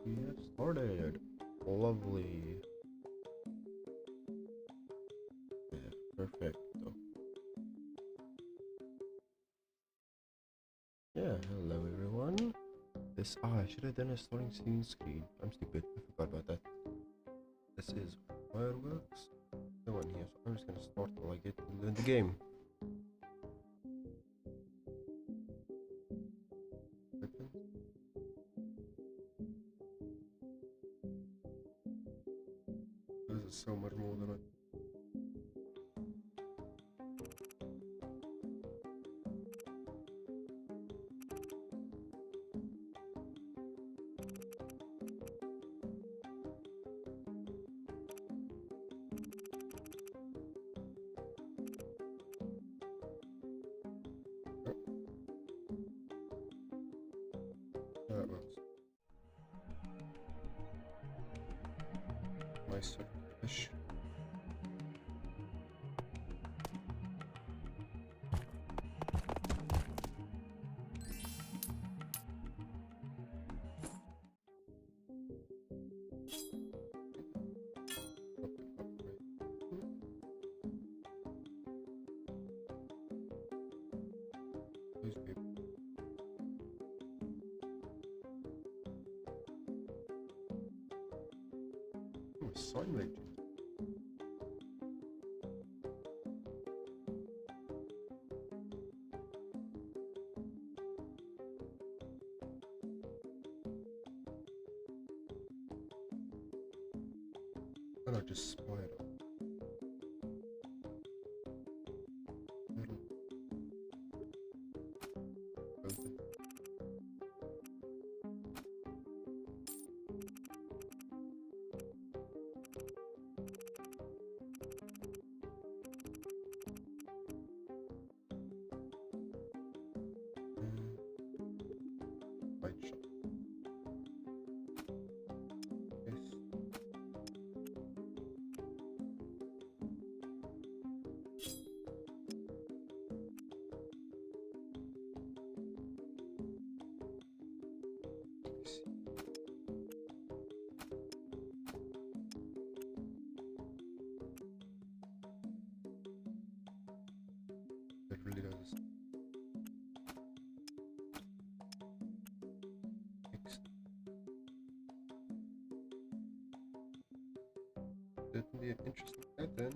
We have started. Lovely. Yeah, perfect. Yeah, hello everyone. I should have done a starting screen. I'm stupid. I forgot about that. This is fireworks. No one here, so I'm just gonna start while I get to learn the game. This is so much more than I. That works. Nice fish. Those people. Oh, a sign legend. And I just spied on. Little open. Light shot. Yes. It really does. Certainly an interesting pattern.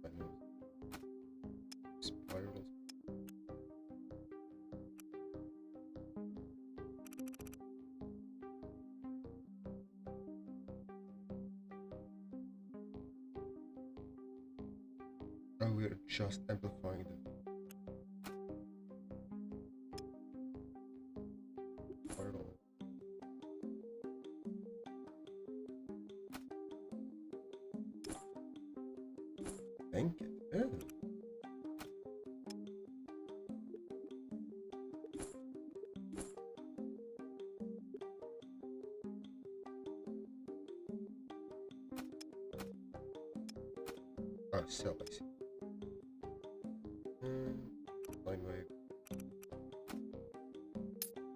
I know. Spirals. Oh, we're just amplifying the spiral. Thank it. Oh. Oh, cell, I see. Line wave.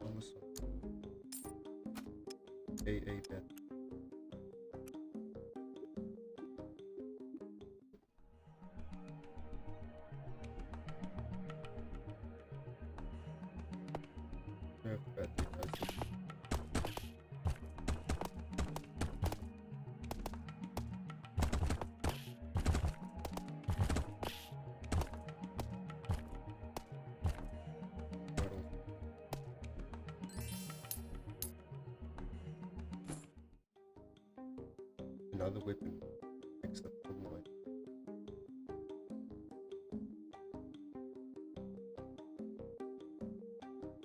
Awesome. AA bet. I have to bet. I see. Spiral. Another weapon. Except for mine.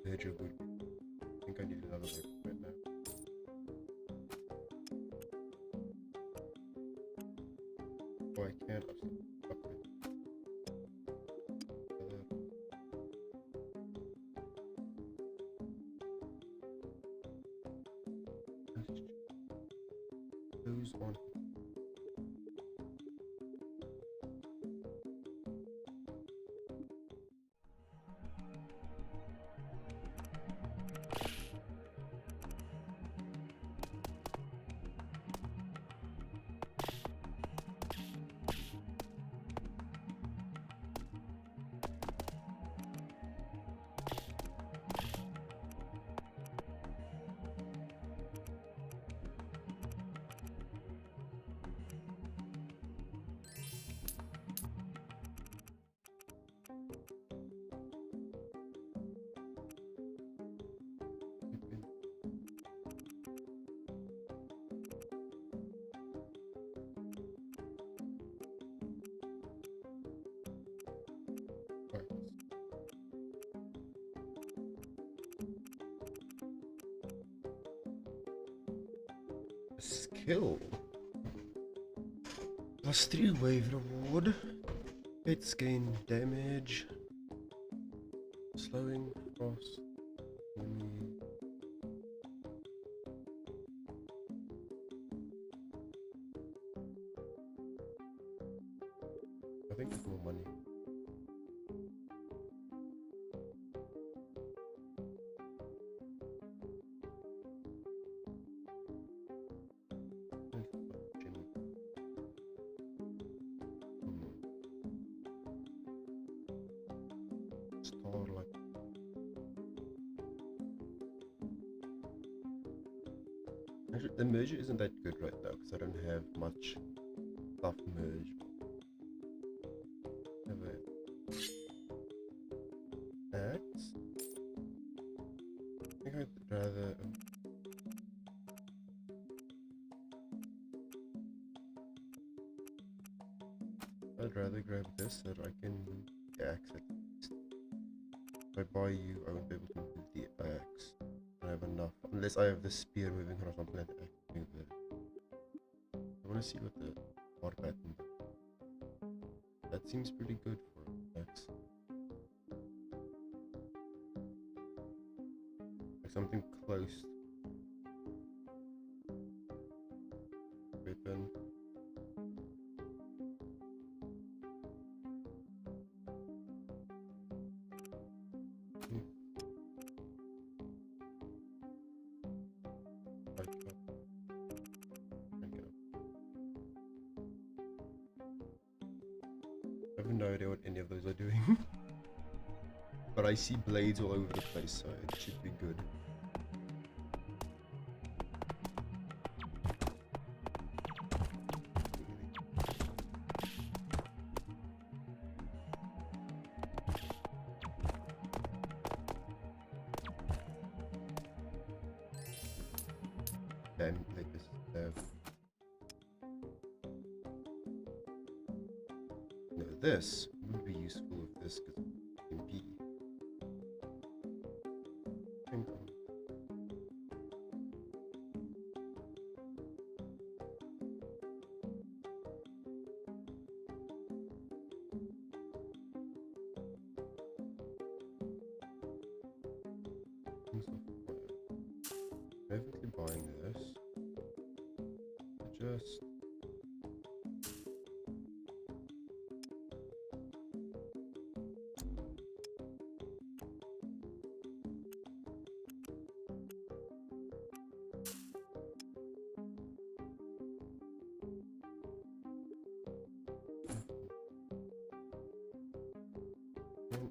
Hedger would be. I think I need another weapon right now. Oh, I can't upgrade. goes on. Skill. +3 wave reward. Hits gain damage. Slowing frost. Enemy. I think it's more money. Starlight. Actually, the merge isn't that good right now because I don't have much stuff merged. Have a axe. I think I'd rather. I'd rather grab this so that I can move the axe at least. If I buy you, I won't be able to move the axe. I don't have enough. Unless I have the spear moving or something like that. I can move that. I want to see what the hard pattern does. That seems pretty good for an axe. Like something close. Weapon. I have no idea what any of those are doing. But I see blades all over the place, so it should be good. Damn, like this. No, this would be useful with this because it can be. Definitely buying this. Just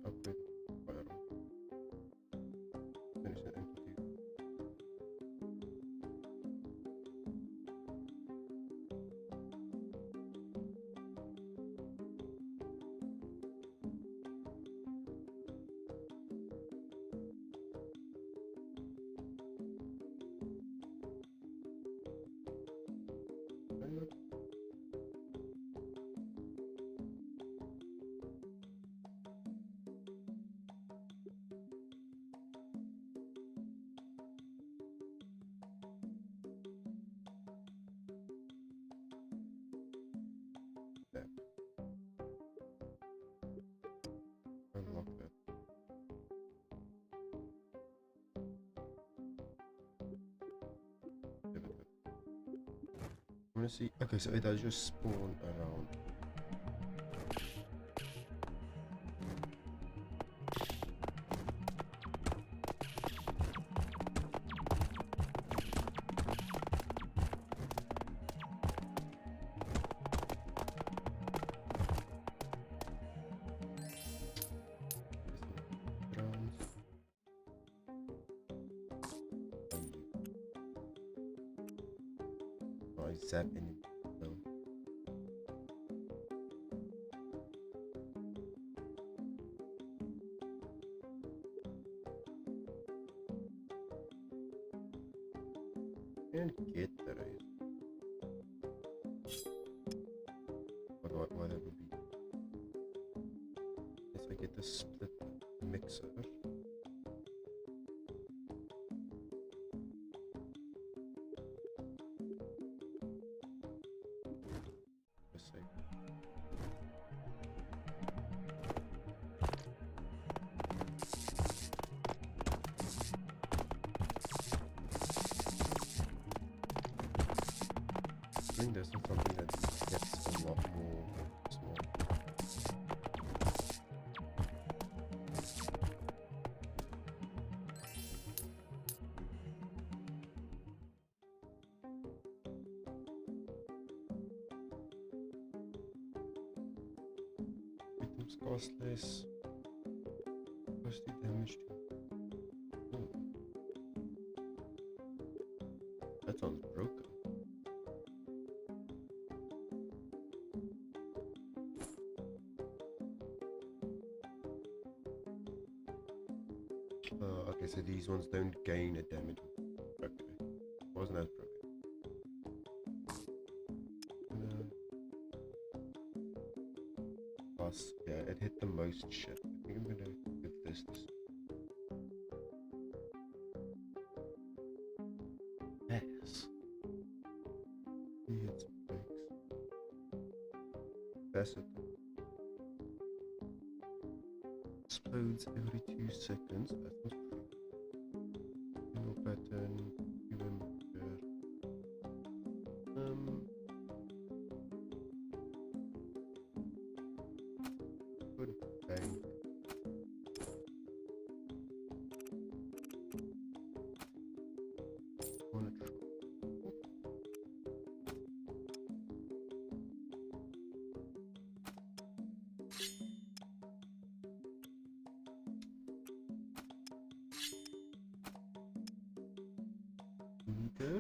upgrade firearm. Finish the entity. I'm gonna see. Okay, so it does just spawn around. I zap any. No. And get that is. Why that would be? Yes, I get the split mixer. Let's see. I think there's something that gets a lot more small. Items cost less. Plus the damage too. Oh. That sounds broken. Okay, so these ones don't gain a damage. Okay, wasn't as broken. Plus, yeah, it hit the most shit. I think I'm gonna give this. Yes. He hits breaks. That's it. Explodes every 2 seconds. That was single pattern. Even good bang. Wanna try? Meter.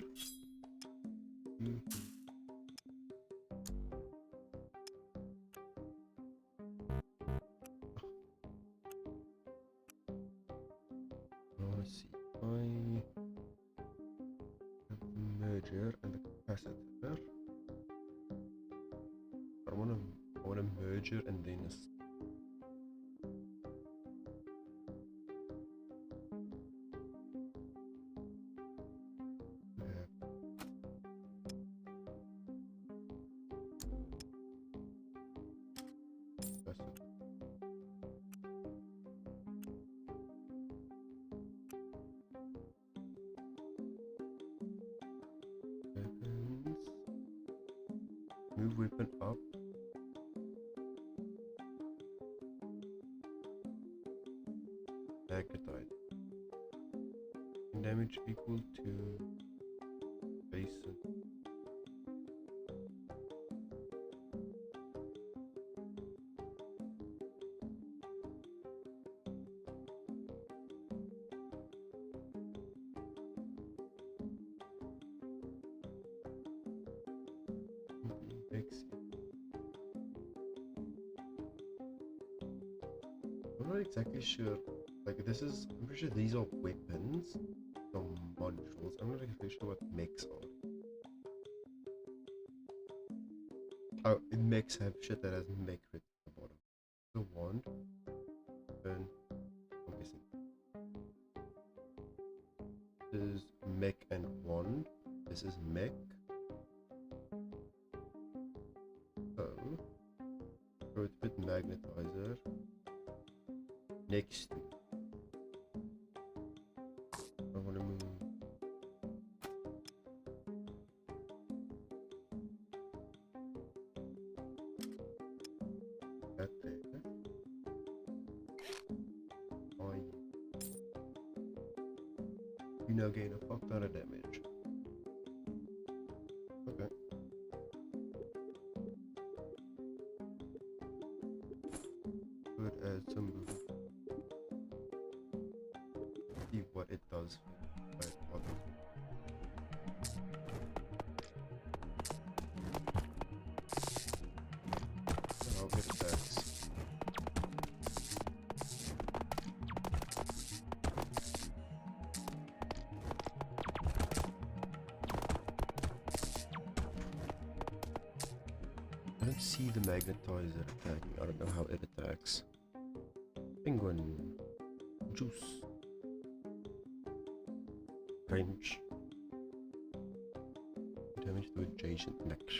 I want to see. I have the merger and the capacitor. I want a merger and then a move weapon up. Magnetite. Damage equal to basin. I'm not exactly sure. Like this is, I'm pretty sure these are weapons from modules. I'm not exactly sure what mechs are. Oh, mechs have shit that has mech written at the bottom. The wand, burn, I'm guessing. This is mech and wand. This is mech. So, growth bit magnetizer. Next, I want to move I you now gain a fuck ton of damage. Okay. Could add some move. See what it does. Right, I'll get attacks. I don't see the magnetizer attacking. I don't know how it attacks. Penguin. Juice. Range. Damage to adjacent mechs.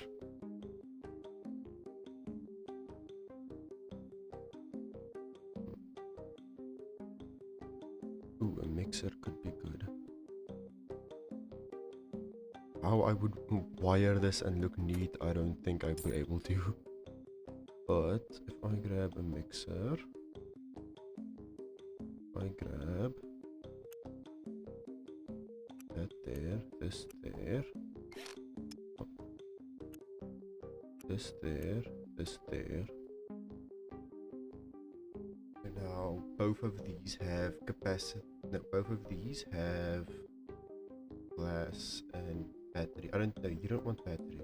Ooh, a mixer could be good. How I would wire this and look neat, I don't think I'd be able to. But if I grab a mixer, I grab that there, this there, this there, this there. And now both of these have capacity. No, both of these have glass and battery. I don't know, you don't want battery.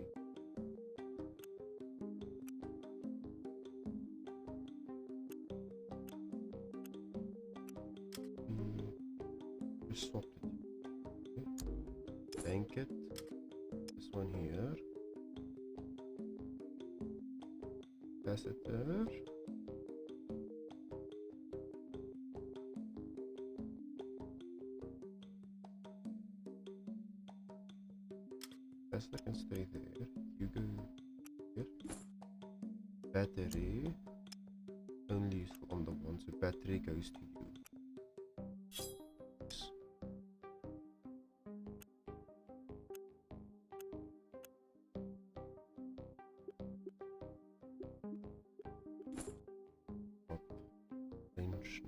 Just swapped it. Okay. Bank it. This one here. Capacitor. Capacitor can stay there. You go here. Battery. Only useful on the one, so battery goes to you.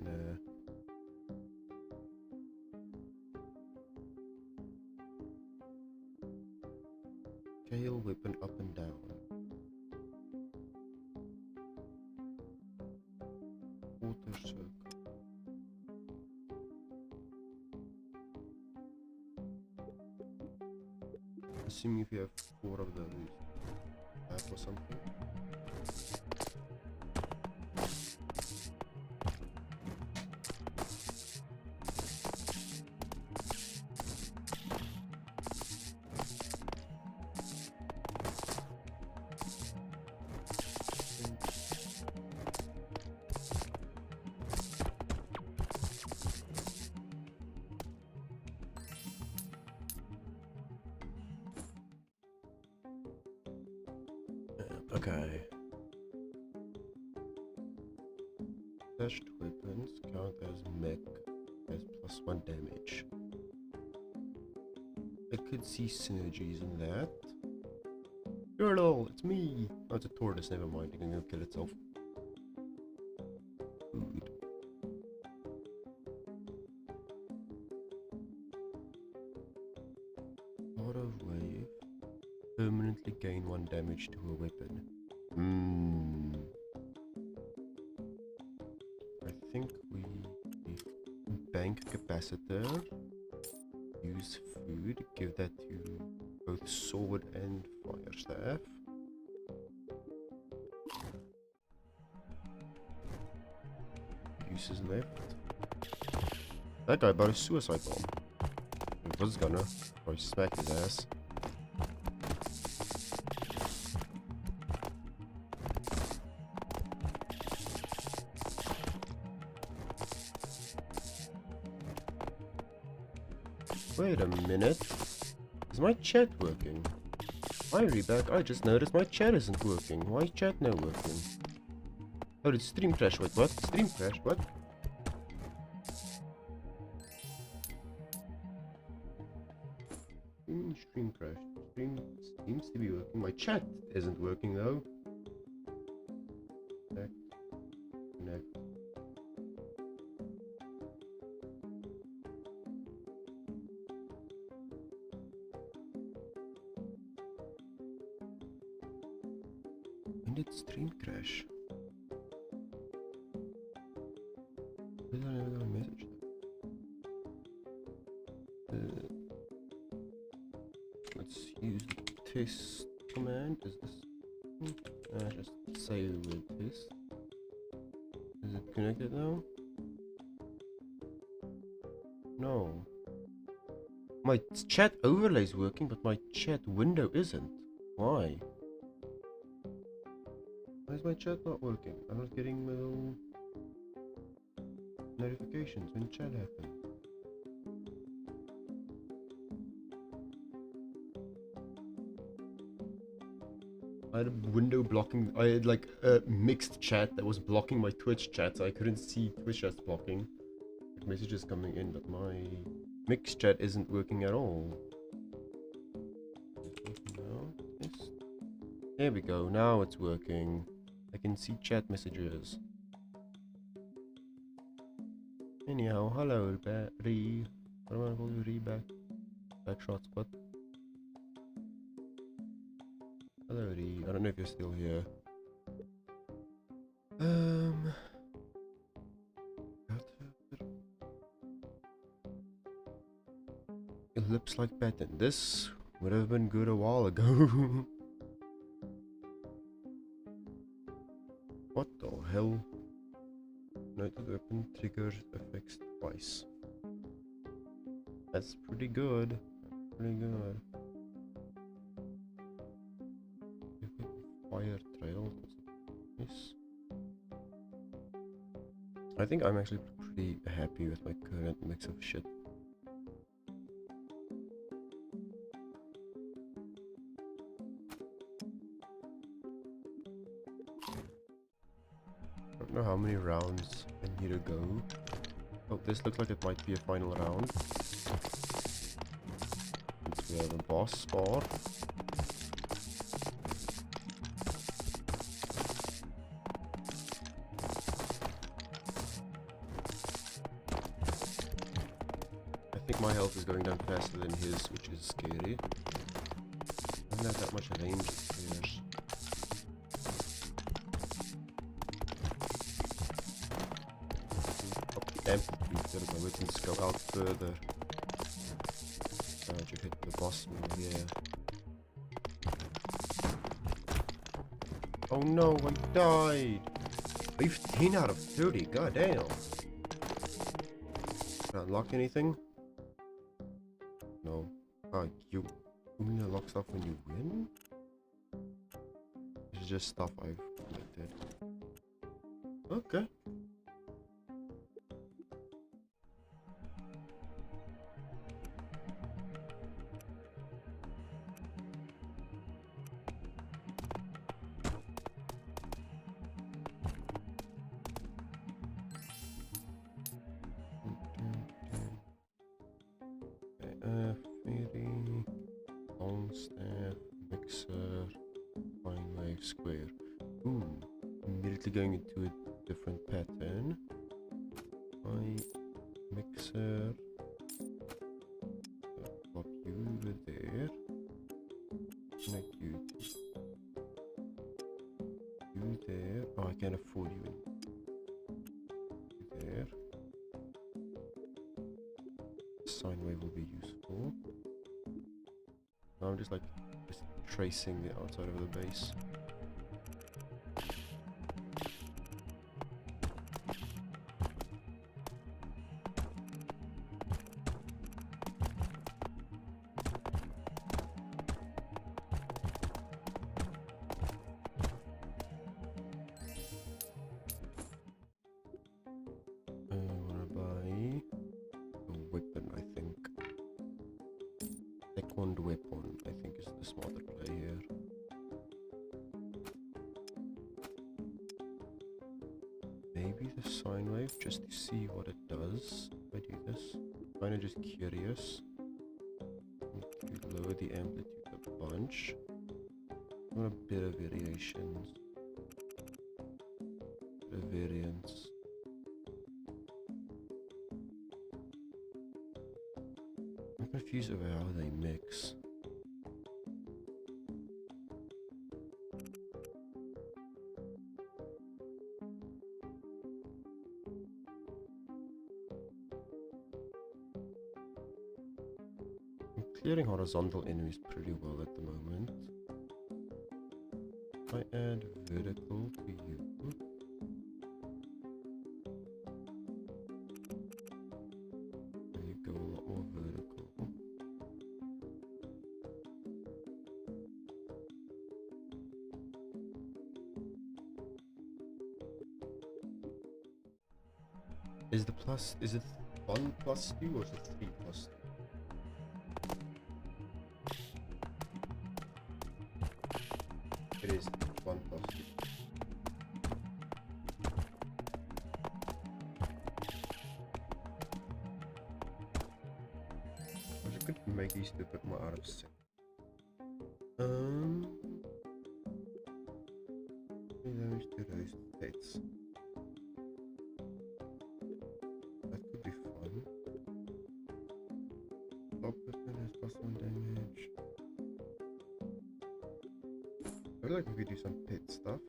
Nah. Scale weapon up and down. Water circle. Assuming if you have 4 of those, that or something. Okay. Dashed weapons count as mech as +1 damage. I could see synergies in that. Turtle, it's me! Oh, it's a tortoise, never mind, it can go kill itself. Food. Auto wave. Permanently gain 1 damage to a weapon. I think we bank capacitor, use food, give that to both sword and fire staff. Uses left. That guy bought a suicide bomb. He was gonna, or smack his ass. Wait a minute. Is my chat working? Hi Reback, I just noticed my chat isn't working. Why is chat not working? Oh, did stream crash? Wait, what? Stream crash? What? Stream crash. Stream seems to be working. My chat isn't working though. Connect. Connect. did stream crash? Did I never got a message? Let's use the test command. Is this? Just say with test. Is it connected now? No. My chat overlay is working, but my chat window isn't. Why? Why is my chat not working? I'm not getting no notifications when chat happens. I had a window blocking. I had like a mixed chat that was blocking my Twitch chat, so I couldn't see Twitch chats blocking. Like messages coming in, but my mixed chat isn't working at all. Now, there we go. Now it's working. I can see chat messages. Anyhow, hello, Ree. What do I want to call you, Ree? Backshot Squad. Hello, Ree. I don't know if you're still here. Ellipse like pattern. This would have been good a while ago. What the hell? Noted weapon triggers effects twice. That's pretty good. Pretty good. Fire trail. Nice. I think I'm actually pretty happy with my current mix of shit. I don't know how many rounds I need to go. Oh, this looks like it might be a final round. Since we have a boss spot. I think my health is going down faster than his, which is scary. I don't have that much range here. Amplitude, my weapons go out further. To hit the boss move here. Oh no, I died! 15 out of 30, goddamn! Can I unlock anything? No. You only unlock stuff when you win? It's just stuff I've collected. Okay. Fairy, long staff, mixer, fine wave, square. Ooh, immediately going into a different pattern. My mixer, pop you over there. Connect you. You there. Oh, I can't afford you. There. Sine wave will be useful. Now I'm just tracing the outside of the base. I wanna buy a weapon, I think. Second weapon, I think, is the smarter play here. Maybe the sine wave, just to see what it does. If I do this, kinda just curious. To lower the amplitude a bunch. I want a bit of variations. Bit of variance. I'm confused over how they mix. clearing horizontal enemies pretty well at the moment. I add vertical to you. There you go, a lot more vertical. Is the plus, is it 1 plus 2 or is it 3 plus 2? It is 1 plus 2. I could make these two a bit more out of sync. Damage to those pets. That could be fun. Top weapon has plus 1 damage. I feel like we could do some pet stuff.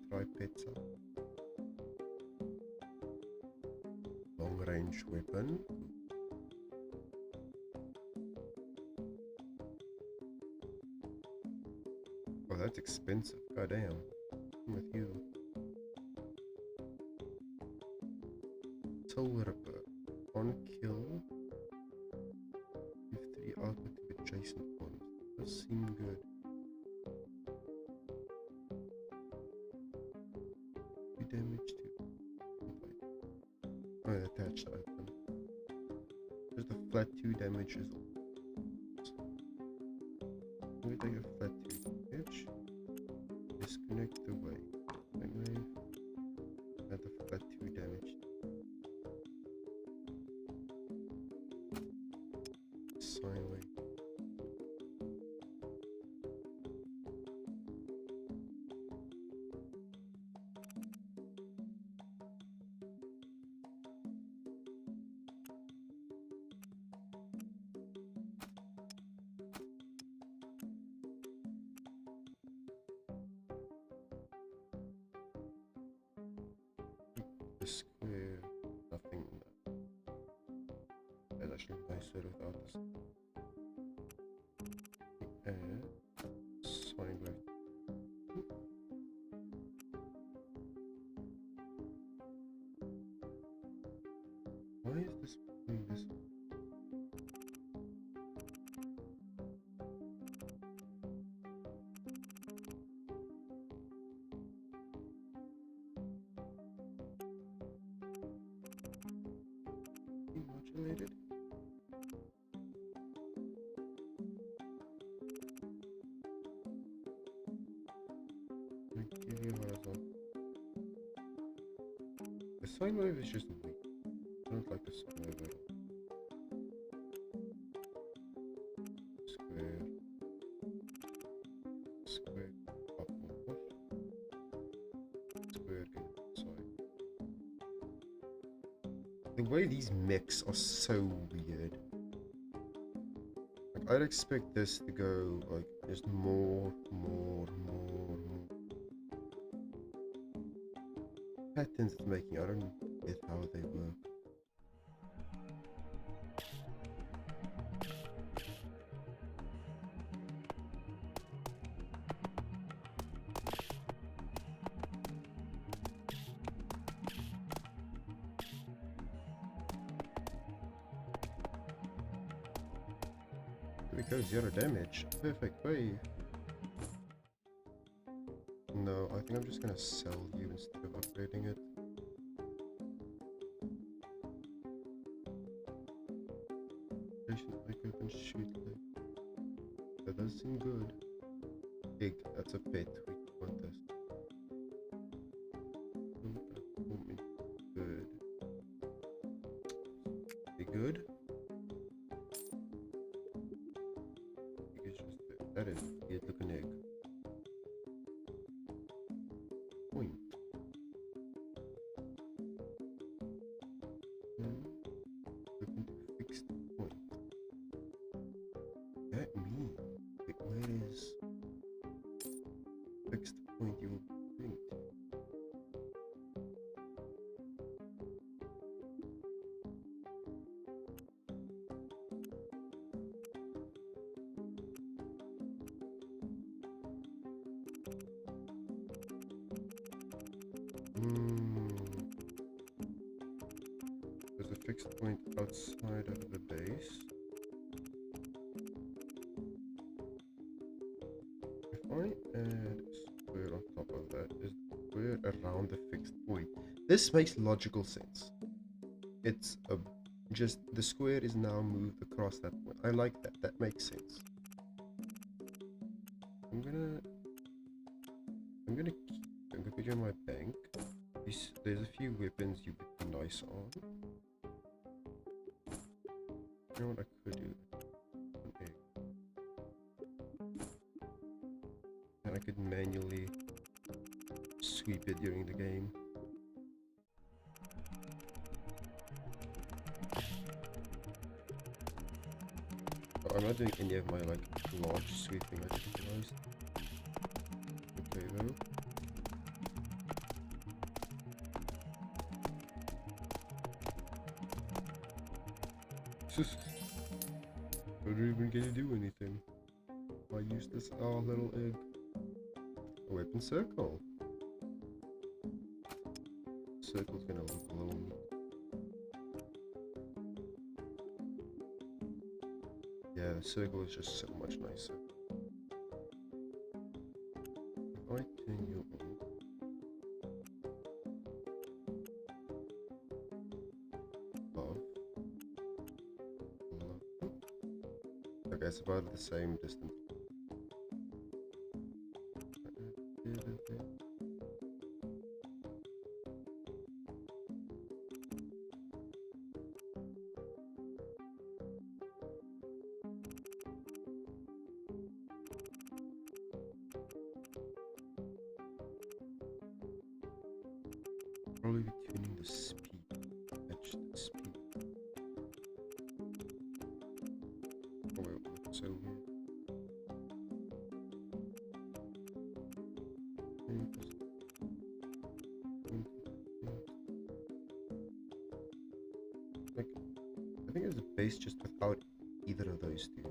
Try pets up. Long range weapon. Oh, that's expensive. God damn. I'm with you. Soul Ripper. On kill. Give 3 output to adjacent ones. Does seem good. Damage to attached item. Just a flat 2 damage is all. We take a flat 2 damage. Disconnect the wave. Add a flat 2 damage. Sine wave. The square, nothing. That's actually nicer without this. And sine wave. Why is this doing this? Modulated. Give you horizontal. The sine wave is just weak. I don't like the sine wave at all. Square. Square. Up and off. Square again. Side. The way these mechs are so weird. Like, I'd expect this to go like just more. Patterns it's making, I don't get how they work. Here we go, 0 damage. Perfect wave. No, I think I'm just gonna sell you instead of upgrading it. Like open shoot. That does seem good. Big, that's a pet. We want this. Good. Be good. That is weird looking egg. Point. Looking to fix the point. That means where is fixed point you will bring to? There's a fixed point outside of the base. If I add a square on top of that, is the square around the fixed point? This makes logical sense. It's just the square is now moved across that point. I like that. That makes sense. I'm gonna put you in my bank. There's a few weapons you would be nice on. You know what I could do? An egg. And I could manually sweep it during the game. Oh, I'm not doing any of my like large sweeping, I just realized. Okay though. I don't even get to do anything. I use this little egg. A weapon circle. Circle's gonna look lonely. Yeah, the circle is just so much nicer. If I turn you on. Okay, it's about the same distance. Probably be tuning the speed, match the speed. Oh wait, so weird. Like, I think there's a base just without either of those two.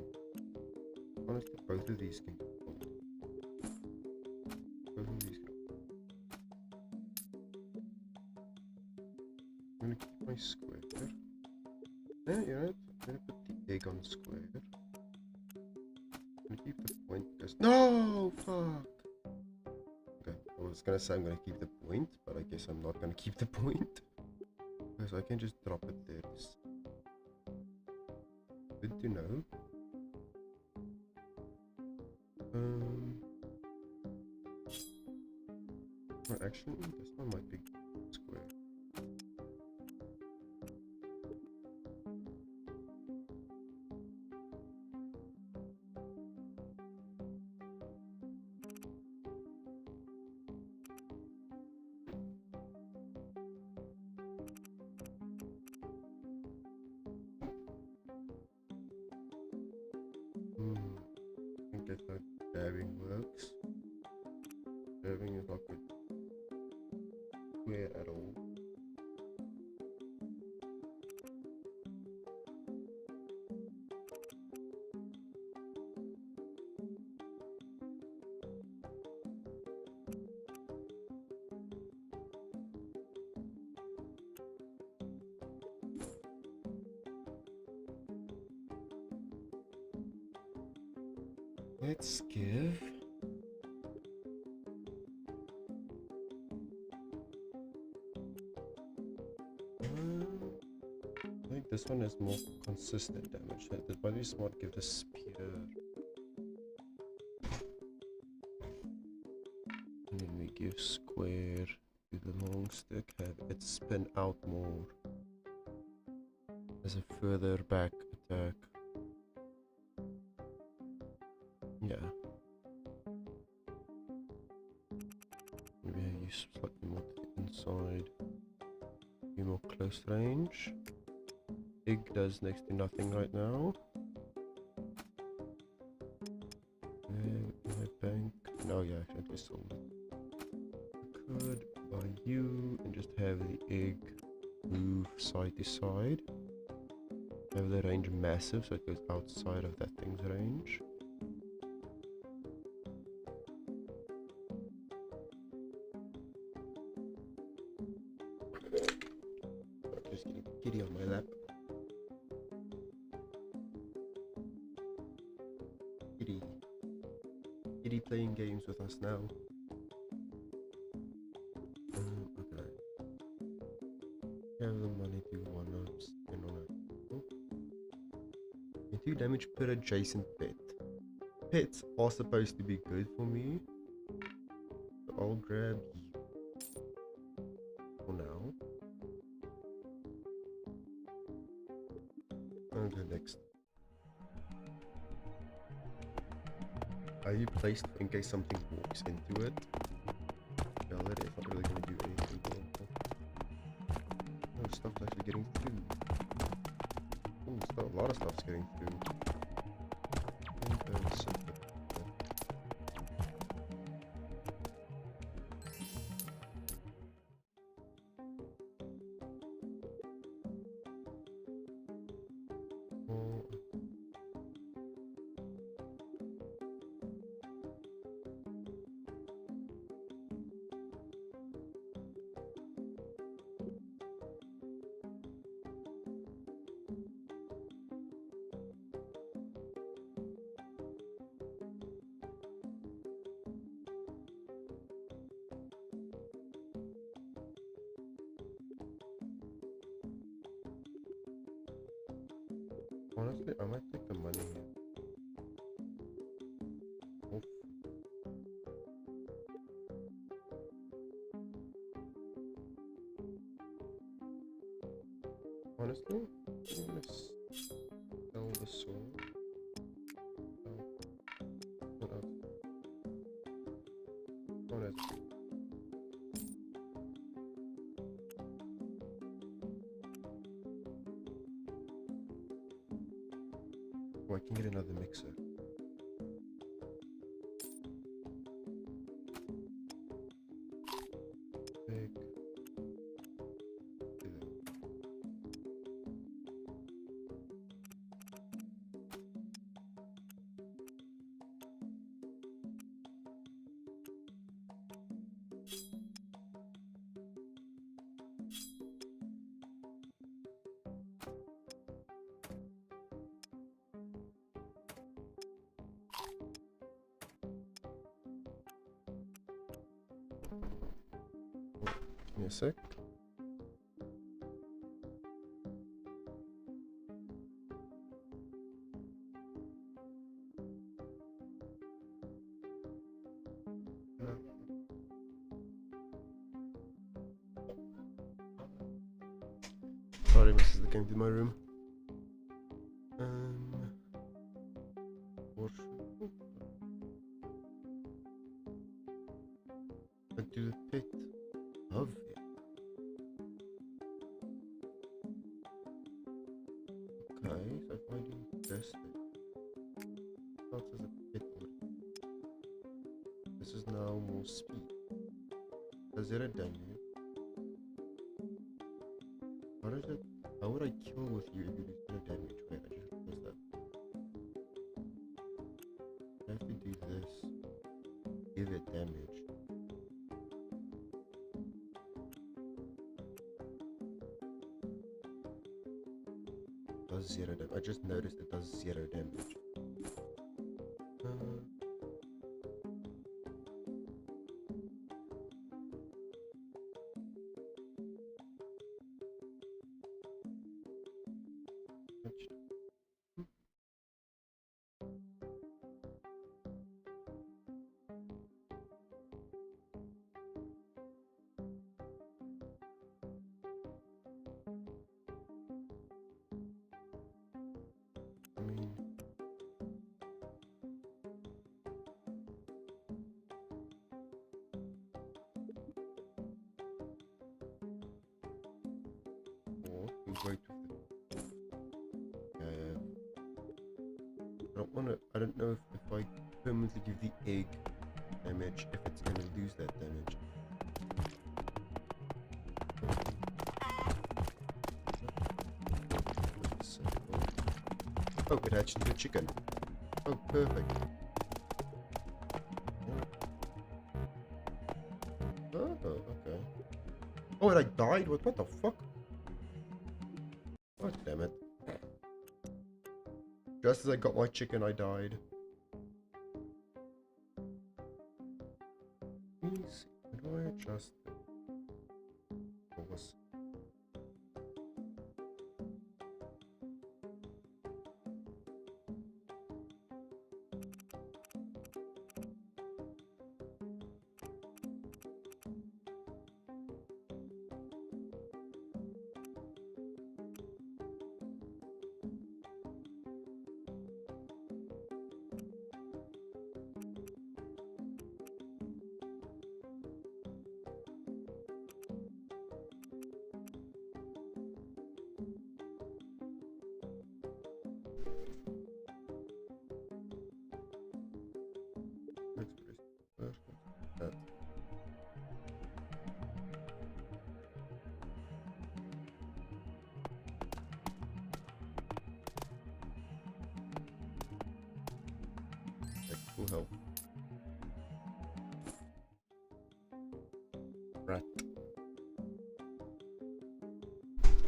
Honestly, both of these can go. Both of these can. I'm gonna keep my square. Yeah, you're right. I'm gonna put the egg on square. I'm gonna keep the point because no, fuck. Okay, I was gonna say I'm gonna keep the point, but I guess I'm not gonna keep the point because I can just drop it there. It's good to know. Well, actually, this one might be square. I think that's how dabbing works. Dabbing is not good square at all. Let's give I think this one is more consistent damage. It might be smart to give the spear. And then we give square to the long stick, have it spin out more as a further back attack. Yeah. Maybe I use slightly more to the inside. Be more close range. Egg does next to nothing right now. My bank. No, yeah, I actually sold it. Could buy you and just have the egg move side to side. Have the range massive so it goes outside of that thing's range. kitty on my lap. Kitty. Kitty playing games with us now. Okay. Have the money to spend on it. Oh. And 2 damage per adjacent pet. Pets are supposed to be good for me. So I'll grab you for now. I'll go next. Are you placed in case something walks into it? Yeah, that is not really going to do anything. Oh, stuff's actually getting through. Oh, a lot of stuff's getting through. Honestly, I might take the money here. Oof. Honestly, I'm gonna sell the sword. What else? Oh, that's good. Oh, I can get another mixer. Big. Give me a sec. Sorry, missus that came to my room. But do the pit of it. Okay, so if I do this thing, starts as a pit already. This is now more speed. Does it damage? How does it? How would I kill with you if you do zero damage? Wait, I just realized that. I have to do this. Give it damage. Does 0 damage. I just noticed it does 0 damage. I mean, or we wait with it. I don't want to. I don't know if I permanently give the egg damage, if it's gonna lose that damage. Oh, it hatched into a chicken. Oh, perfect. Oh, okay. Oh, and I died? What the fuck? God damn it. Just as I got my chicken, I died. Easy. How do I adjust it? What was... That. Like full health. Rat.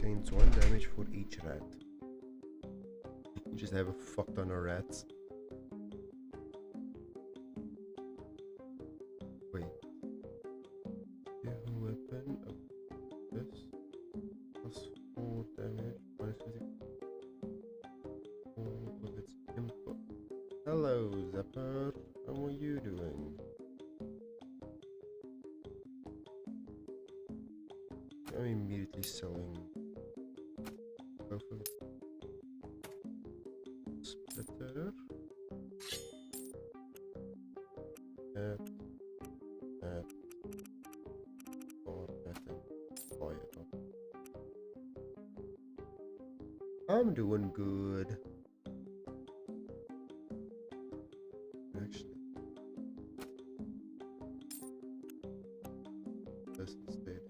Gains 1 damage for each rat. You just have a fuck ton of rats. Wait. You have a weapon of this. Plus 4 damage. Minus 54 of its input. Hello, Zephyr. How are you doing? I'm immediately selling both of Splitter. Buy it up. I'm doing good. Actually, this instead.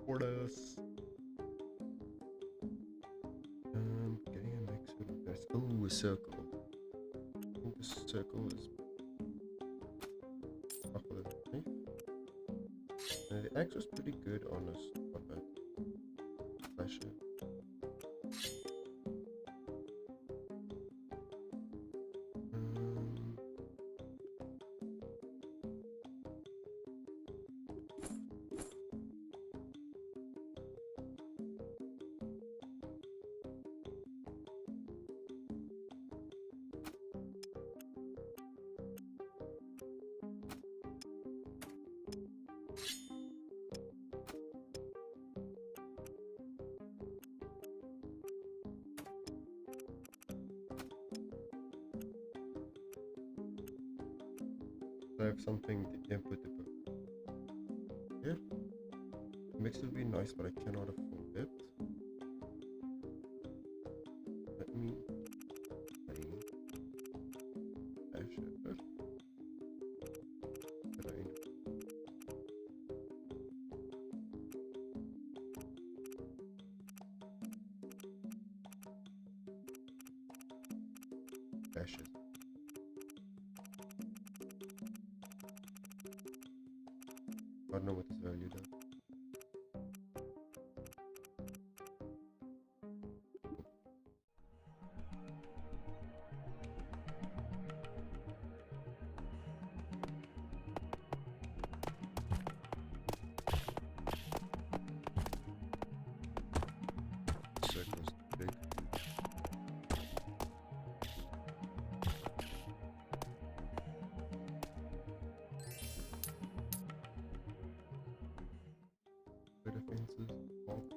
Portus. Getting a mix of this. Ooh, a circle. I think the circle is up with a knife. The axe was pretty good on us. Not bad. Slasher. I have something to input the book. Here. Mix would be nice, but I cannot afford it. Let me play Asher. Ashes. I don't know what this value does. Circle's big. Defenses, fault.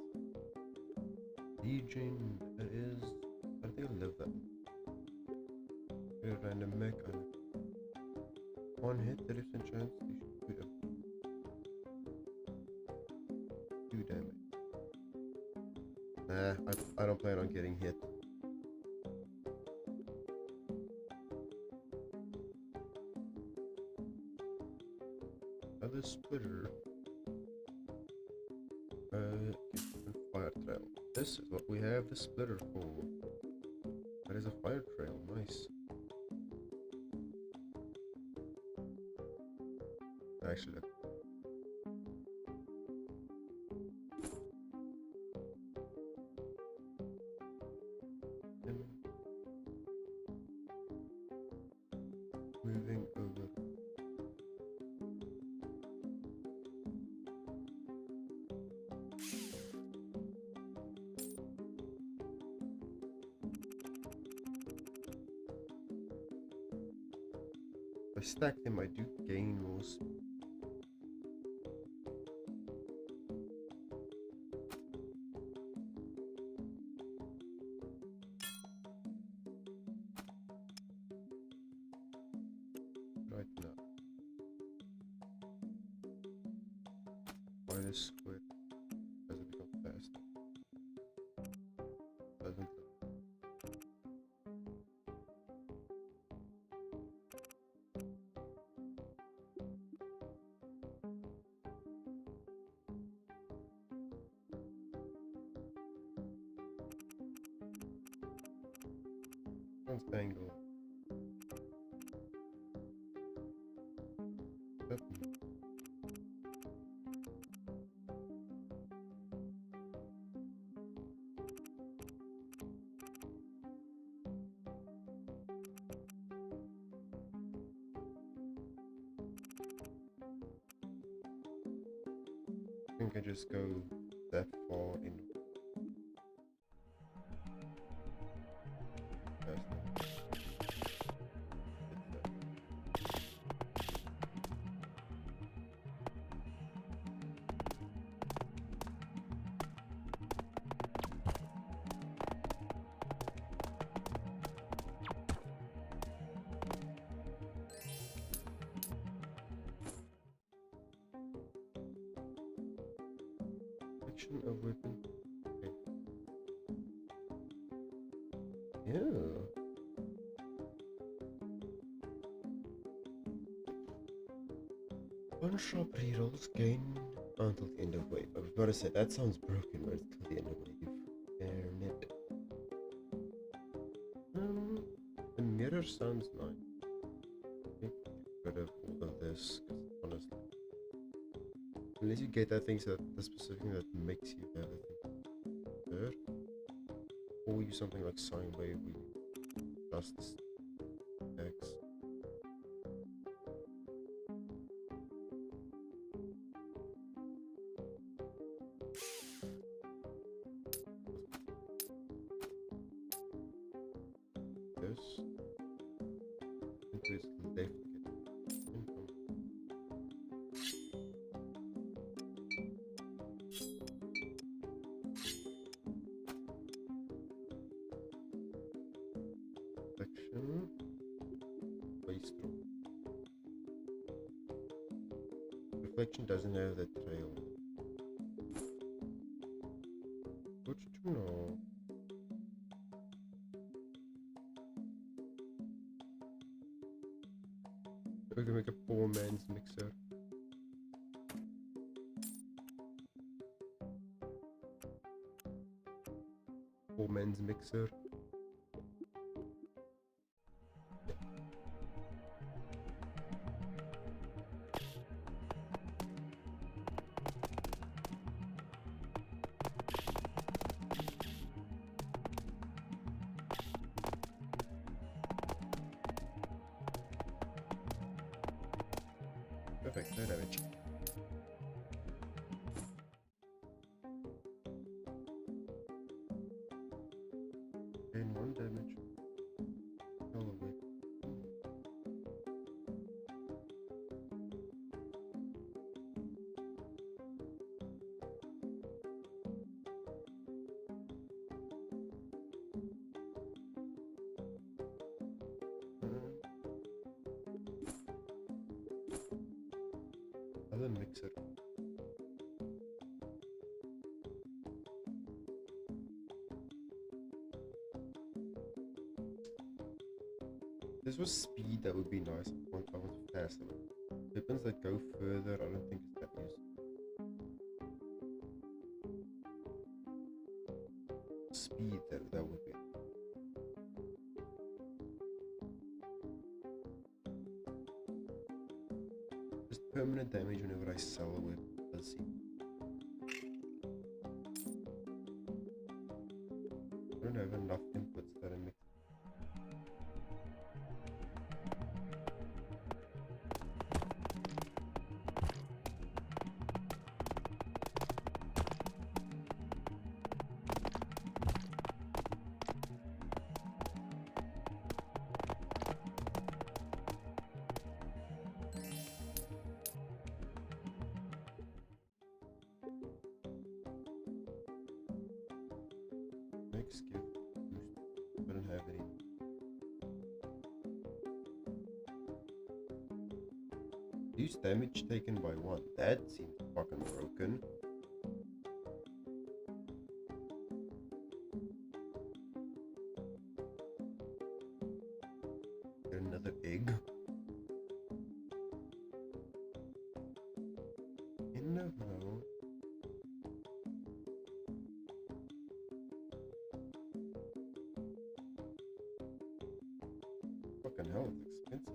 Legion, that is. I think I'll live that. A random mech on one hit, 30% chance you shoot up 2 damage. Nah, I don't plan on getting hit. Another splitter. Fire trail. This is what we have the splitter for. That is a fire trail. Nice. Actually, moving over. If I stack them, I do gain more speed. Right now. Minus square as it becomes faster. Doesn't it? One's angle. I think I just go that far in. Of weapon. Okay. Yeah. One shot rerolls gain until the end of wave. I was about to say that sounds broken, but it's till the end of wave. Darn it. The mirror sounds nice. Get rid of all of this, because honestly. Unless you get that thing so that the specific thing that makes you have the thing third. Or use something like sine wave where you adjust X. This into its left. Reflection doesn't have the trail. Good to know. We can make a poor man's mixer. Poor man's mixer. Perfect, no damage. Gain 1 damage. All of it. Other mixer. this was speed, that would be nice. I want faster. Weapons that go further, I don't think it's that useful. Speed, that would be. Just permanent damage whenever I sell a weapon. Let's see. I don't have enough inputs that I mix. Next skill boost. I don't have any. Reduce damage taken by 1. That seems fucking broken. Another egg. No. Fucking hell, it's expensive.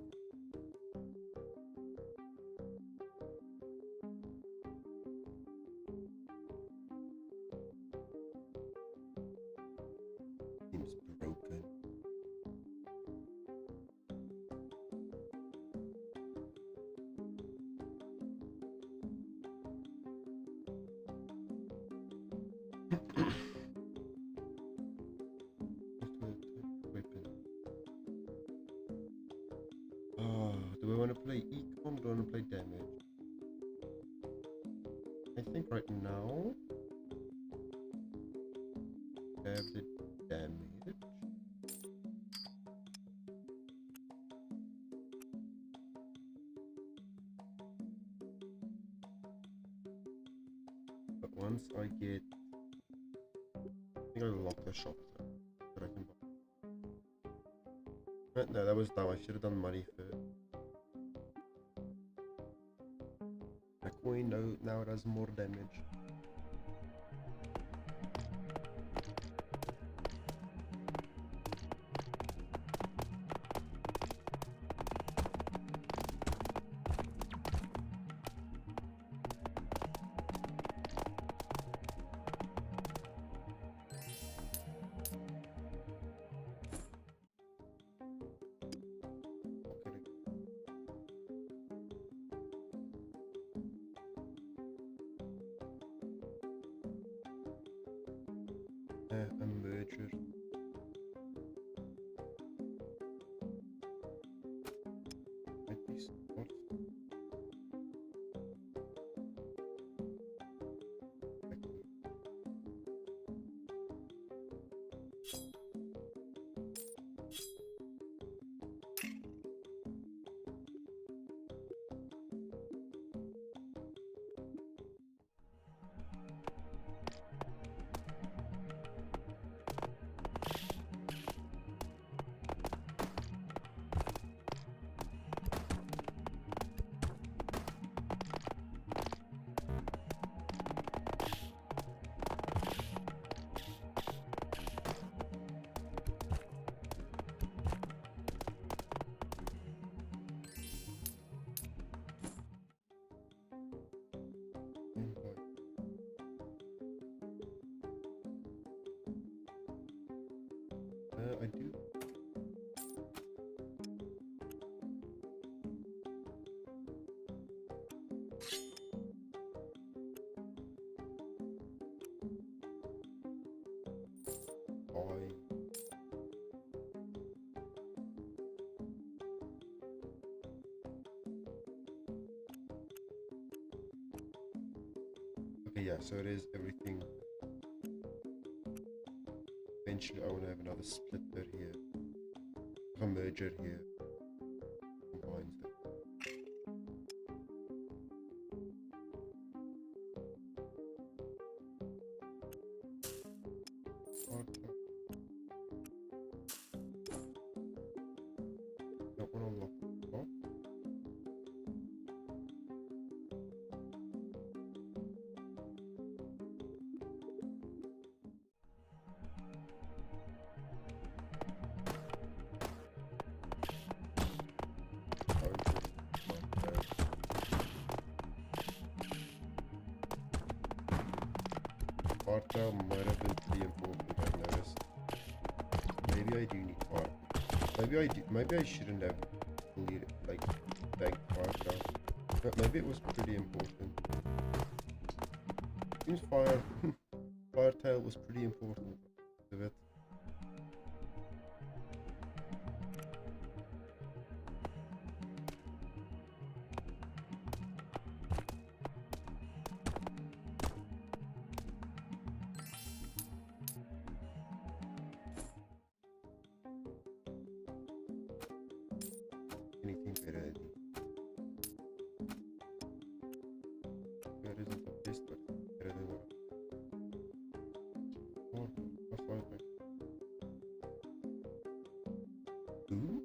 Seems broken. Weapon. Do I want to play econ? Do I want to play damage? I think right now I have the damage. But once I get, I think I'll lock the shop so that I can buy. No, that was dumb. I should have done money first. My coin now it does more damage. A merger. Might be smart. I do. Okay, yeah, so it is everything. Eventually I want to have another splitter here, a merger here, combines them. Now might have been pretty important, I've noticed. Maybe I do need fire. Maybe I shouldn't have deleted, like, begged fire now. But maybe it was pretty important. Seems Firetail was pretty important to it. Anything better than that isn't the best, but better than what. Oh, that's right, man. Ooh.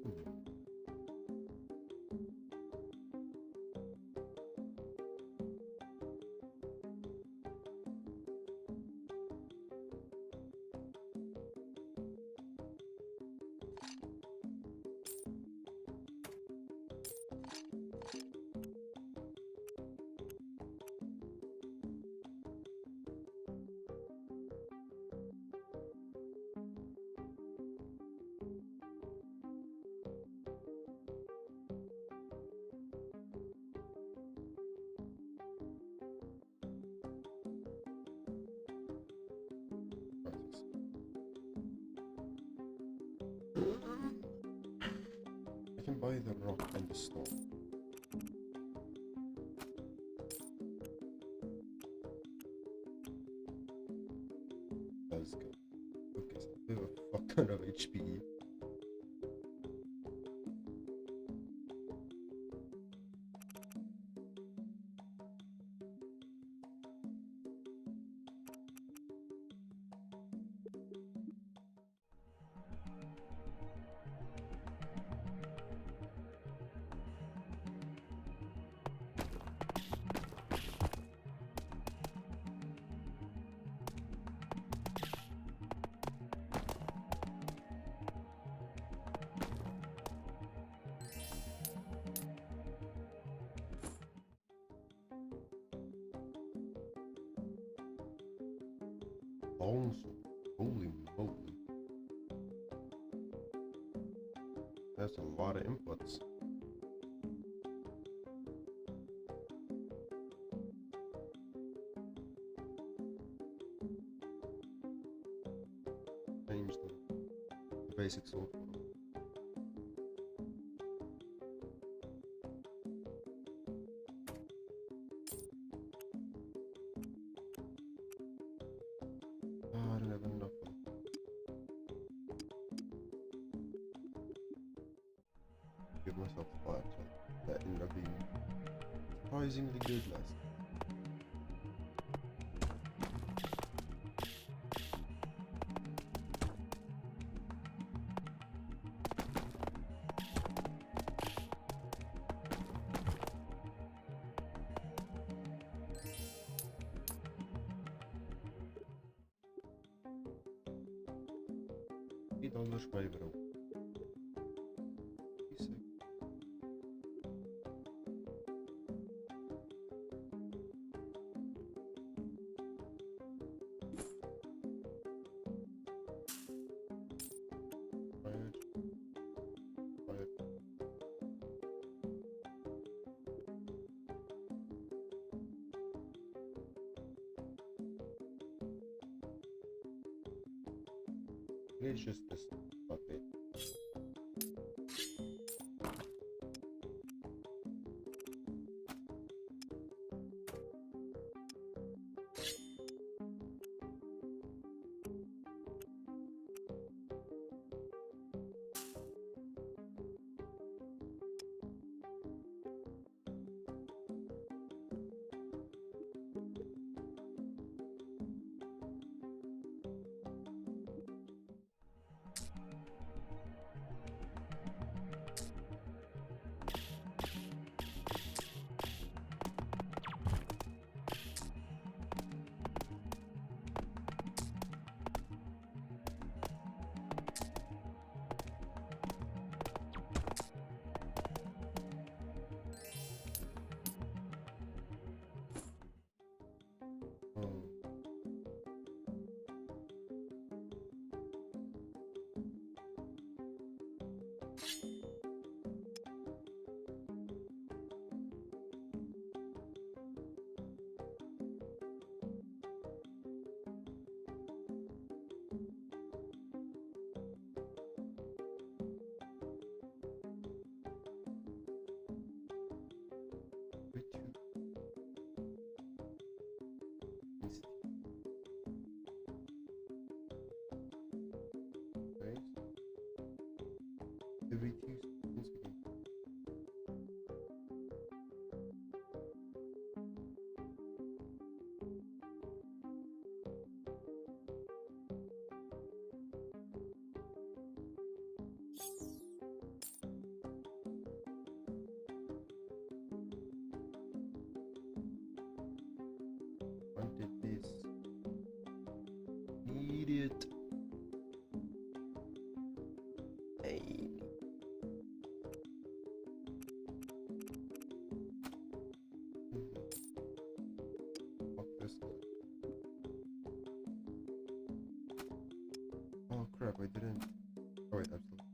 I can buy the rock and the stone. Let's go. Okay, so we have a fuck ton of HP. Also, holy moly. That's a lot of inputs. Change the basic sword. I don't have enough. Give myself 5, so that ended up being surprisingly good last. $3 bij bro. It's just this puppet. Every 2 seconds again. Wanted this. Need it. Hey. Fuck this. Oh crap, I didn't. Oh wait, absolutely.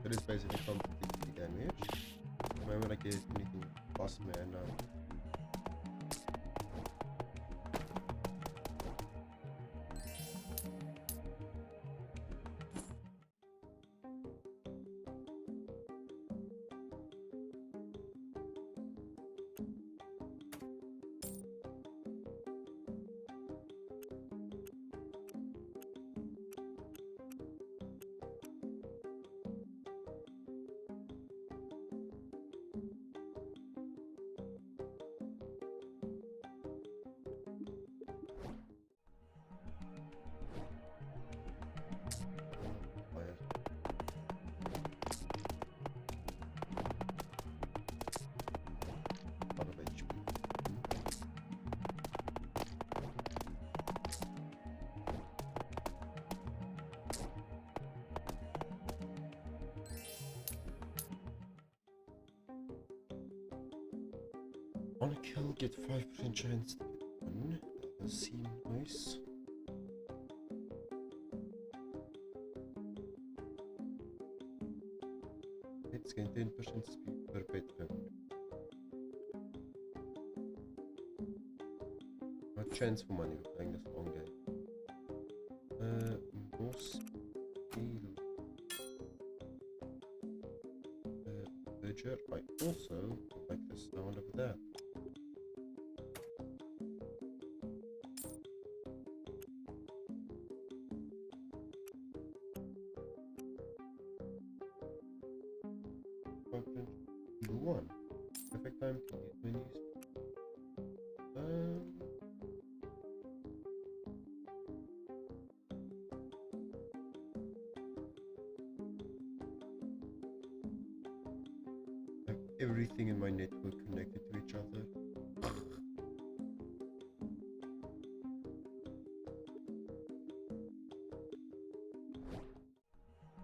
It is basically completely damaged. The moment I get anything past man, out of HP. On a kill, get 5% chance to get one. That does seem nice. It's gain 10% speed per pet round. No chance for money playing this long game. More speed. Villager. I also like the sound of that. One. Perfect time to use menus. Like everything in my network connected to each other.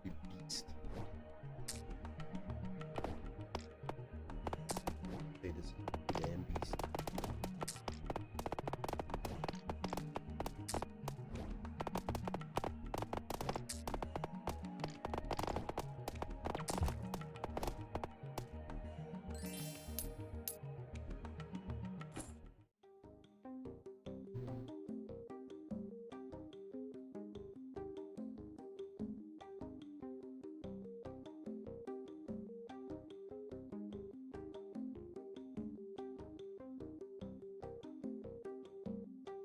You beast. It is a damn beast.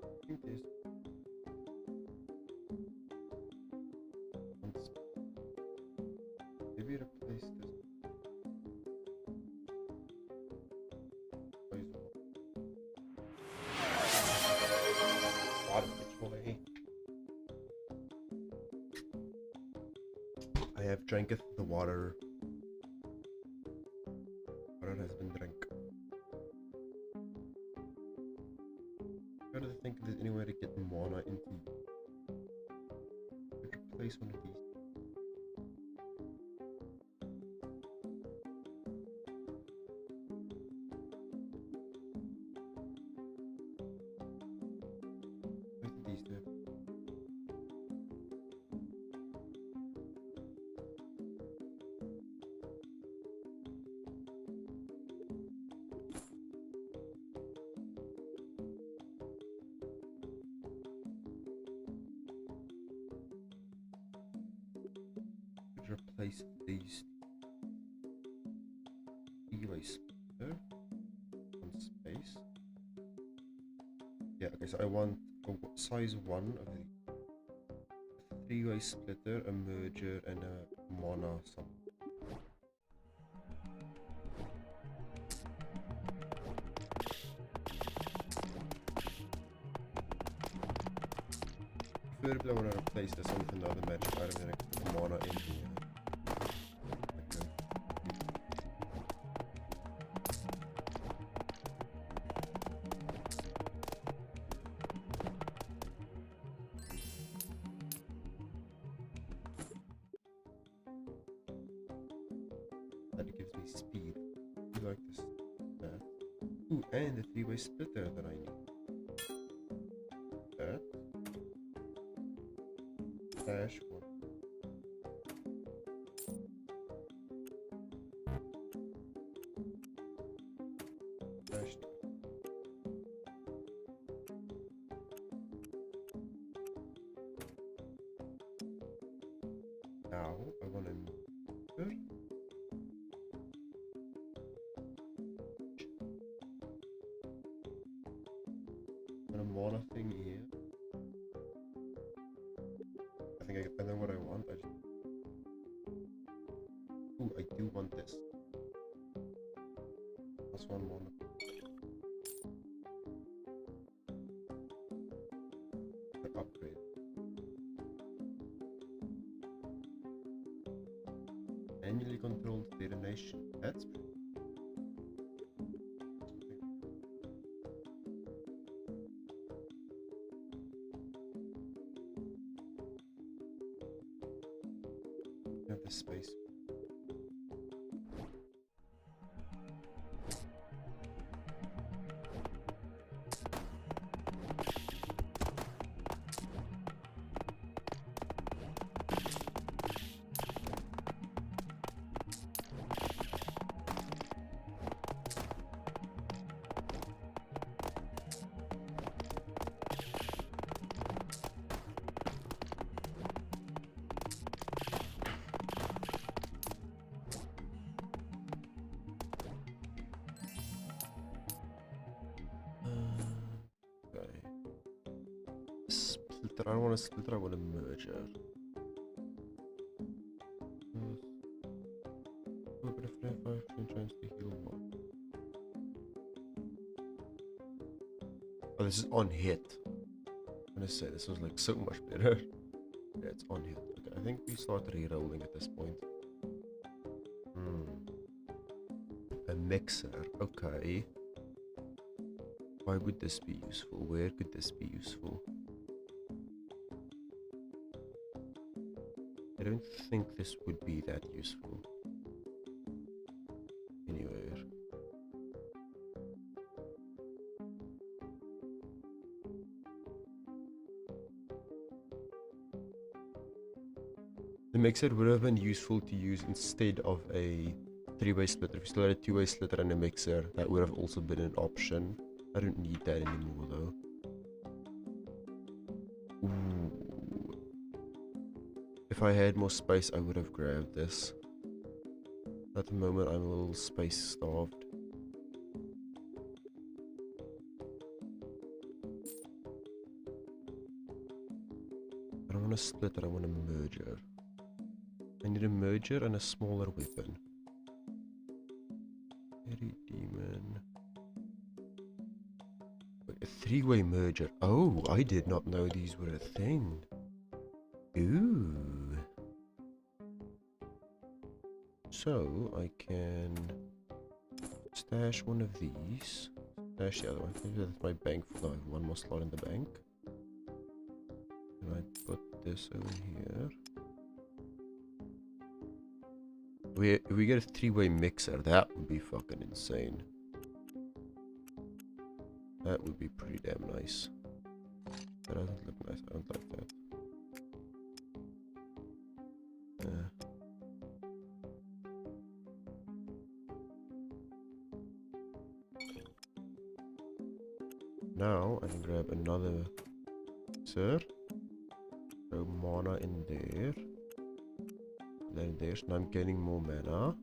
I think there's maybe replace this. drinketh the water. Water has been drunk. Try to think if there's any way to get mana into. Replace one of these. Replace these three-way splitter on space. Yeah, okay, so I want a size 1 of the three-way splitter, a merger, and a mana something. Preferably I want to replace this with another magic item and I can put mana in here. That gives me speed. I like this. Ooh, and the three-way splitter that I need. That. Dash 1. Dash 2. Now I want to move. And a mana thing here. I know what I want. I just... Ooh, I do want this. Plus 1 mana. The upgrade. Manually controlled detonation. That's pretty. Have this space. Splitter. I don't want a splitter, I want a merger. But if I have 5 chance to heal 1. Oh, this is on hit. I'm gonna say this was like so much better. Yeah, it's on hit. Okay, I think we start re-rolling at this point. A mixer. Okay. Why would this be useful? Where could this be useful? I don't think this would be that useful. Anywhere. The mixer would have been useful to use instead of a 3-way splitter. If we still had a 2-way splitter and a mixer, that would have also been an option. I don't need that anymore though. Ooh. If I had more space, I would have grabbed this. At the moment, I'm a little space starved. I don't want a splitter, I want a merger. I need a merger and a smaller weapon. Fairy demon. Wait, a 3-way merger. Oh, I did not know these were a thing. Ooh. So I can stash one of these. Stash the other one. Maybe that's my bank full. I have one more slot in the bank. And I put this over here. If we get a three-way mixer, that would be fucking insane. That would be pretty damn nice. That doesn't look nice. I don't like that. Now I can grab another mixer. Throw mana in there. Then there's. Now I'm getting more mana.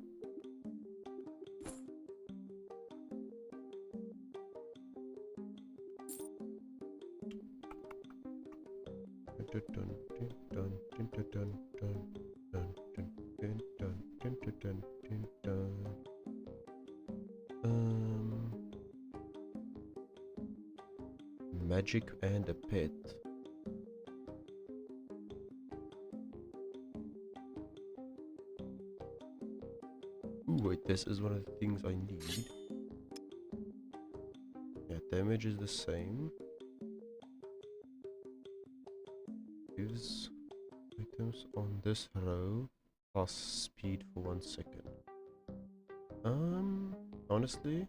Magic and a pet. Ooh, wait, this is one of the things I need. Yeah, damage is the same. Gives items on this row plus speed for 1 second. Honestly,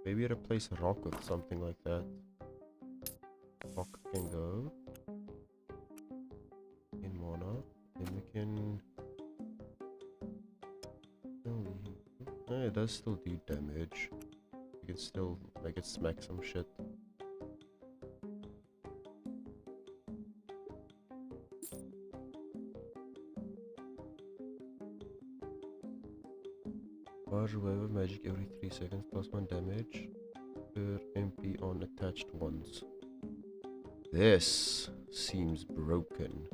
maybe replace rock with something like that. Rock can go in mana, then we can. Oh, it does still do damage. We can still make it smack some shit. Charge wave of magic every 3 seconds, plus 1 damage per MP on attached ones. This seems broken.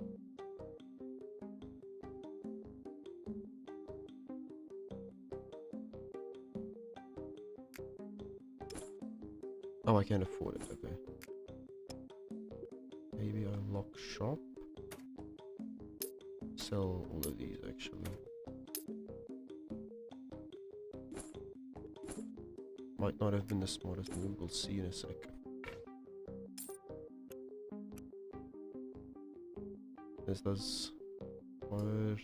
Oh, I can't afford it, okay. Maybe I lock shop. Sell all of these actually. Might not have been the smartest move, we'll see in a sec. This does fire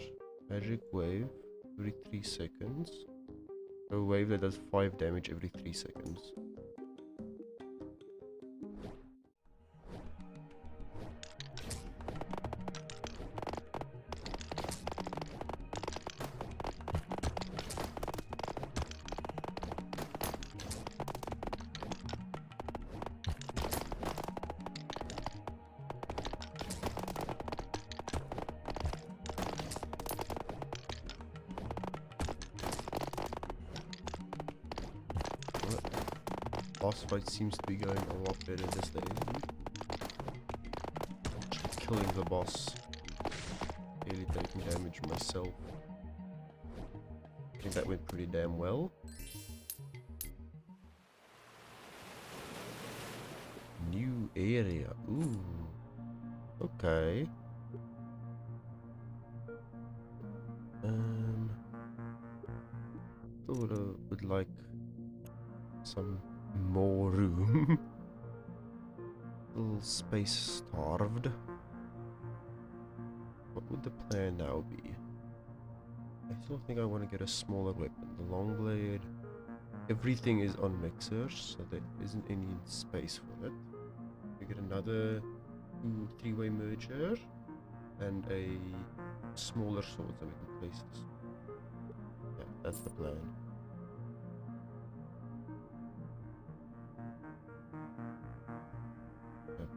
magic wave every 3 seconds. A wave that does 5 damage every 3 seconds. Boss fight seems to be going a lot better this day. Killing the boss. Really taking damage myself. I think that went pretty damn well. New area. Ooh. Okay. Still would like some more room. Little space starved. What would the plan now be? I still think I want to get a smaller weapon. The long blade. Everything is on mixers, so there isn't any space for it. We get another 3-way merger and a smaller sword that we can place this. Yeah, that's the plan.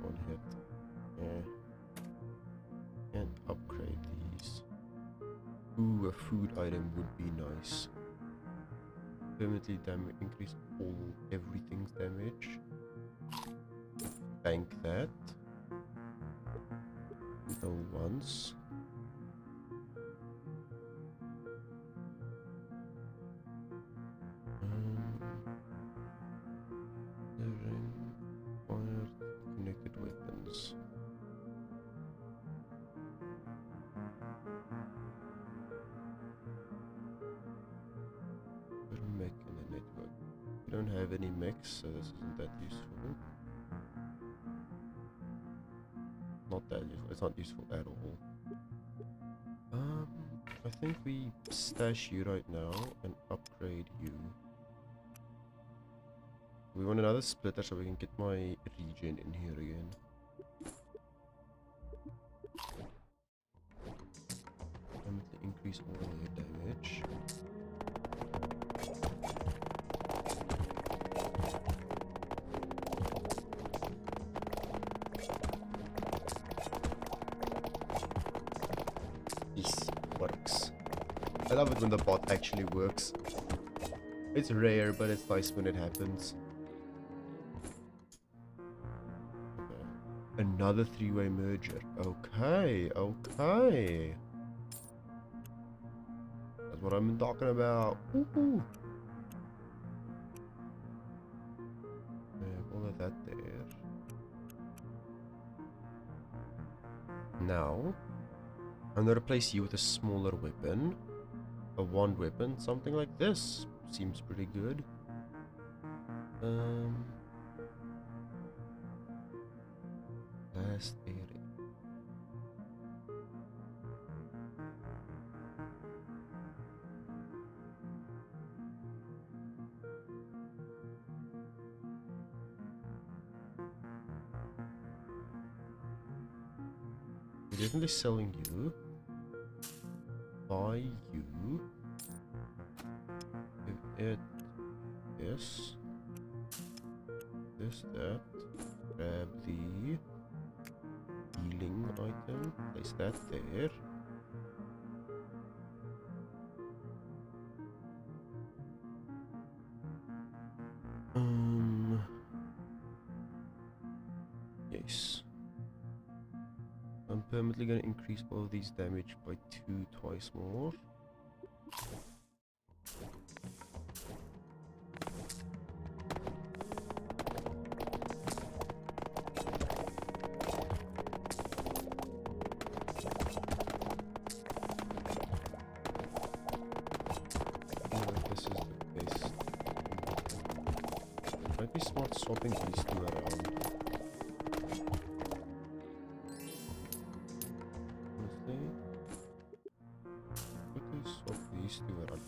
One hit. Yeah. And upgrade these. Ooh, a food item would be nice. Permanently increase everything's damage. Bank that. Go once. Connected weapons. don't have any mechs, so this isn't that useful. Not that useful. It's not useful at all. I think we stash you right now and upgrade you. We want another splitter so we can get my regen in here again. I'm going to increase all their damage. This works. I love it when the bot actually works. It's rare, but it's nice when it happens. Another three-way merger. Okay, okay. That's what I'm talking about. Woohoo! All of that there. Now, I'm gonna replace you with a smaller weapon. A wand weapon, something like this. Seems pretty good. Last area. We're definitely selling you. Buy you. Give it this. This, that. Grab the healing item. Place that there. Yes. I'm permanently going to increase all of these damage by 2 twice more. This is the best. Might be smart swapping these two around.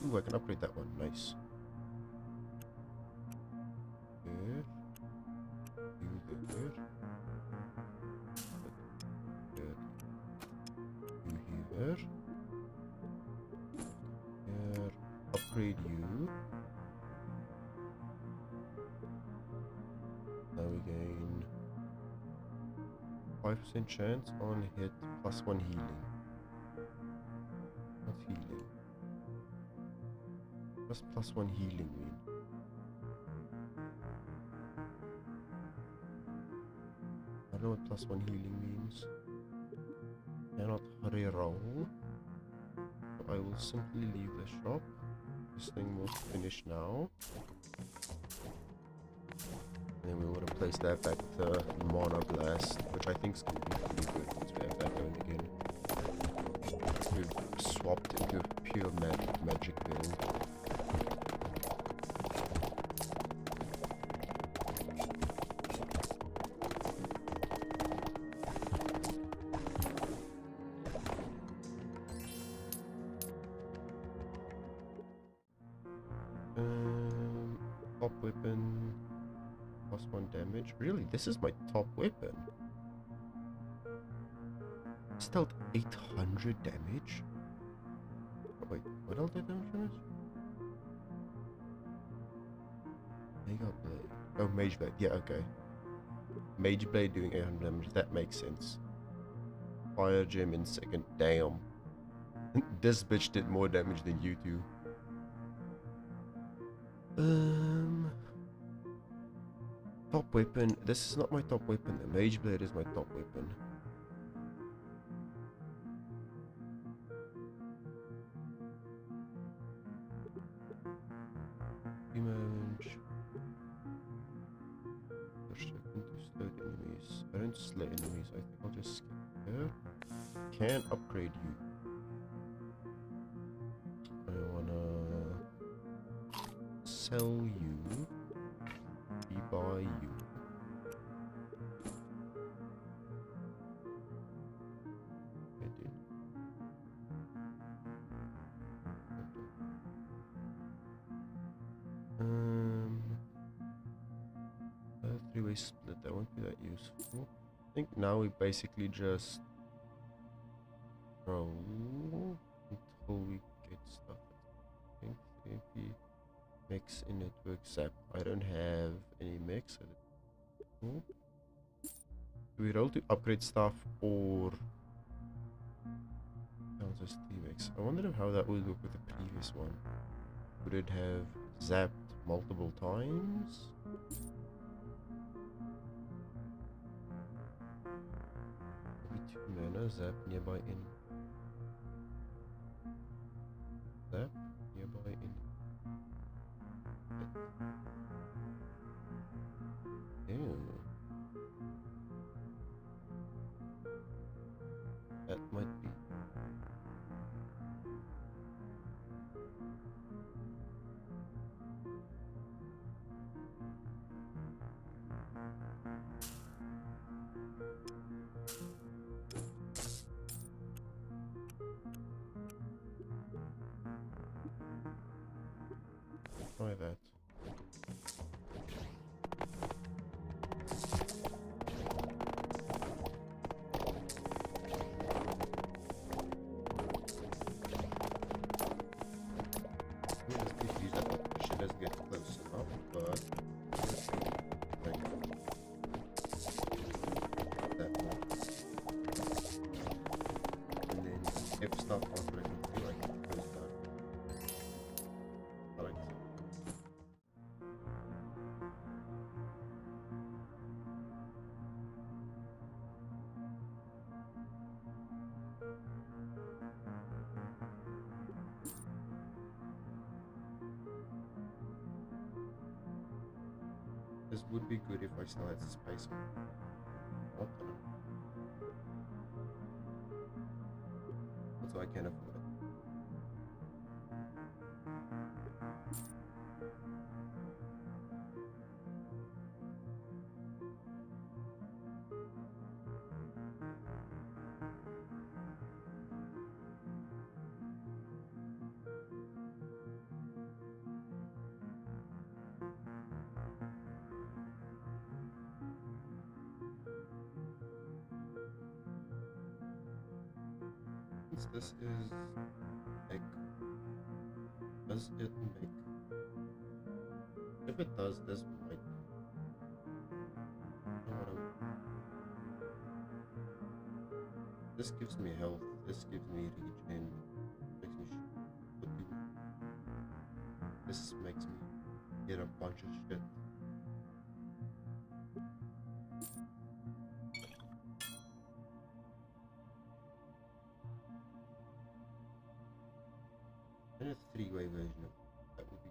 Ooh, I can upgrade that one. Nice. There. You there. There. You here. Here. Upgrade you. Now we gain 5% chance on hit plus 1 healing. What's healing? What's plus 1 healing mean? I don't know what plus 1 healing means. Cannot hurry roll. So I will simply leave the shop. This thing will finish now. And then we will replace that back to Mana Blast, which I think is going to be pretty good once we have that going again. We've swapped into pure magic build. Top weapon, plus 1 damage. Really, this is my top weapon. Still 800 damage. Oh, wait, what else did damage from it? Mega Blade. Oh, Mage Blade. Yeah, okay. Mage Blade doing 800 damage. That makes sense. Fire Gem in second. Damn. This bitch did more damage than you two. Top weapon. This is not my top weapon. The Mage Blade is my top weapon. Damage. I don't slay enemies. I think I'll just skip there. Can upgrade you. I wanna sell you buy you. I did. Three-way split, that won't be that useful. I think now we basically just roll until we get stuff. I think maybe mix in network zap. I don't have any mix. Do we roll to upgrade stuff or just T-Mix? I wonder how that would work with the previous one. Would it have zapped multiple times? Maybe 2 mana, zap nearby in. Zap nearby in. Ew. That might be. Try that. Let's get these up. She does get close enough, but like that one. And then if stuff not working, I can close that. I like that. This would be good if I still had space on. Also, I can't afford it. Since this is like, does it make? If it does, this might. This gives me health. This gives me regen. Makes me put you. This makes me get a bunch of shit. And a three-way version of that would be.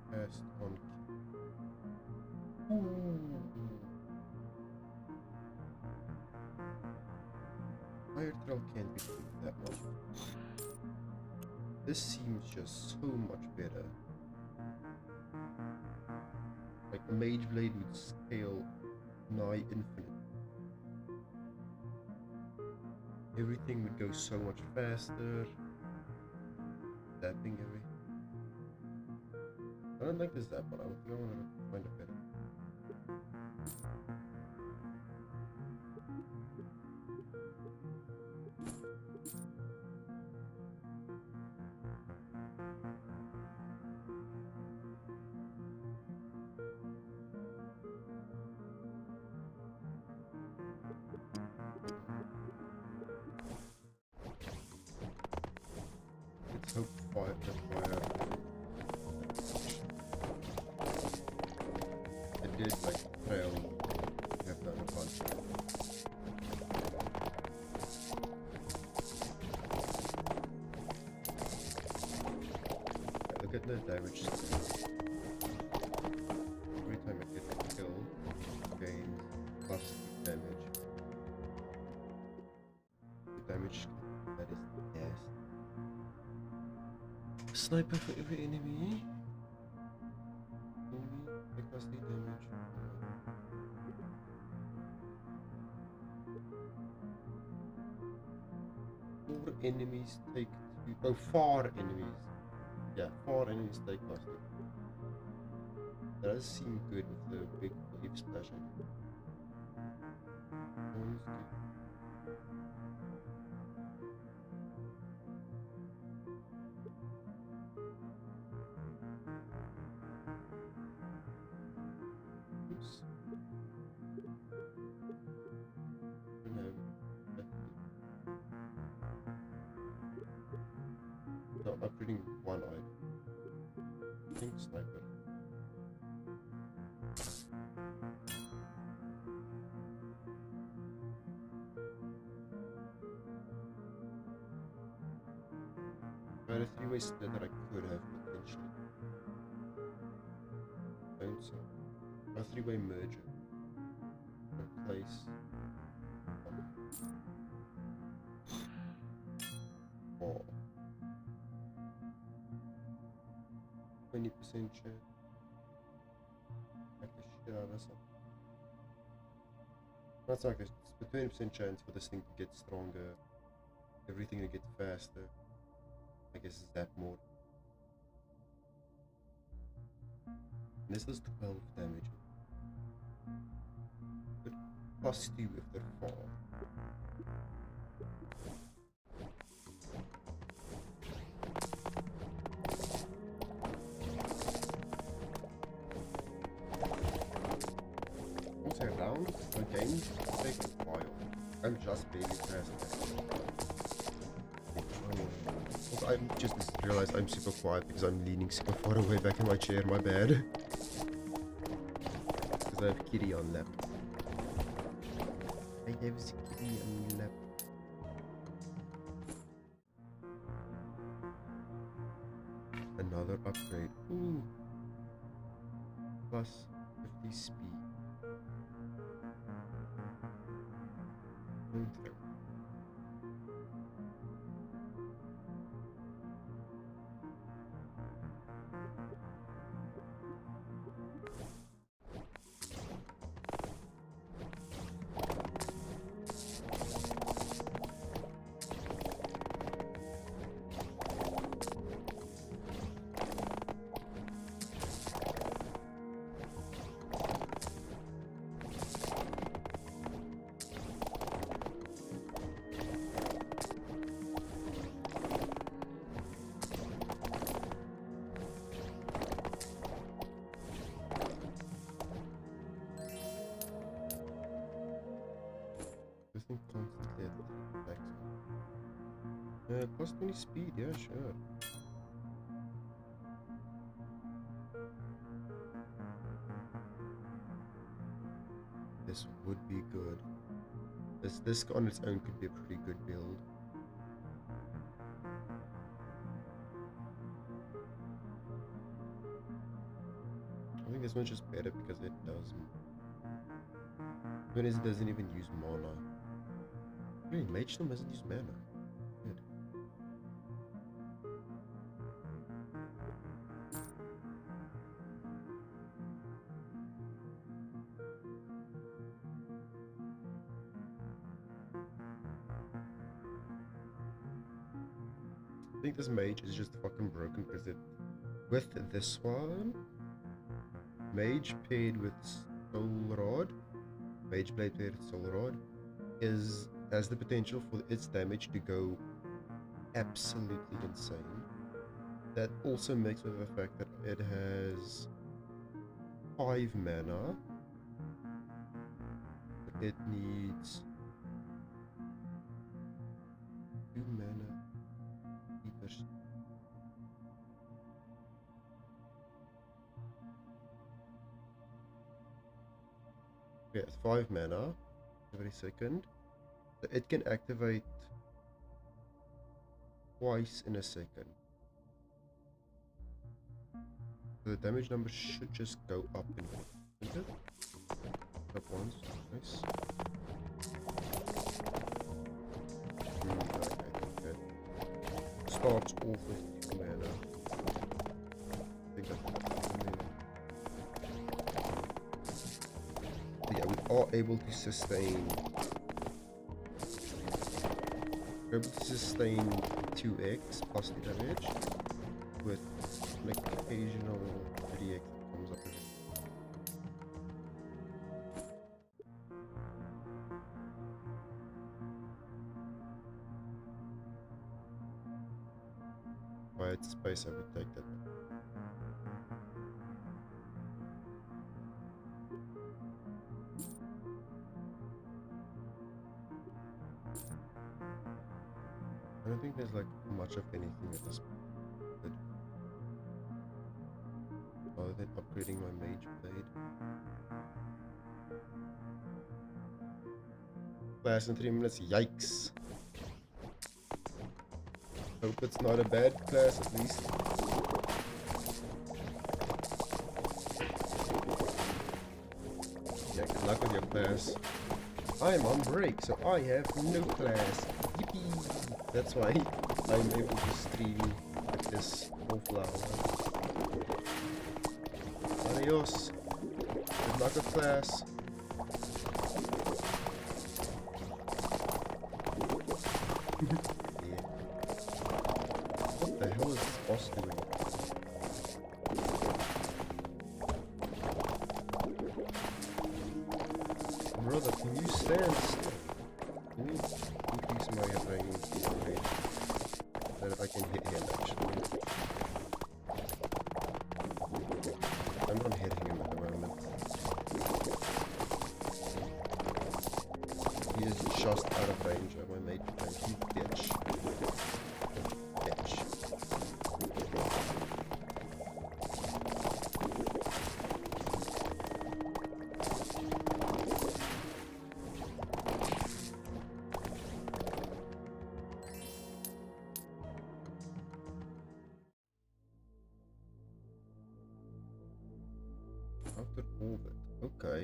Cast on. Fire Trail can't be that much. This seems just so much better. Like Mage Blade would scale nigh infinite. Everything would go so much faster. Zapping everything. I don't like the zap one. I think I want to find a better. the fire. It did like trail. You have done a bunch. Look at the damage. Every time it gets killed, it gains plus damage. The damage that is yes. Sniper for every enemy. Take plus the damage. Four enemies take two. Oh, 4 enemies. Yeah, 4 enemies take plus 2. That does seem good with the big wave splashing. Oops. No, I'm putting one eye. Pink sniper. I had a 3-way split that I could have potentially. Don't so. A 3-way merger. Replace. 4. 20% chance. Like the shit out of something. That's like a 20% chance for this thing to get stronger. Everything to get faster. I guess zap more. And this does 12 damage. But plus 2 if they're 4. Also rounds, the games take a while. I'm just barely past that. Also, I just realized I'm super quiet because I'm leaning super far away back in my chair, my bad. Because I have Kitty on lap. I have Kitty on lap. Another upgrade. Ooh. Plus 50 speed. Flamethrower. This thing constantly attacks me. Plus 20 speed, yeah, sure. This would be good. This on its own could be a pretty good build. I think this one's just better because it does. When it doesn't even use mana. Really, Mage Storm doesn't use mana. Good. I think this mage is just fucking broken because it, with this one, mage paired with soul rod, mage blade paired with soul rod, has the potential for its damage to go absolutely insane. That also makes with the fact that it has 5 mana. It needs 2 mana. Okay, it's 5 mana every second. So it can activate twice in a second. So the damage number should just go up in it, shouldn't it? Up once, nice. Okay. Starts off with 2 mana. I think that's yeah, we are able to sustain. We're able to sustain 2x plus the damage with an occasional 3x that comes up with it. By its space, I would take that. I don't think there's like much of anything at this point. Other than upgrading my mage blade. Class in 3 minutes, yikes. Hope it's not a bad class at least. Yeah, good luck with your class. I'm on break, so I have no class. Yippee! That's why I'm able to stream like this whole hour. Adios. Good luck with class. Yeah. What the hell is this boss doing? Brother, can you stand still? Can you increase my range? That if I can hit him actually. I'm not hitting him at the moment. He is just out of range of my mate. You bitch. Bitch. Outer orbit. Okay.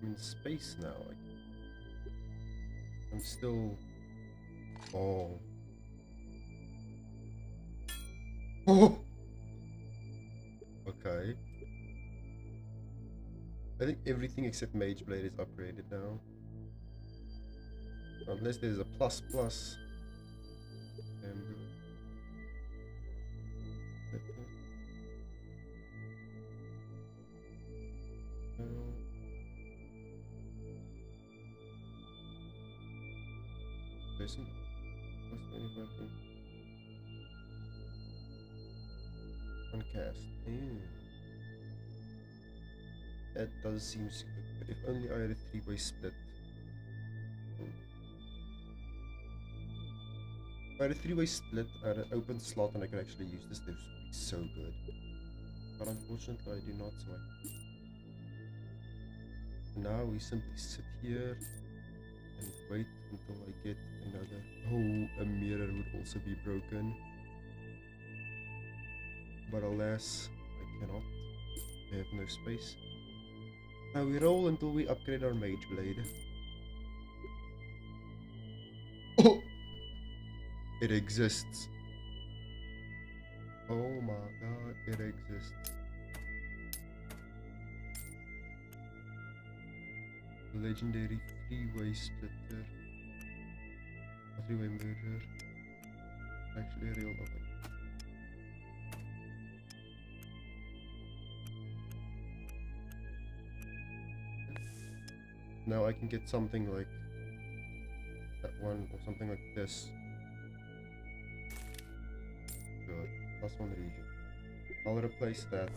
I'm in space now. I'm still. Oh. Oh. Okay. I think everything except Mage Blade is upgraded now. Unless there's a plus plus. Jason? Plus 25. Uncast. That does seem stupid. If only I had a 3-way split. If I had a 3-way split, I had an open slot and I could actually use this. This would be so good. But unfortunately I do not, so now we simply sit here and wait until I get another. Oh, a mirror would also be broken. But alas, I cannot. I have no space. Now we roll until we upgrade our Mage Blade. Oh! It exists. Oh my god, it exists. Legendary 3-way splitter. A 3-way merger. Actually a real oven. Now I can get something like that one or something like this. Good. +1 region. I'll replace that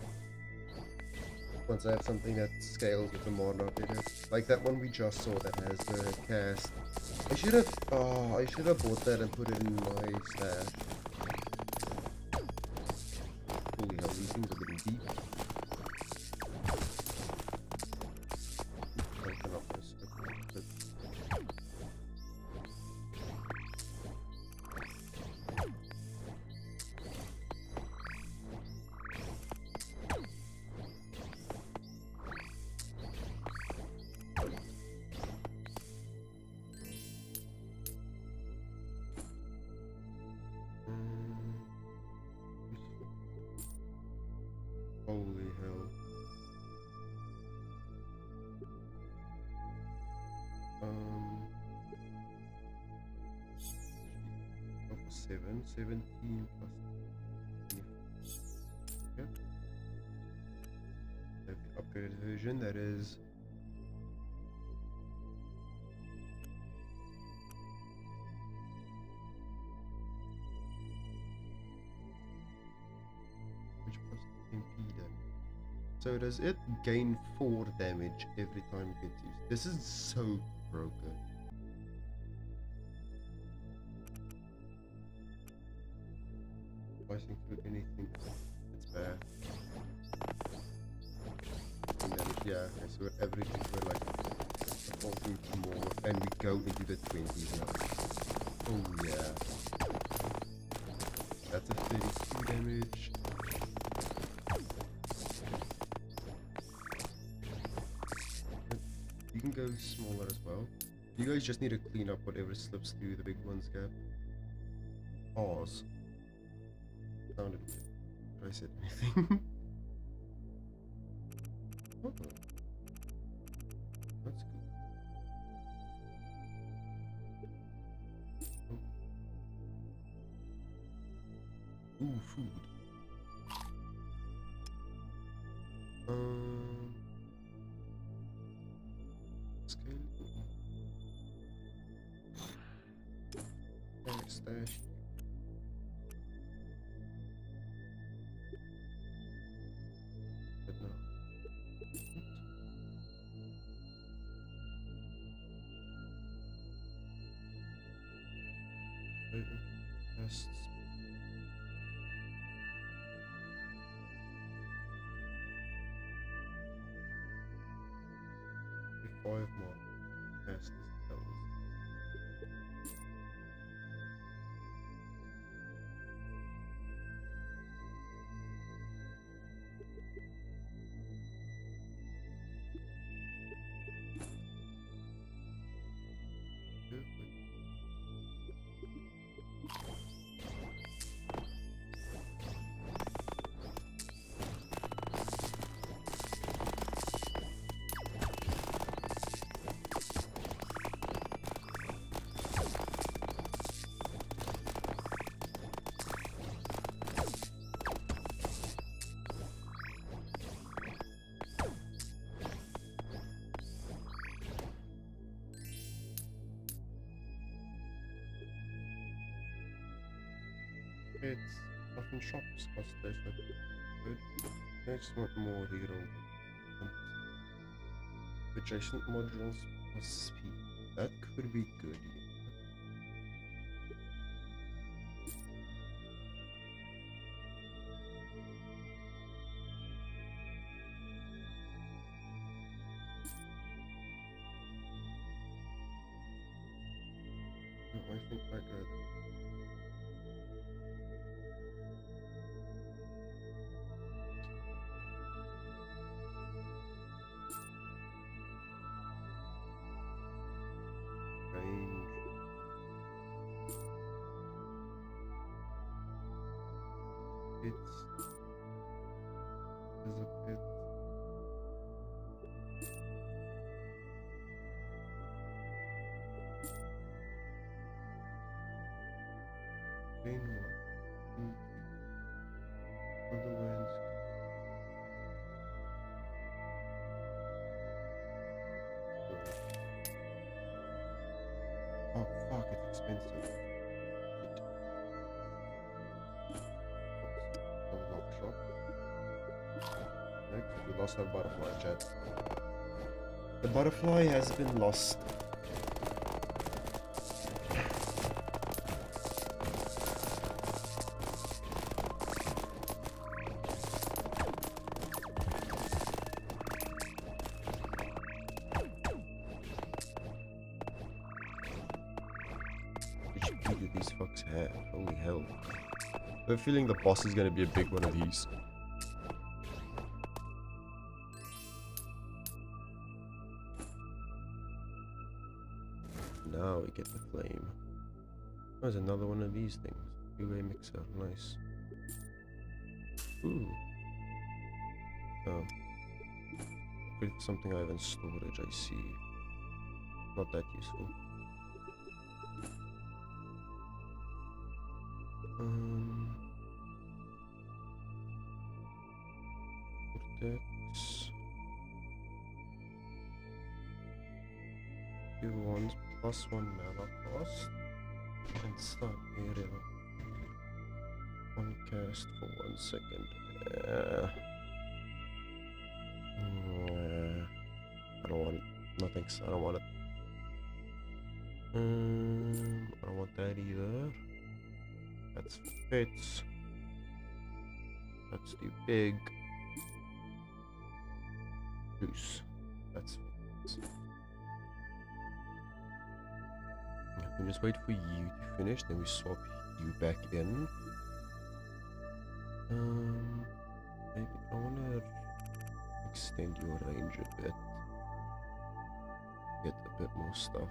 once I have something that scales with the Monarch in it. Like that one we just saw that has the cast. I should have bought that and put it in my stash. Holy hell, these things are getting deep. Holy hell. Level 7, 17 plus 24. Yep. The upgraded version, that is. Which plus MP damage. So does it gain 4 damage every time it gets used? This is so broken. I think with anything, it's bad. And then, yeah, okay, so with everything we're like defaulting to more, and we go into the 20s now. Oh yeah. That's a 32 damage. You can go smaller as well. You guys just need to clean up whatever slips through the big one's gap. Pause. Sounded weird. Did I say anything? Oh, that's good. Oh. Ooh, food. Scale. Stash. But no. Tests. Five more tests. It's often shops cost less than good. I just want more hero. Adjacent modules plus speed. That could be good. No, I think I'd rather. It's a bit pain one. Otherwise, oh fuck, it's expensive. Unlock shop. Next, we lost our butterfly, chat. The butterfly has been lost. Which speed do these fucks have? Holy hell. I have a feeling the boss is gonna be a big one of these. Now we get the flame. There's another one of these things. Two-way mixer, nice. Ooh. Oh. Upgrade for something I have in storage, I see. Not that useful. Vortex. Give ones +1 mana cost. And start area. One cast for 1 second. I don't want it. No thanks, I don't want it. I don't want that either. That's fits. That's the big goose. That's fits. We just wait for you to finish, then we swap you back in. Maybe I wanna extend your range a bit. Get a bit more stuff.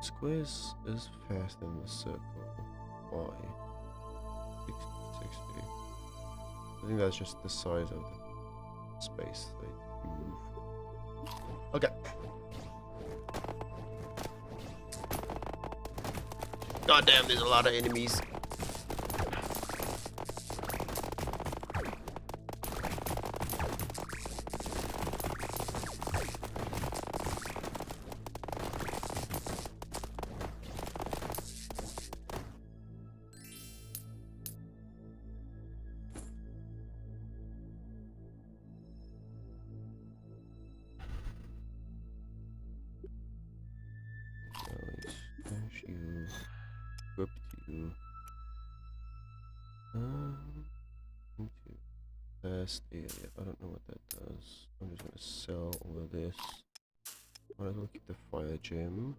Squares is faster than the circle. Why? 60. I think that's just the size of the space they move. Okay. God damn, there's a lot of enemies. Smash you. Equip you. Into test area. I don't know what that does. I'm just gonna sell all of this. Might as well keep the fire gem.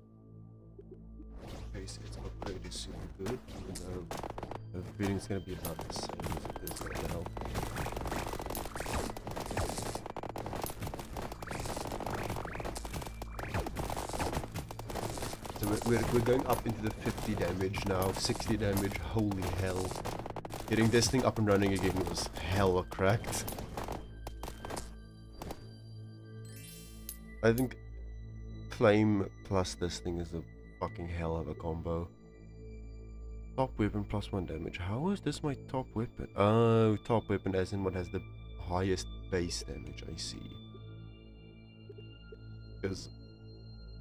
In case its upgrade is super good, even though the building is gonna be about the same as it is right now. So we're going up into the 50 damage now, 60 damage, holy hell. Getting this thing up and running again was hella cracked. I think Flame plus this thing is a fucking hell of a combo. Top weapon +1 damage. How is this my top weapon? Oh, top weapon as in what has the highest base damage, I see. Because...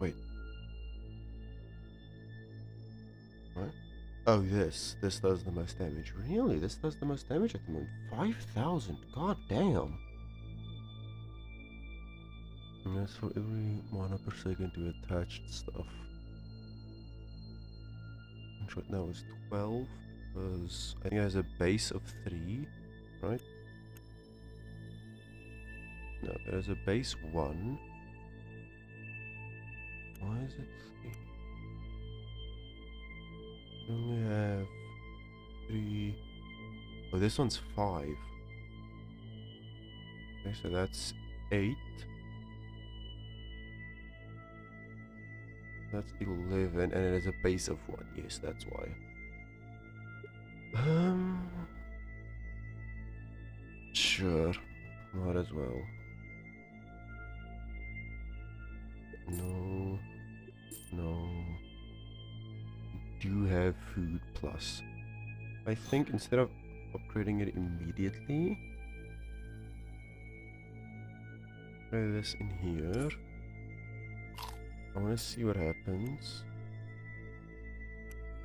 wait. What? Oh, this does the most damage. Really? This does the most damage at the moment? 5,000? God damn. And that's for every mana per second to attached stuff. Which right now is 12. Because I think it has a base of 3, right? No, it has a base 1. Why is it 3? We only have 3. Oh, this one's 5. Okay, so that's 8. That's 11, and it has a base of 1. Yes, that's why. Sure. Might as well. No. No. Do have food plus. I think instead of upgrading it immediately, try this in here. I want to see what happens.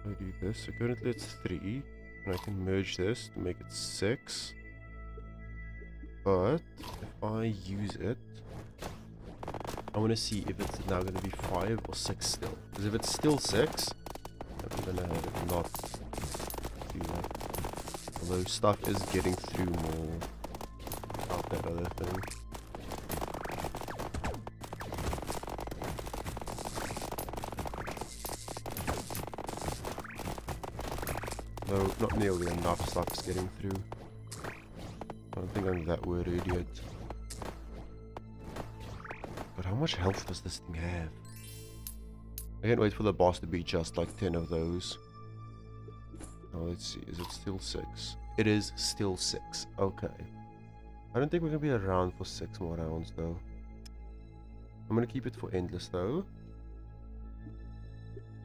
I do this. So currently it's 3, and I can merge this to make it 6. But if I use it, I want to see if it's now going to be 5 or 6 still. Because if it's still 6, I'm gonna have it not do that. Although stuff is getting through more out that other thing. Though not nearly enough stuff is getting through. I don't think I'm that worried yet. But how much health does this thing have? I can't wait for the boss to be just like 10 of those. Oh, let's see. Is it still 6? It is still 6. Okay. I don't think we're gonna be around for 6 more rounds though. I'm gonna keep it for endless though.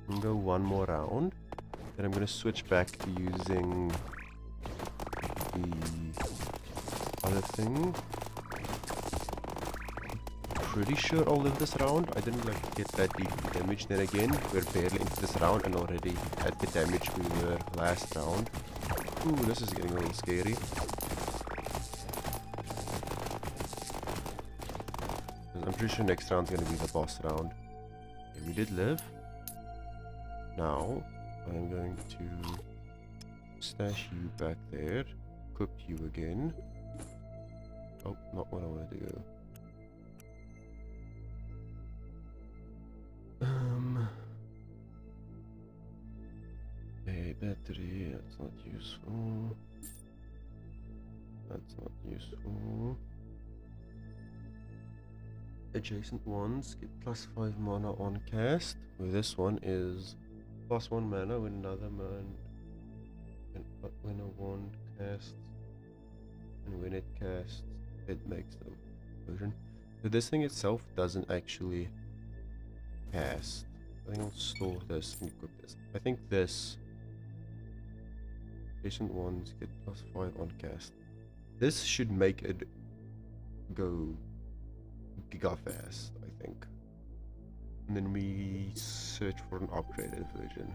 I'm gonna go 1 more round. Then I'm gonna switch back to using the other thing. Pretty sure I'll live this round. I didn't like get that deep damage. Then again, we're barely into this round and already at the damage we were last round. Ooh, this is getting a little scary. I'm pretty sure next round's gonna be the boss round. And we did live. Now, I'm going to stash you back there. Equip you again. Oh, not what I wanted to go. A battery, that's not useful. That's not useful. Adjacent ones get +5 mana on cast. Where this one is +1 mana when another man when a wand casts, and when it casts, it makes the version. So this thing itself doesn't actually cast. I think I'll store this and equip this. I think this adjacent ones get +5 on cast. This should make it go giga fast, I think. And then we search for an upgraded version.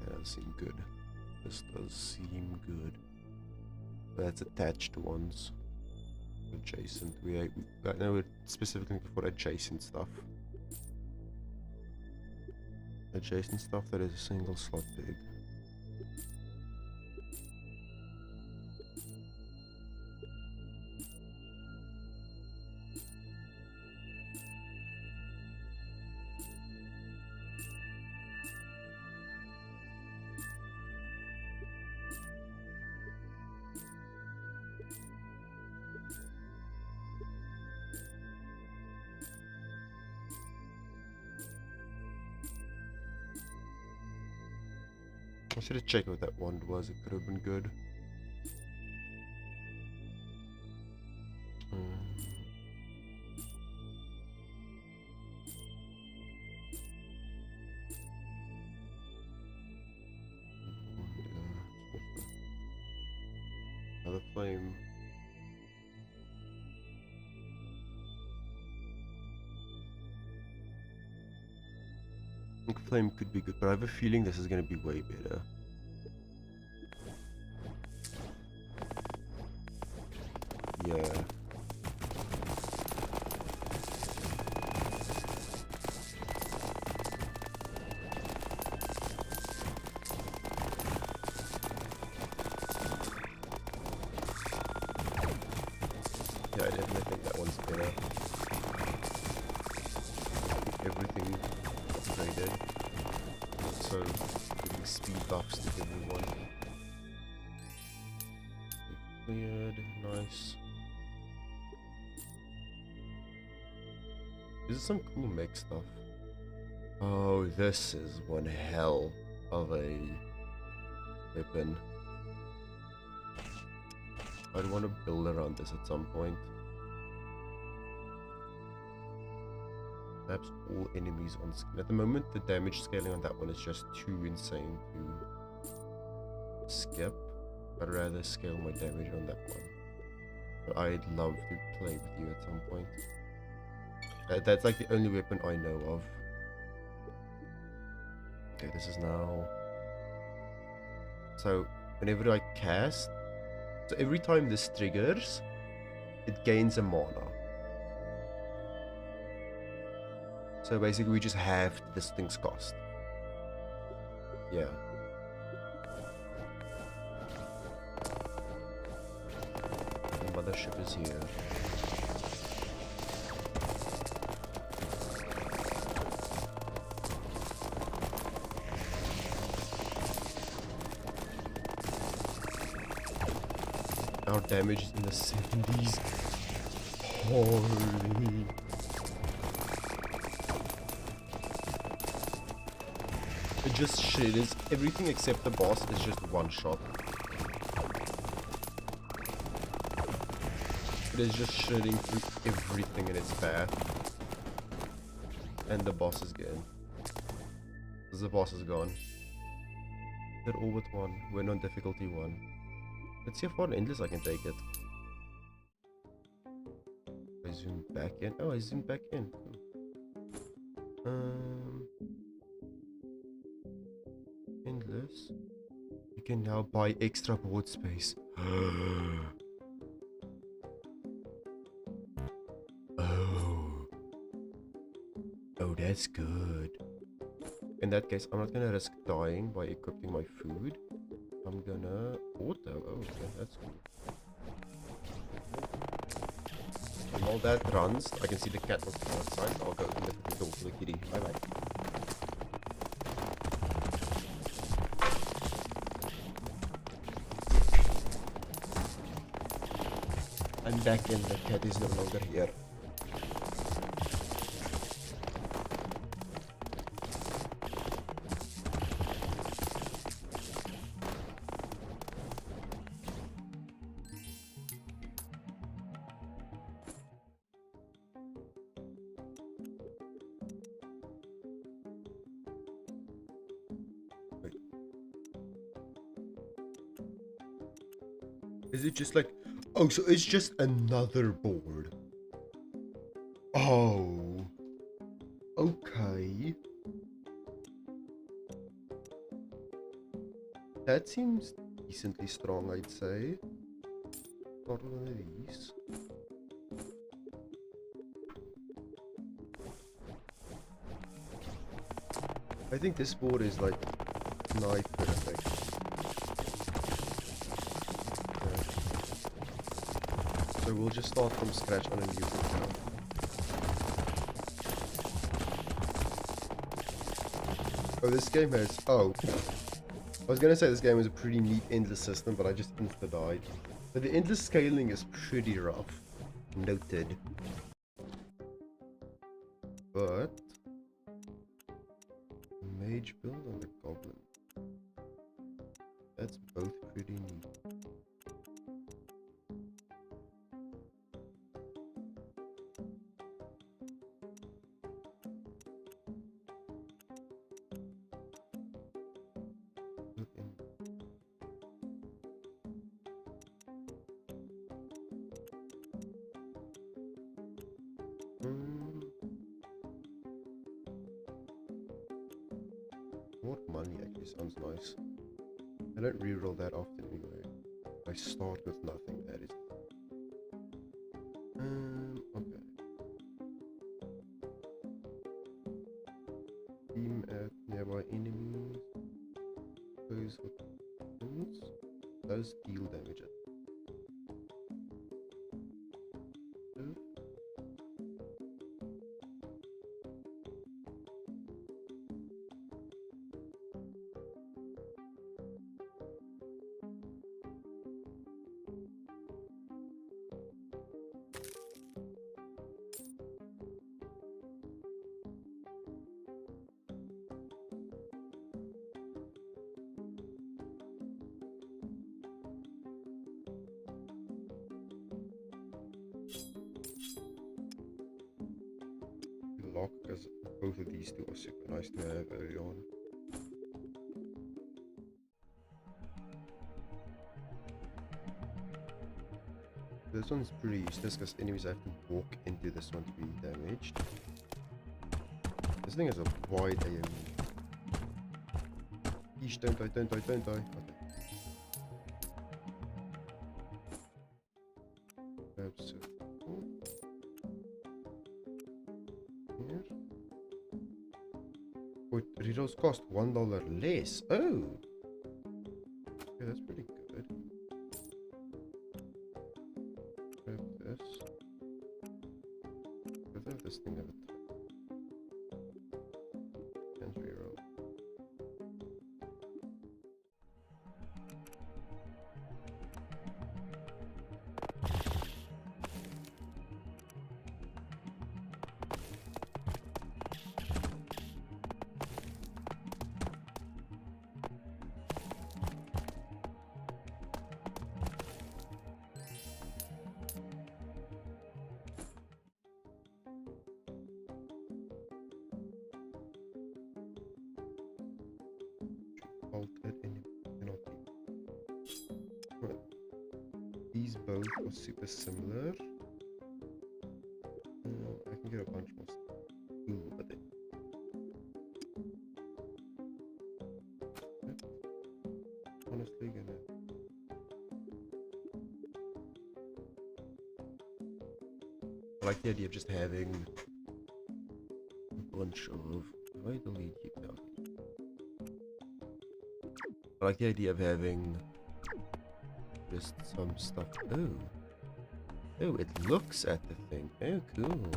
That does seem good. This does seem good. That's attached ones. Adjacent. We now we're specifically looking for adjacent stuff. Adjacent stuff that is a single slot big. I should have checked what that wand was, it could have been good. Another flame. I think flame could be good, but I have a feeling this is going to be way better. Yeah. Yeah, I definitely think that one's better. Everything upgraded. Also giving speed buffs to everyone. Cleared, nice. This is some cool mech stuff. Oh, this is one hell of a weapon. I'd want to build around this at some point. Perhaps all enemies on screen. At the moment, the damage scaling on that one is just too insane to skip. I'd rather scale my damage on that one. But I'd love to play with you at some point. That's like the only weapon I know of. Okay, this is now... So, whenever I cast... So every time this triggers, it gains a mana. So basically we just halved this thing's cost. Yeah. The mothership is here. Our damage is in the 70s. Holy. just shit. It's everything except the boss is just one shot. It is just shitting through everything in its path. And the boss is gone. The boss is gone. They're all but one. We're on difficulty 1. Let's see how far endless I can take it. I zoom back in. Oh, I zoomed back in. Endless. You can now buy extra board space. Oh, that's good. In that case, I'm not gonna risk dying by equipping my food. I'm gonna auto. Oh, okay, that's good. And while that runs, I can see the cat on the outside. So I'll go open the door for the kitty. Bye bye. I'm back and the cat is no longer here. Is it just like, oh, so it's just another board? Oh, okay. That seems decently strong, I'd say. Not one of these. I think this board is like knife perfect. So we'll just start from scratch on a new board now. Oh, this game has... Oh. I was gonna say this game is a pretty neat endless system, but I just insta-died. But the endless scaling is pretty rough. Noted. But... Mage build and the goblin. That's both pretty neat. More money actually sounds nice. I don't reroll that often anyway. I start with nothing, that is. Okay. Beam at nearby enemies. Those weapons does deal damage. Lock, because both of these two are super nice to have early on. This one's pretty useless because enemies have to walk into this one to be damaged. This thing has a wide AoE. Eesh, don't die, don't die, don't die. Okay. Perhaps here. Wait, rerolls cost $1 less. Oh! Okay, that's pretty good. Grab this. Let's have this thing at a time. And reroll. altered enemy penalty. Right. These both are super similar. I can get a bunch more stuff. Ooh, but then. Honestly, gonna. I like the idea of just having a bunch of. Why the lead keep down? I like the idea of having just some stuff. Oh. Oh, it looks at the thing. Oh, cool.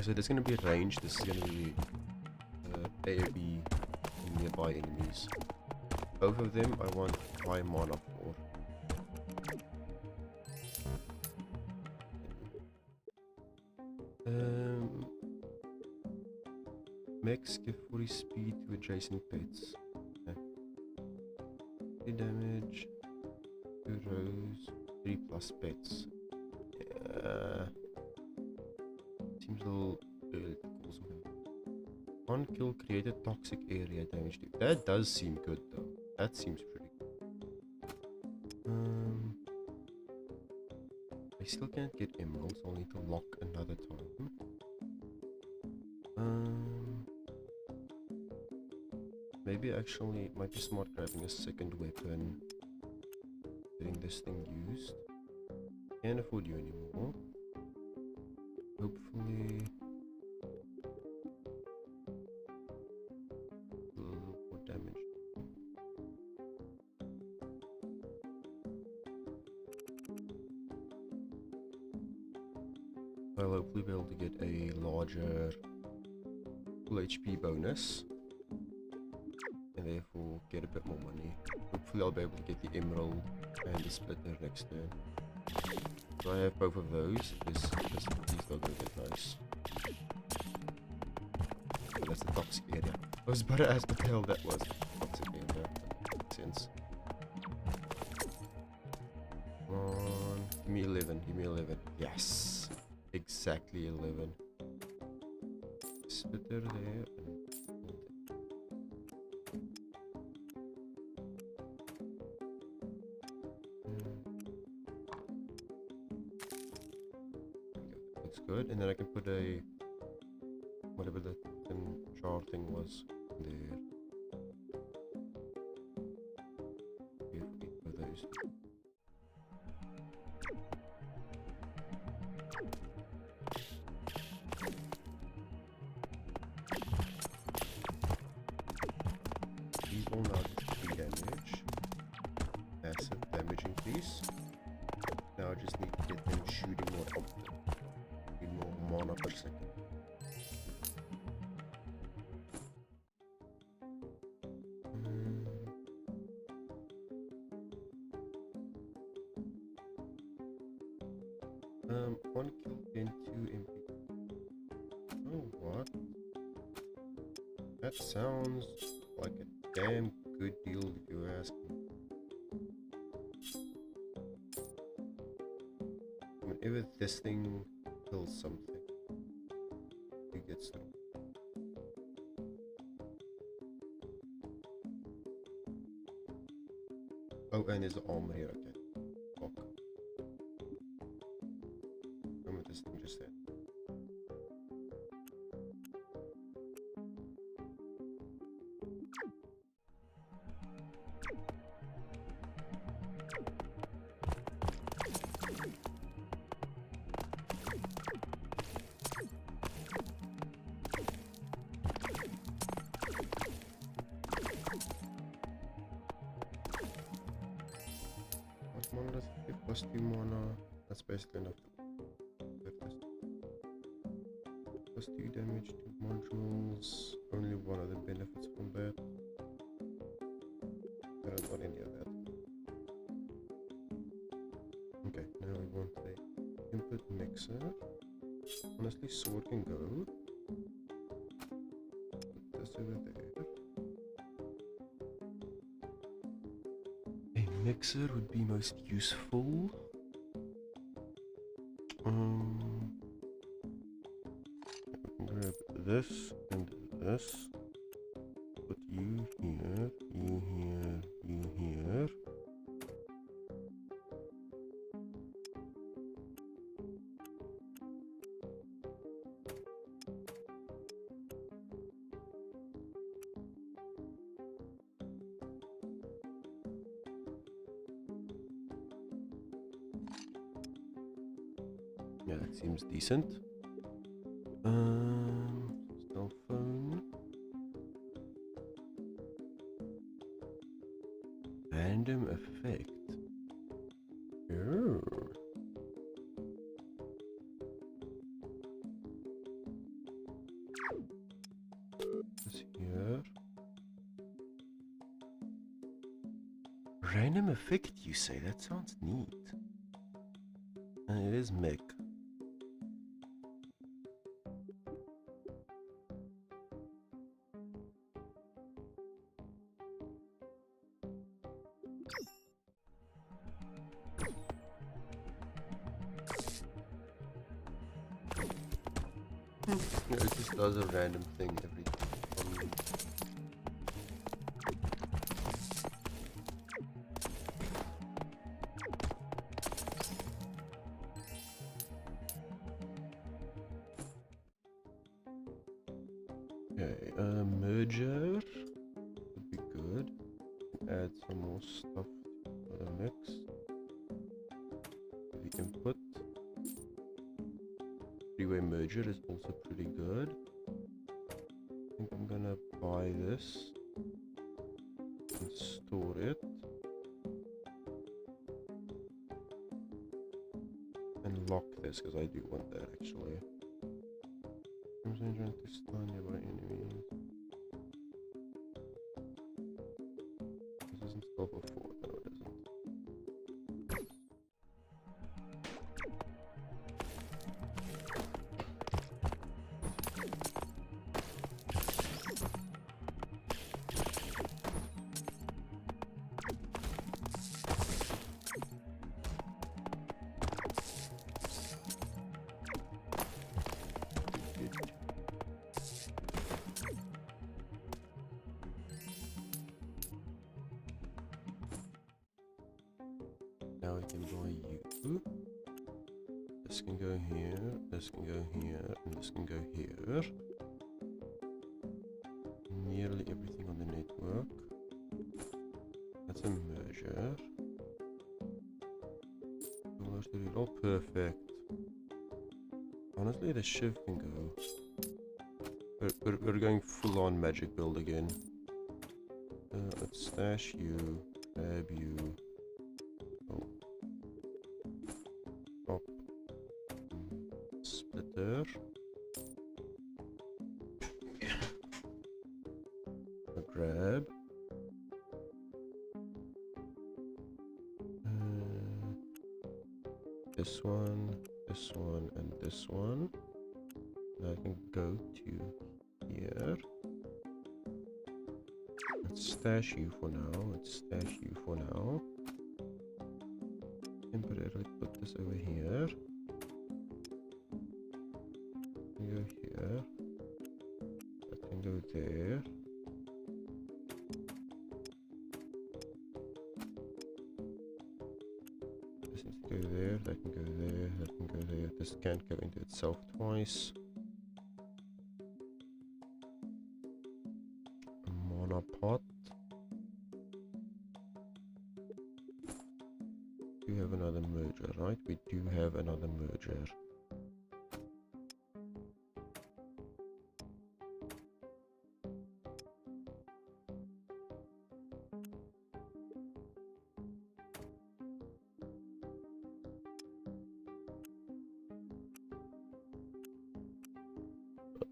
So there's going to be a range. This is going to be A or B nearby enemies. Both of them I want high mana for. Mechs give 40 speed to adjacent pets. Okay. 3 damage. 2 rows. 3 plus pets. Seems a little early to call something. 1 kill created toxic area damage. That does seem good though. That seems pretty good. I still can't get emeralds. I'll need to lock another time. Maybe actually it might be smart grabbing a second weapon. Getting this thing used. Can't afford you anymore. Hopefully a little more damage. I'll hopefully be able to get a larger full HP bonus. And therefore get a bit more money. Hopefully I'll be able to get the emerald and the splitter next turn. So I have both of those. These are going to get nice. So that's the toxic area. I was about to ask what the hell that was. Toxic area. That makes sense. Come on. Give me 11. Give me 11. Yes. Exactly 11. Splitter there. Good, and then I can put a whatever that jar thing was there. If we put those. These will now do 3 damage. Massive damage increase. Now I just need to get them shooting more often. More mana per second. One kill and 2 MP. Oh, what? That sounds like a damn good deal if you ask me. Whenever this thing kills something, it gets through. Oh, and there's an armor here, okay. Fuck. Come with this thing just there. Mana does it give? Plus 2 mana. That's basically enough to get this. Plus 2 damage to modules. Only one of the benefits from that. I don't want any of that. Okay, now we want the input mixer. Honestly, sword can go. Put this over there. Mixer would be most useful. Grab this and this. Yeah, that seems decent. Cell phone. Random effect. Oh. This here. Random effect, you say? That sounds neat. And it is mech. Yeah, it just does a random thing every time. Okay, merger would be good. Add some more stuff to the mix. The input. Three-way merger is also pretty good. I think I'm gonna buy this and store it. And lock this because I do want that actually. I'm trying to stun nearby enemies. This isn't spell before, no it isn't. Now we can buy you. This can go here, this can go here, and this can go here. Nearly everything on the network. That's a merger. Almost did it all perfect. Honestly, the shiv can go. We're going full on magic build again. Let's stash you, grab you. Oh. Pop. Splitter. A grab. This one, and this one. And I can go to here. Let's stash you for now. Let's stash you for now. Temporarily put this over here. Go here. That can go there. This needs to go there. That can go there. That can go there. This can't go into itself twice. Monopod. We have another merger, right? We do have another merger.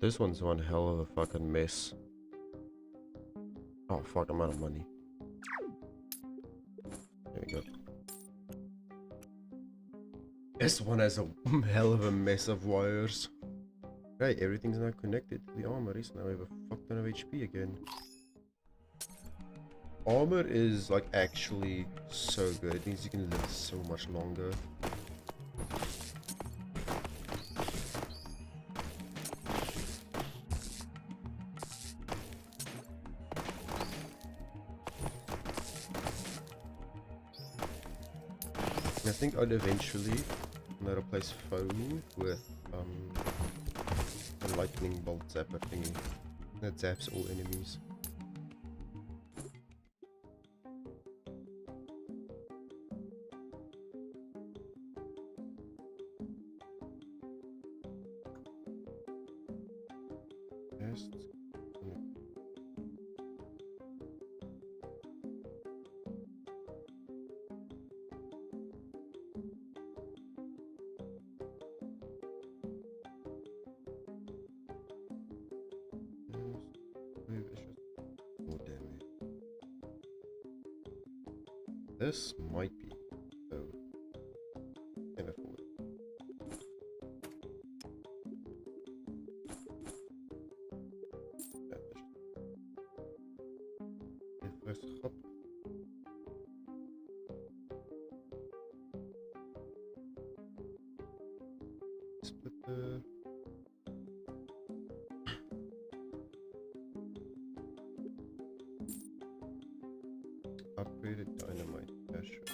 This one's one hell of a fucking mess. Oh fuck, I'm out of money. There we go. This one has a hell of a mess of wires. Right, everything's now connected to the armory, so now we have a fuck ton of HP again. Armor is like actually so good. It means you can live so much longer. I think I'd eventually replace foam with a lightning bolt zapper thingy that zaps all enemies. quests. Oh damn it. This might be can afford it. Even schat. Splitter. Upgraded dynamite. Yeah, sure.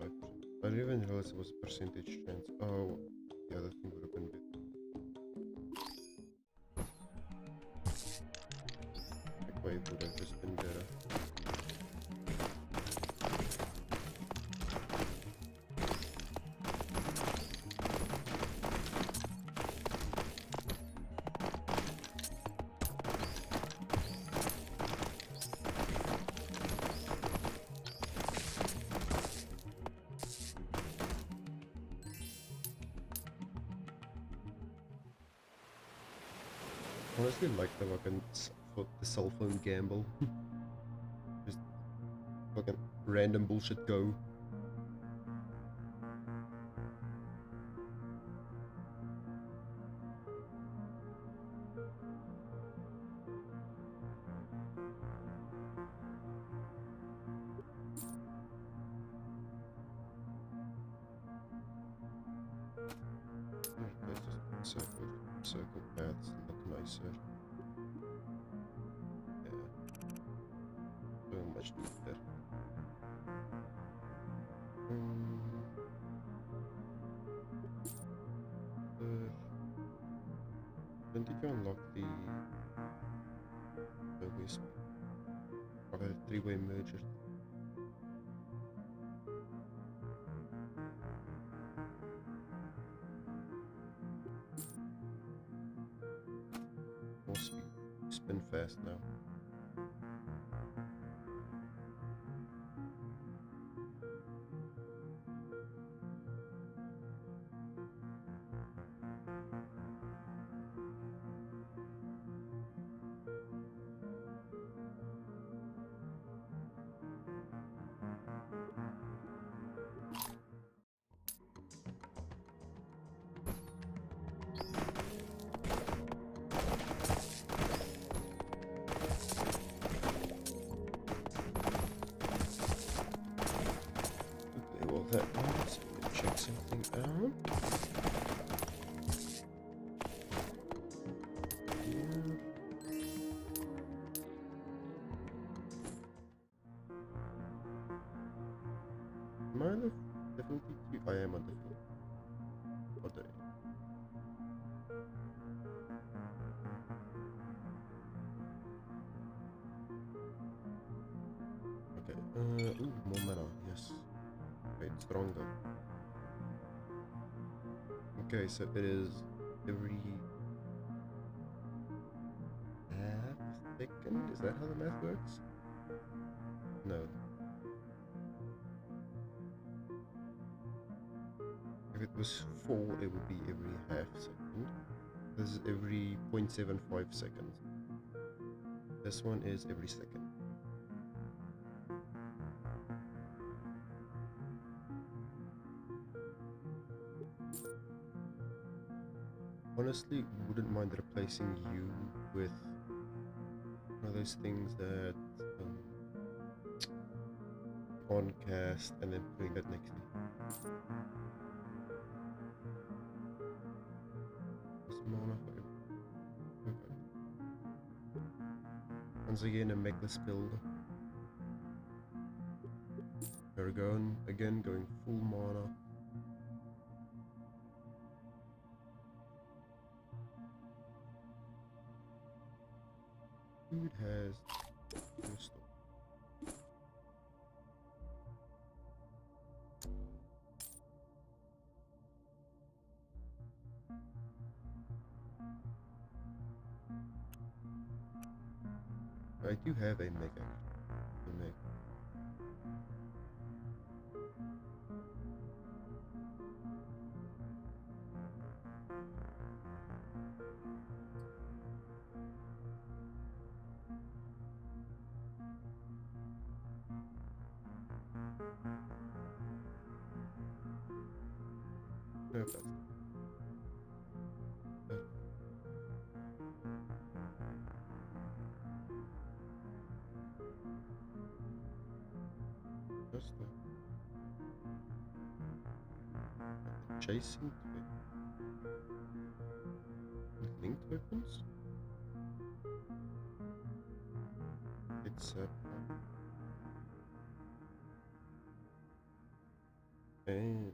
5%. I didn't even realize it was a percentage chance. Oh, yeah, that thing would have been better. Like, why it would have just been better. Honestly, like the fucking the cell phone gamble. Just fucking random bullshit go. Circle paths look nicer. Yeah, so much neater. When did you unlock the wisp? Or the three-way merger? More speed. Spin fast now. Okay, well that was. Let me check something out. Am I on the difficulty 2? I am on difficulty. What the? Okay, ooh, more mana, yes. Wait, stronger. Okay, so it is every half second? Is that how the math works? No. If it was 4, it would be every half second. This is every 0.75 seconds. This one is every second. Honestly, wouldn't mind replacing you with one of those things that on cast and then putting that next to you. Mana for okay. Once again, a mechless build. There we go, again going full mana. Dude has crystal. I do have a mech actually. A mech. No, that's just adjacent linked weapons. It's and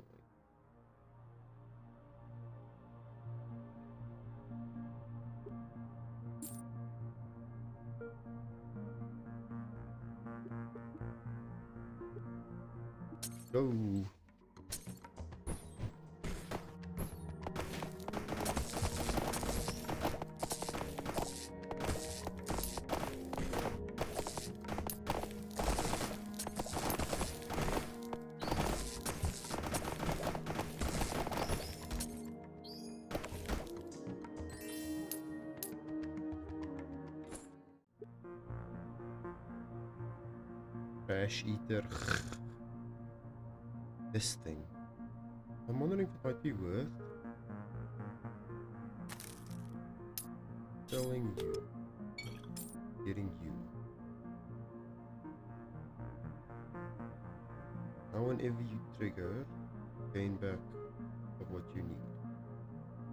go. Trash eater. This thing. I'm wondering if it might be worth selling you, getting you. Now whenever you trigger, gain back of what you need.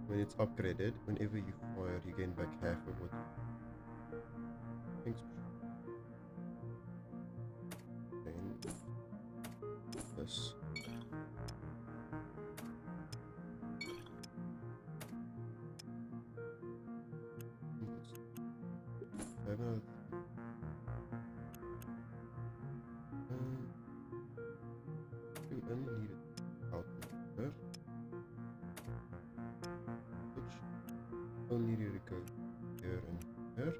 When it's upgraded, whenever you fire, you gain back half of what you need. Thanks. This. You only need it out there. Which only need to go here and here.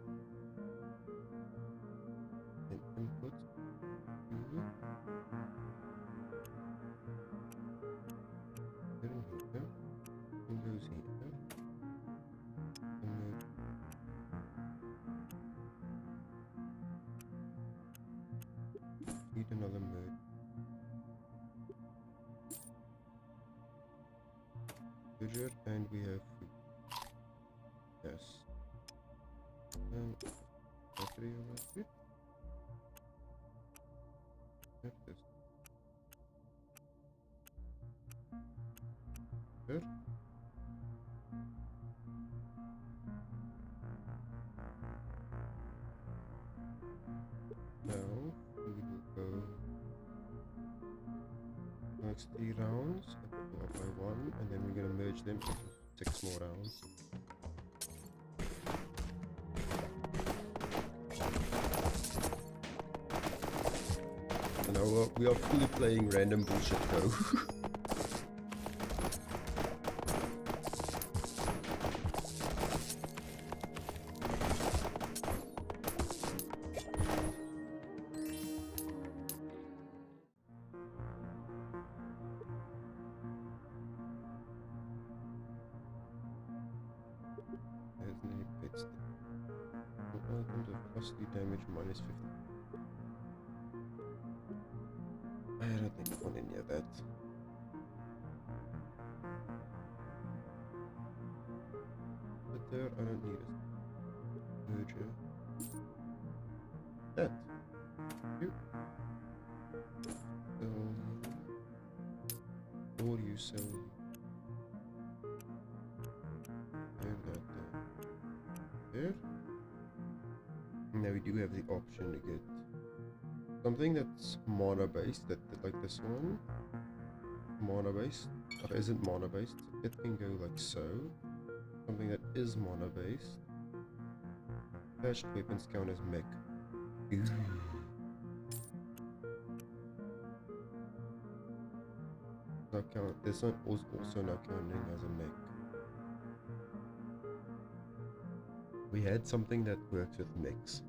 And input. Windows here. Need another mode. Fidget, and we have food. Yes. Battery over here. Have this. Here. Now we will go next 3 rounds, one by one, and then we're gonna merge them into 6 more rounds. So now we are fully playing random bullshit go. Costly damage minus 50. I don't think I want any of that. But there, I don't need it. Merger. That. You. Or you sell. And that there. Now we do have the option to get something that's mana based, that like this one, mana based, or isn't mana based. It can go like so. Something that is mana based. Attached weapons count as mech. Ooh. Now count. This one was also now counting as a mech. We had something that works with mechs.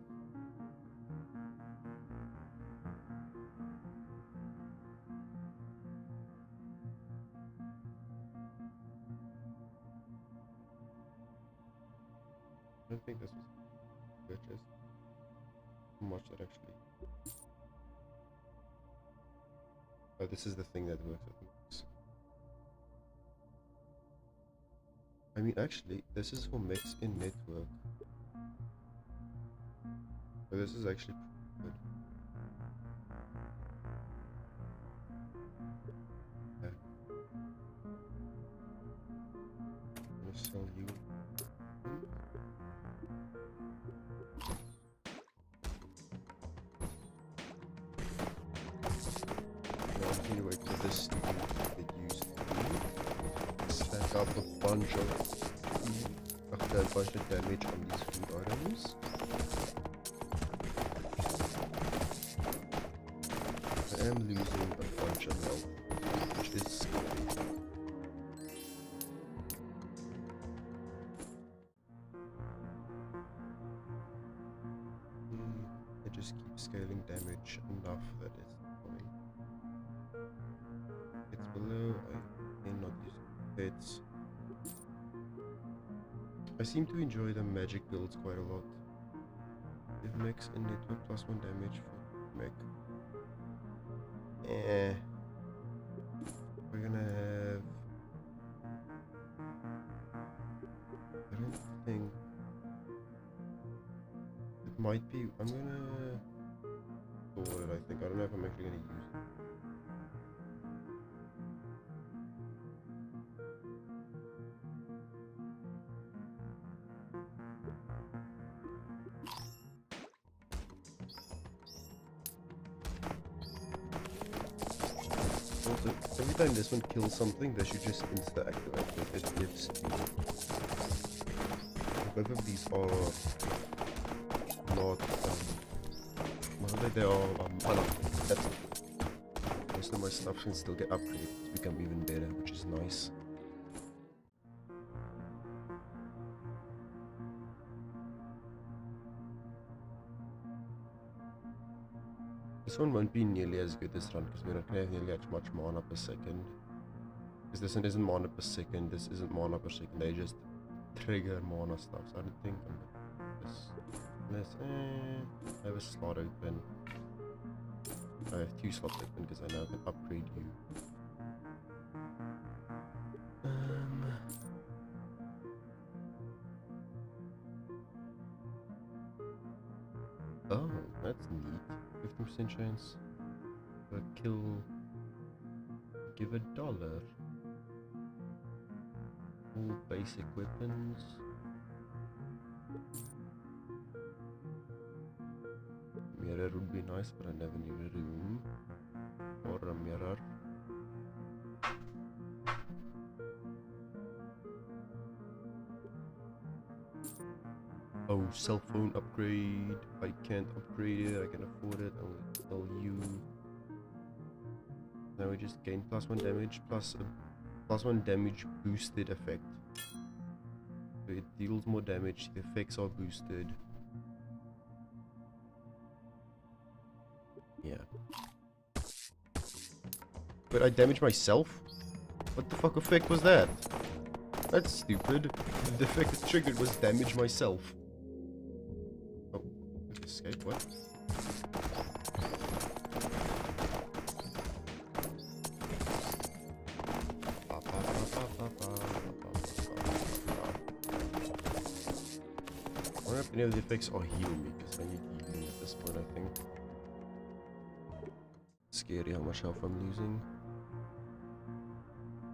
don't think this was purchased. How much that actually. Oh, this is the thing that works with mix. I mean, actually, this is for mix in network. So this is actually good. Yeah. I'm gonna sell you. Now I'm gonna wait for this to get used. Stack up a bunch of after a bunch of damage on these food items. I am losing a bunch of health, which is scary. I just keep scaling damage enough that it's going. It's below, I cannot use pets. I seem to enjoy the magic builds quite a lot. If mix and network plus 1 damage for mech. We're gonna have. I don't think. It might be. I'm gonna store it, I think. I don't know if I'm actually gonna use it. Also, every time this one kills something, they should just insta-activate it. It gives you. Both of these are not, what are they? They are, unlocked. That's it. Most of my stuff can still get upgraded to become even better, which is nice. This one won't be nearly as good this run because we're not going to have nearly as much mana per second. Because this one isn't mana per second, this isn't mana per second, they just trigger mana stuff. So I don't think I'm gonna this. I have a slot open. I have 2 slots open because I now can upgrade you. Oh, that's neat. 15% chance for a kill. Give $1. All basic weapons. Mirror would be nice, but I never need a room or a mirror. Oh, cell phone upgrade. I can't upgrade it, I can afford it. I will tell you. Now we just gain +1 damage plus a +1 damage boosted effect. So it deals more damage, the effects are boosted. Yeah. But I damaged myself? What the fuck effect was that? That's stupid. The effect it triggered was damage myself. Oh, escape, what? I wonder if any of the effects are heal me, because I need healing at this point, I think. Scary how much health I'm losing.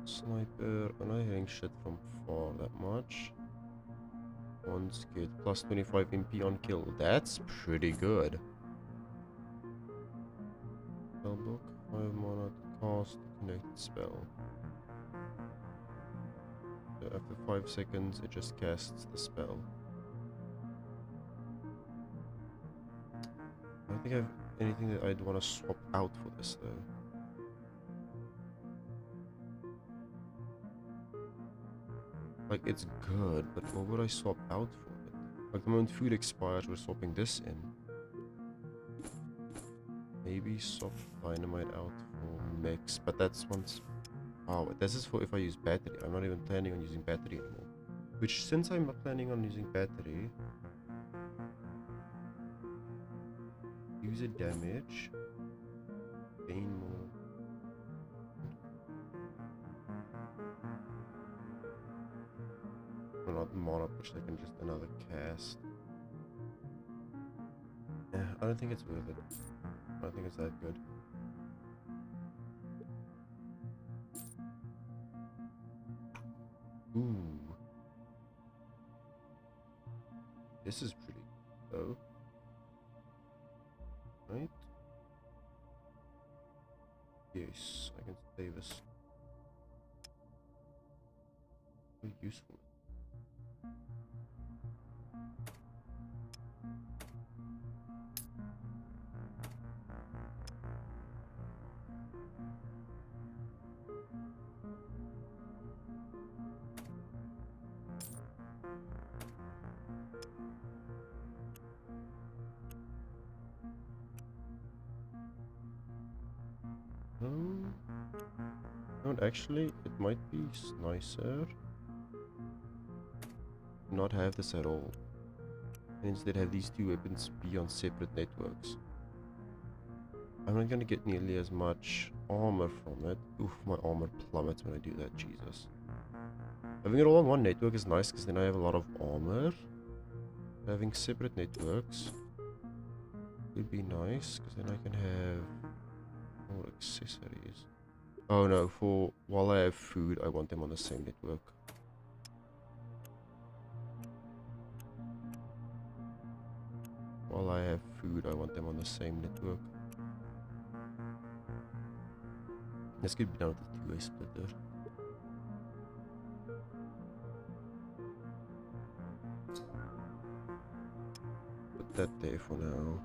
Sniper, I'm not hitting shit from far that much. One's good. +25 MP on kill. That's pretty good. Spellbook, 5 mana to cast connected spell. So after 5 seconds, it just casts the spell. I don't think I have anything that I'd want to swap out for this though. Like, it's good, but what would I swap out for it? Like, the moment food expires, we're swapping this in. Maybe swap dynamite out for mix, but that's once... Oh, this is for if I use battery. I'm not even planning on using battery anymore. Which, since I'm not planning on using battery, user damage, gain more. Well, not mana per second, just another cast. Yeah, I don't think it's worth it. I don't think it's that good. Ooh. This is pretty good, though. Right? Yes, I can save this. Very useful. No, actually, it might be nicer not have this at all, and instead have these two weapons be on separate networks. I'm not gonna get nearly as much armor from it. Oof, my armor plummets when I do that, Jesus. Having it all on one network is nice because then I have a lot of armor. Having separate networks would be nice because then I can have more accessories. Oh no, for while I have food, I want them on the same network. While I have food, I want them on the same network. This could be done with a two-way splitter. Put that there for now.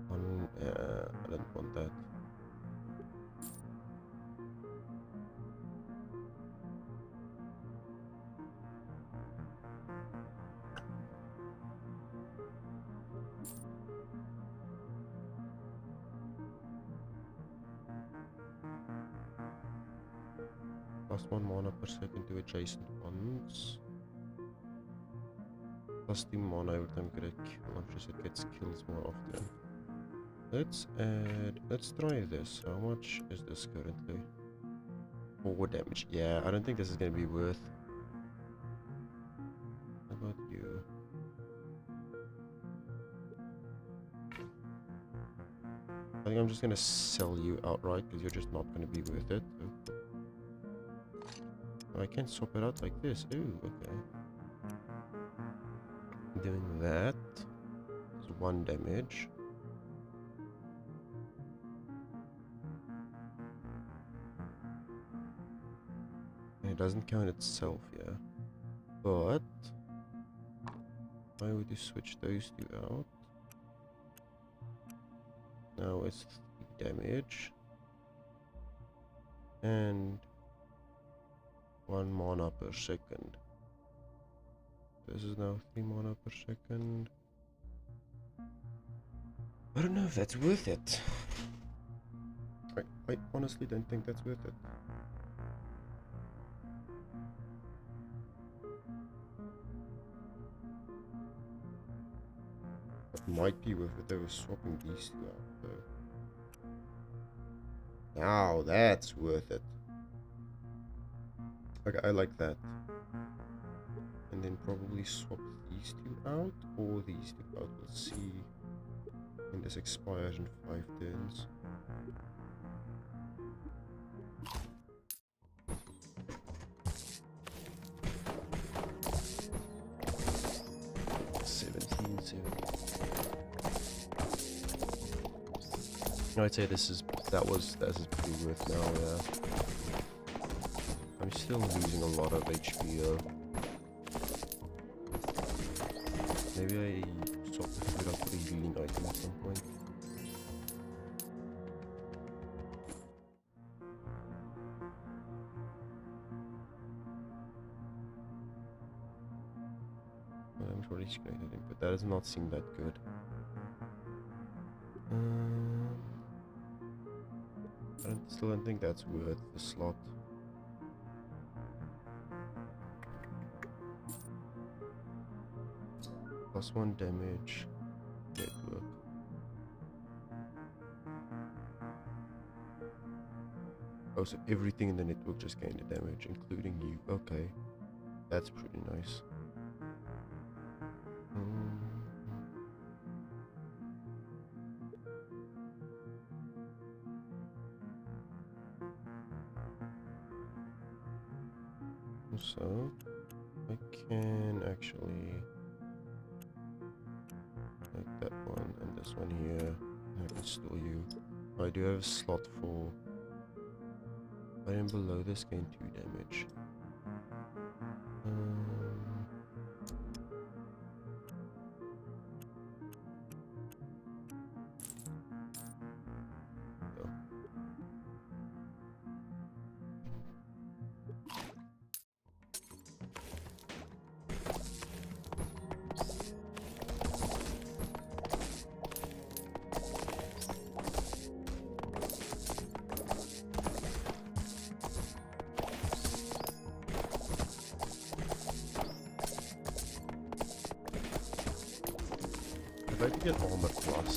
I don't want that. Plus 1 mana per second to adjacent ones. Plus 2 mana every time you get a kill. I'm just it gets kills more often. Let's try this. How much is this currently? 4 damage. Yeah, I don't think this is gonna be worth. How about you? I think I'm just gonna sell you outright because you're just not gonna be worth it. Oh, I can swap it out like this. Ooh, okay. Doing that is 1 damage. And it doesn't count itself, yeah. But why would you switch those two out? Now it's 3 damage. And 1 mana per second. This is now 3 mana per second. I don't know if that's worth it. I honestly don't think that's worth it. It might be worth it over swapping these two out though. Now that's worth it. Okay, I like that. And then probably swap these two out or these two out. Let's see when this expires in 5 turns. I'd say this is pretty worth now, yeah. I'm still losing a lot of HP though. Maybe I swap the food out for a healing item at some point. I'm sure he's created it, but that does not seem that good. I don't still don't think that's worth the slot. +1 damage. Network. Oh, so everything in the network just gained a damage, including you. Okay. That's pretty nice. So, I can actually make that one and this one here. I can store you. I do have a slot for item below this gain 2 damage. If I could get armor plus.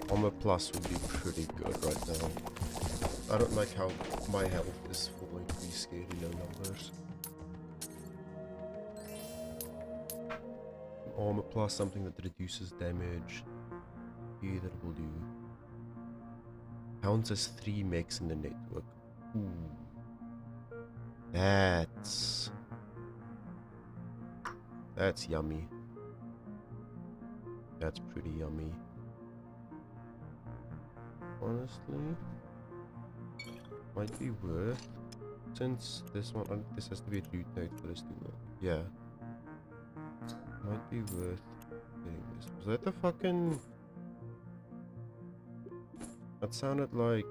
Armor plus would be pretty good right now. I don't like how my health is for like these scary low numbers. Armor plus, something that reduces damage. Yeah, that will do. Counts as 3 mechs in the network. Ooh. That's yummy. That's pretty yummy. Honestly, might be worth, since this one, this has to be a loot node for this to work. Yeah, might be worth getting this. Was that the fucking? That sounded like,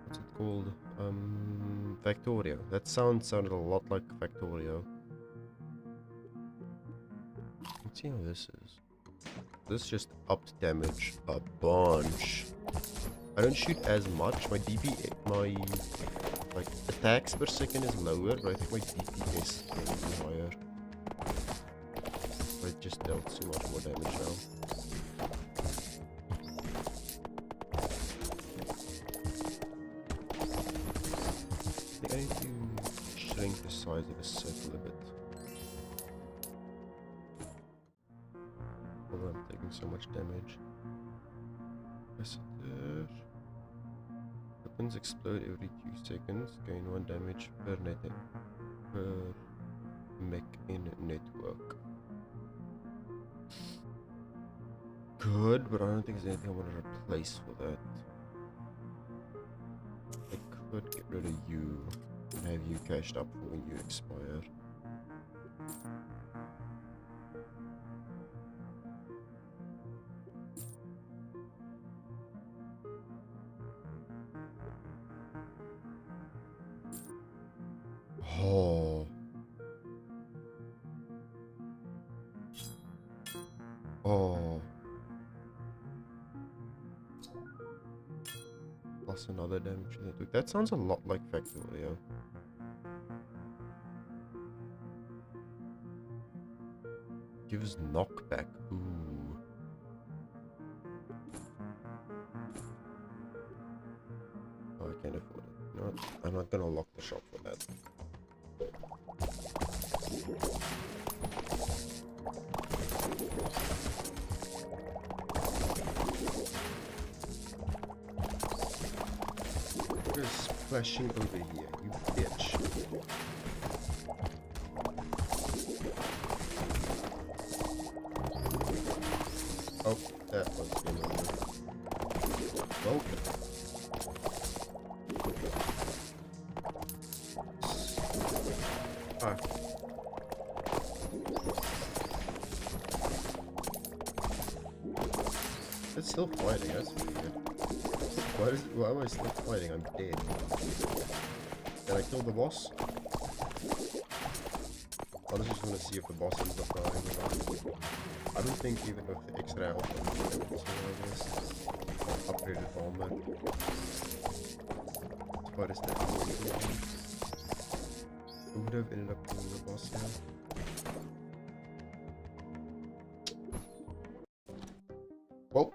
what's it called? Factorio. That sounded a lot like Factorio. Let's see how this is. This just upped damage a bunch. I don't shoot as much. My DP, my like attacks per second is lower, but I think my DPS is higher. I just dealt so much more damage now. I think I need to shrink the size of the circle a bit. I'm taking so much damage. Weapons explode every 2 seconds. Gain 1 damage per mech in network. Good, but I don't think there's anything I want to replace for that. I could get rid of you and have you cashed up for when you expire. Oh. Oh. Plus another damage. That sounds a lot like Factorio. Gives knockback. Ooh. Oh, I can't afford it. No, I'm not gonna lock the shop for that. You're splashing over here, you bitch. Oh, that was game over. Welcome. Ah. It's still fighting, that's weird. Why am I still fighting? I'm dead. Did I kill the boss? I just want to see if the boss ends up dying or not. I don't think even with the extra health I'm able to survive this. Up upgraded armor. As far as that I would have ended up killing the boss now. Well,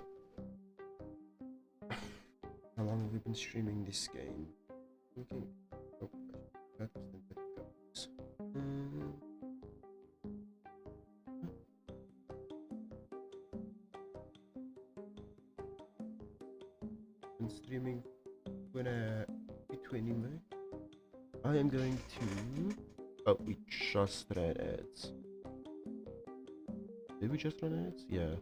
how long have we been streaming this game? Okay. Oh, that was the goes. Been streaming when 20 minutes. I am going to. Oh, we just ran ads. Did we just run ads? Yeah.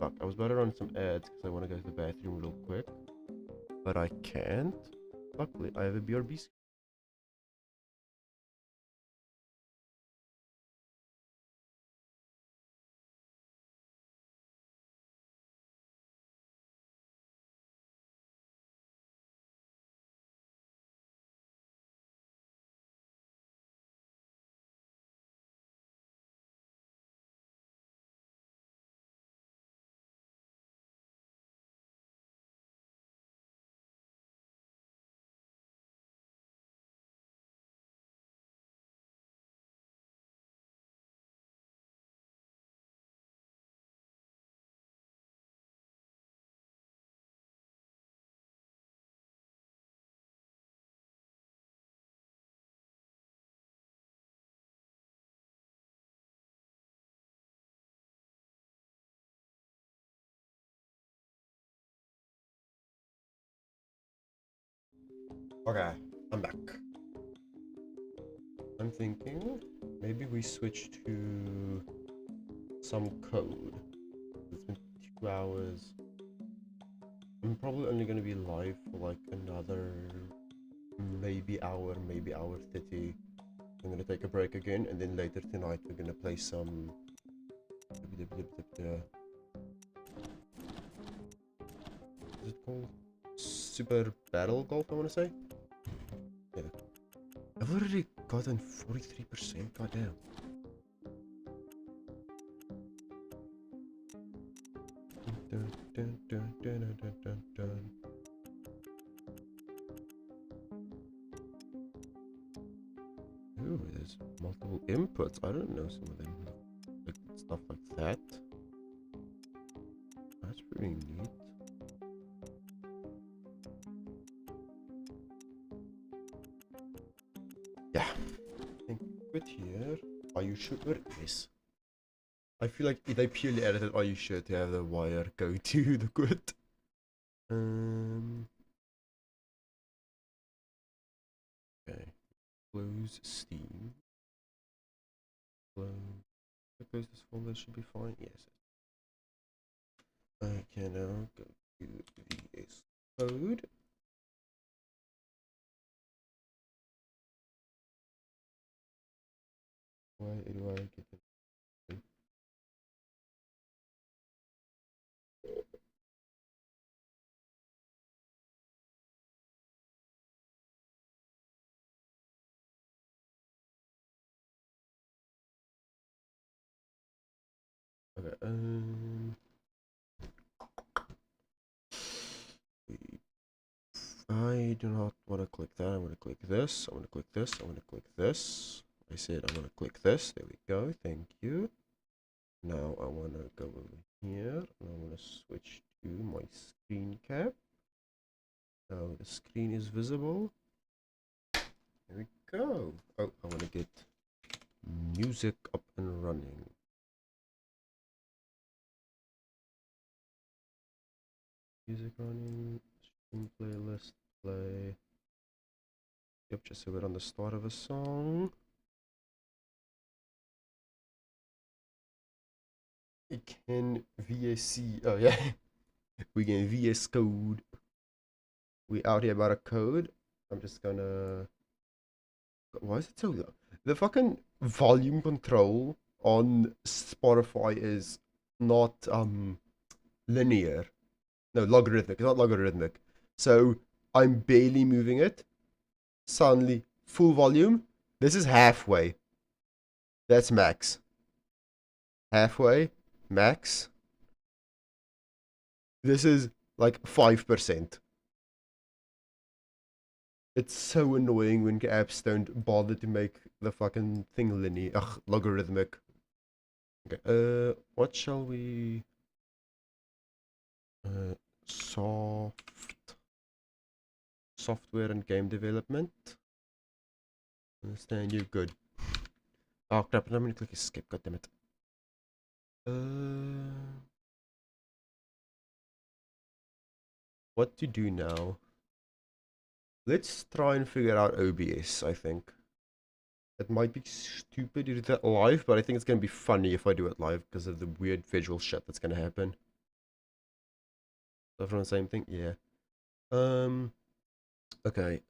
Fuck, I was about to run some ads because I want to go to the bathroom real quick. But I can't. Luckily, I have a BRB. Okay, I'm back. I'm thinking maybe we switch to some code. It's been 2 hours. I'm probably only going to be live for like another maybe hour 30. I'm going to take a break again, and then later tonight we're going to play some is it called Super Battle Golf, I want to say? Yeah. I've already gotten 43%, goddamn. Dun, dun, dun, dun, dun, dun, dun, dun. Ooh, there's multiple inputs. I don't know some of them. Like stuff like that. That's pretty neat. Yeah. I think quit here. Are you sure? Yes. I feel like they purely edited are you sure to have the wire go to the quit. Okay. Close Steam. Close this folder should be fine. Yes. I can now go to VS Code. Why do I get it? Okay, I do not want to click that. I'm going to click this. I'm going to click this. I'm going to click this. I said I'm going to click this. There we go. Thank you. Now I want to go over here. And I want to switch to my screen cap. Now the screen is visible. There we go. Oh, I want to get music up and running. Music running. Stream playlist. Play. Yep, just so we're on the start of a song. We can VSC. Oh yeah, we can VS Code. We out here about a code. I'm just gonna. Why is it so low? The fucking volume control on Spotify is not linear. No, logarithmic. It's not logarithmic. So I'm barely moving it. Suddenly full volume. This is halfway. That's max. Halfway. Max. This is like 5%. It's so annoying when apps don't bother to make the fucking thing linear, logarithmic. Okay, what shall we? Uh, software and game development. Understand you good. Oh crap! I'm gonna click escape. God damn it. What to do now? Let's try and figure out OBS. I think it might be stupid to do that live, but I think it's gonna be funny if I do it live because of the weird visual shit that's gonna happen. Everyone the same thing? Yeah. Okay.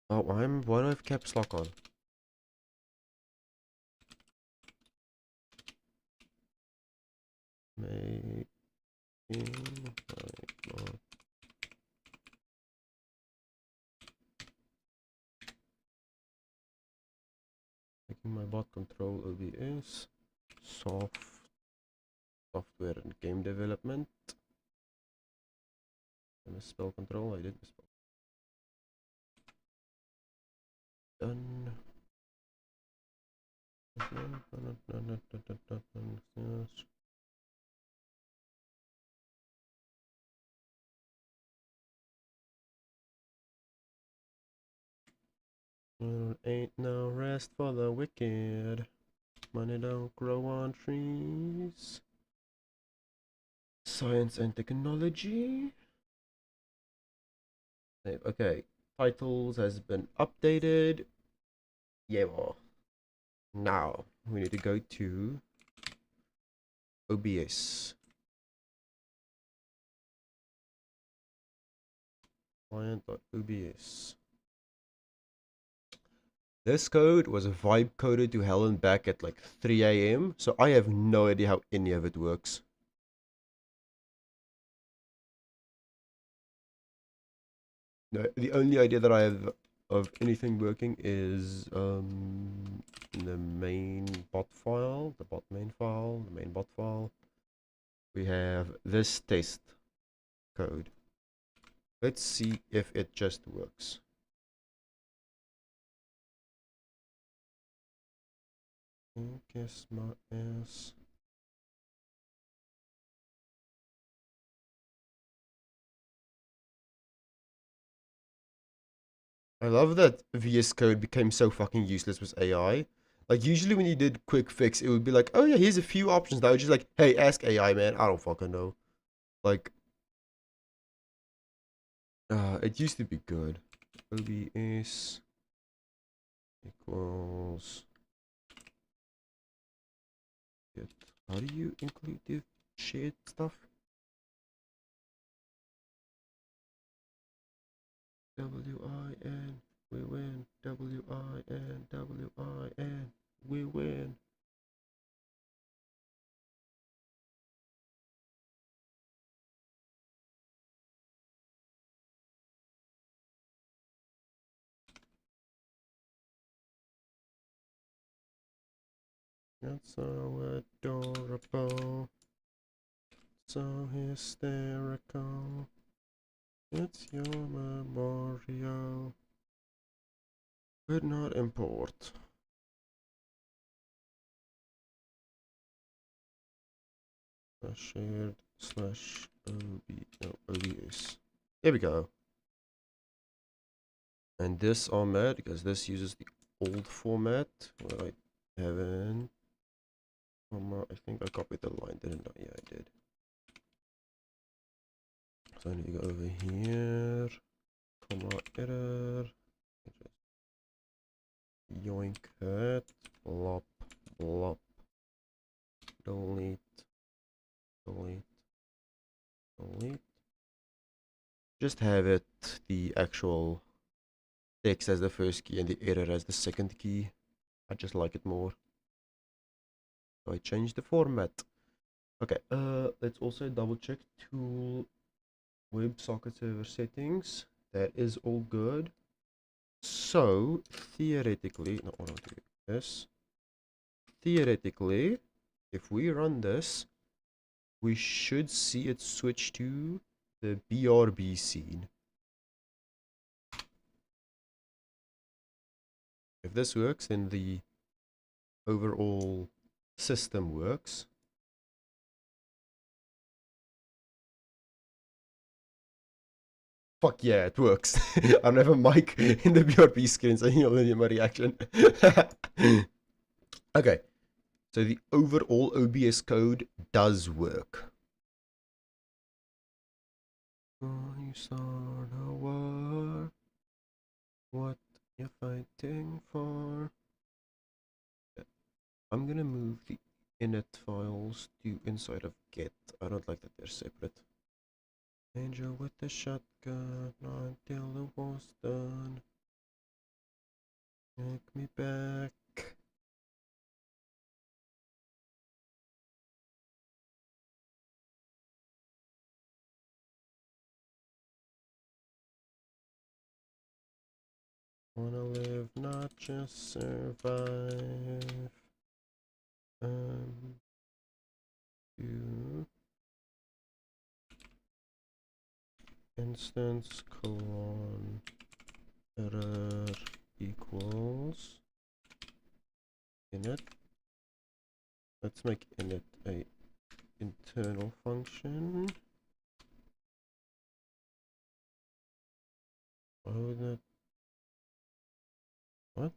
Oh, why do I have caps lock on? Making my bot control OBS. Software and game development. I misspell control. I did misspell. Done. Ain't no rest for the wicked. Money don't grow on trees. Science and technology. Okay, titles has been updated. Yeah, well, now we need to go to OBS. Client.obs. This code was vibe coded to hell and back at like 3 a.m. So I have no idea how any of it works. No, the only idea that I have of anything working is in the main bot file, the main bot file. We have this test code. Let's see if it just works. Kiss my ass. I love that VS Code became so fucking useless with AI. Like, usually when you did quick fix, it would be like, oh yeah, here's a few options. Now it's just like, hey, ask AI, man. I don't fucking know. Like, it used to be good. OBS equals get. How do you include the shared stuff? WIN, we win. WIN, we win. That's so adorable. So hysterical. It's your memorial. Could not import. Shared slash OBS. There we go. And this format, because this uses the old format. Well, I haven't. I think I copied the line, didn't I? Yeah, I did. So I need to go over here. Comma error. Yoink it. Blop. Blop. Delete. Delete. Delete. Just have it the actual text as the first key and the error as the second key. I just like it more. So I changed the format. Okay, let's also double check tool WebSocket server settings. That is all good. So theoretically, no, I don't do this. Theoretically, if we run this, we should see it switch to the BRB scene. If this works, then the overall system works. Fuck yeah, it works. I don't have a mic in the BRB screen, so you'll hear my reaction. Okay, so the overall OBS code does work. You start a war. What you fighting for? I'm gonna move the init files to inside of get. I don't like that they're separate. Angel with the shotgun until the war's done. Take me back. Wanna live, not just survive. Do instance colon error equals init. Let's make init a internal function. Why would that? What?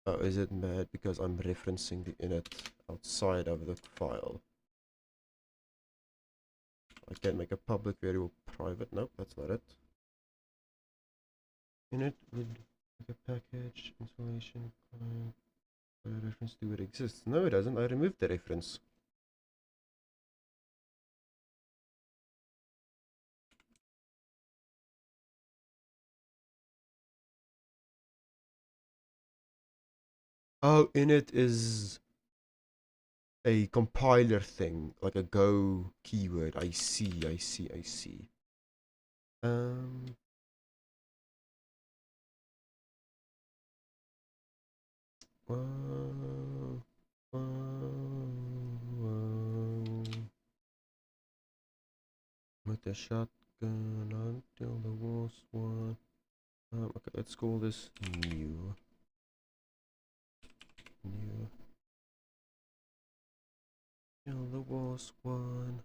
Oh, is it mad because I'm referencing the init outside of the file? I can make a public variable private. Nope, that's not it. Init would make a package installation client. A reference to it exists. No, it doesn't. I removed the reference. Oh, init is a compiler thing, like a Go keyword. I see, I see, I see. Whoa, whoa. With the shotgun until the war's won. Okay, let's call this new. New. Till the war's won.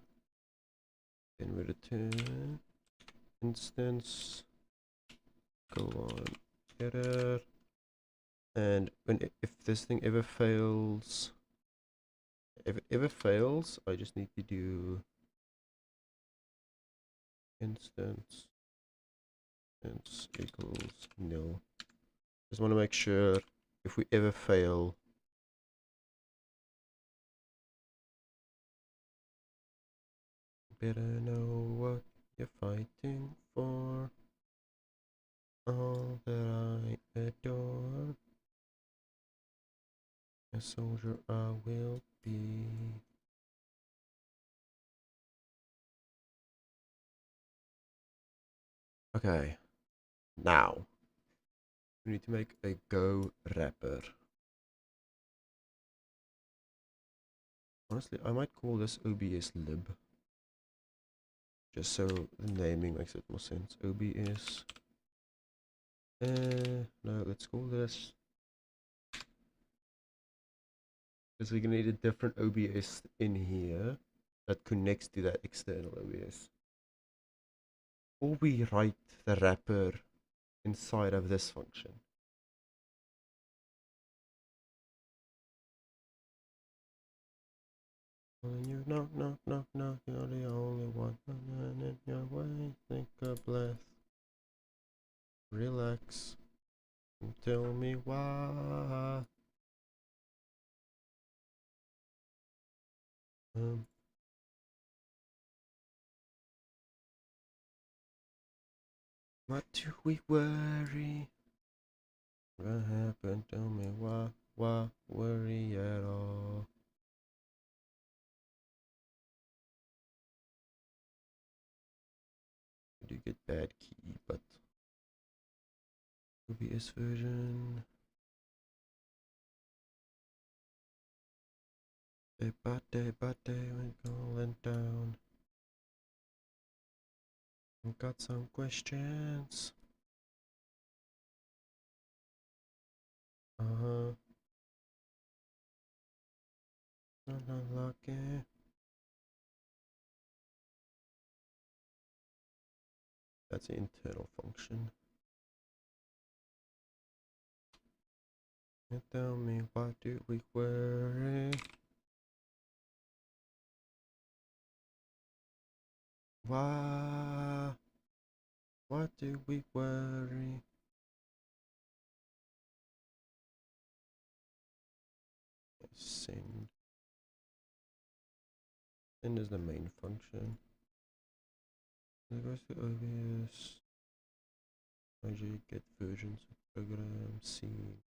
Then we return instance colon error. And if this thing ever fails, if it ever fails, I just need to do instance equals nil. Just want to make sure if we ever fail, better know what you're fighting for. All that I adore, a soldier I will be. Okay, now we need to make a Go wrapper. Honestly, I might call this OBS lib, just so the naming makes it more sense. OBS. No, let's call this, because we're gonna need a different OBS in here that connects to that external OBS. Or we write the wrapper inside of this function. You no, you're the only one in your way. Take a breath, relax, and tell me why. What do we worry? What happened? Tell me why worry at all? You do get bad key, but OBS version. Day by day, we're going down. I've got some questions. Not lucky. That's an internal function. You tell me, what do we query? Why? What do we worry? Send. Send is the main function. It goes to OBS. IJ get versions of program scene.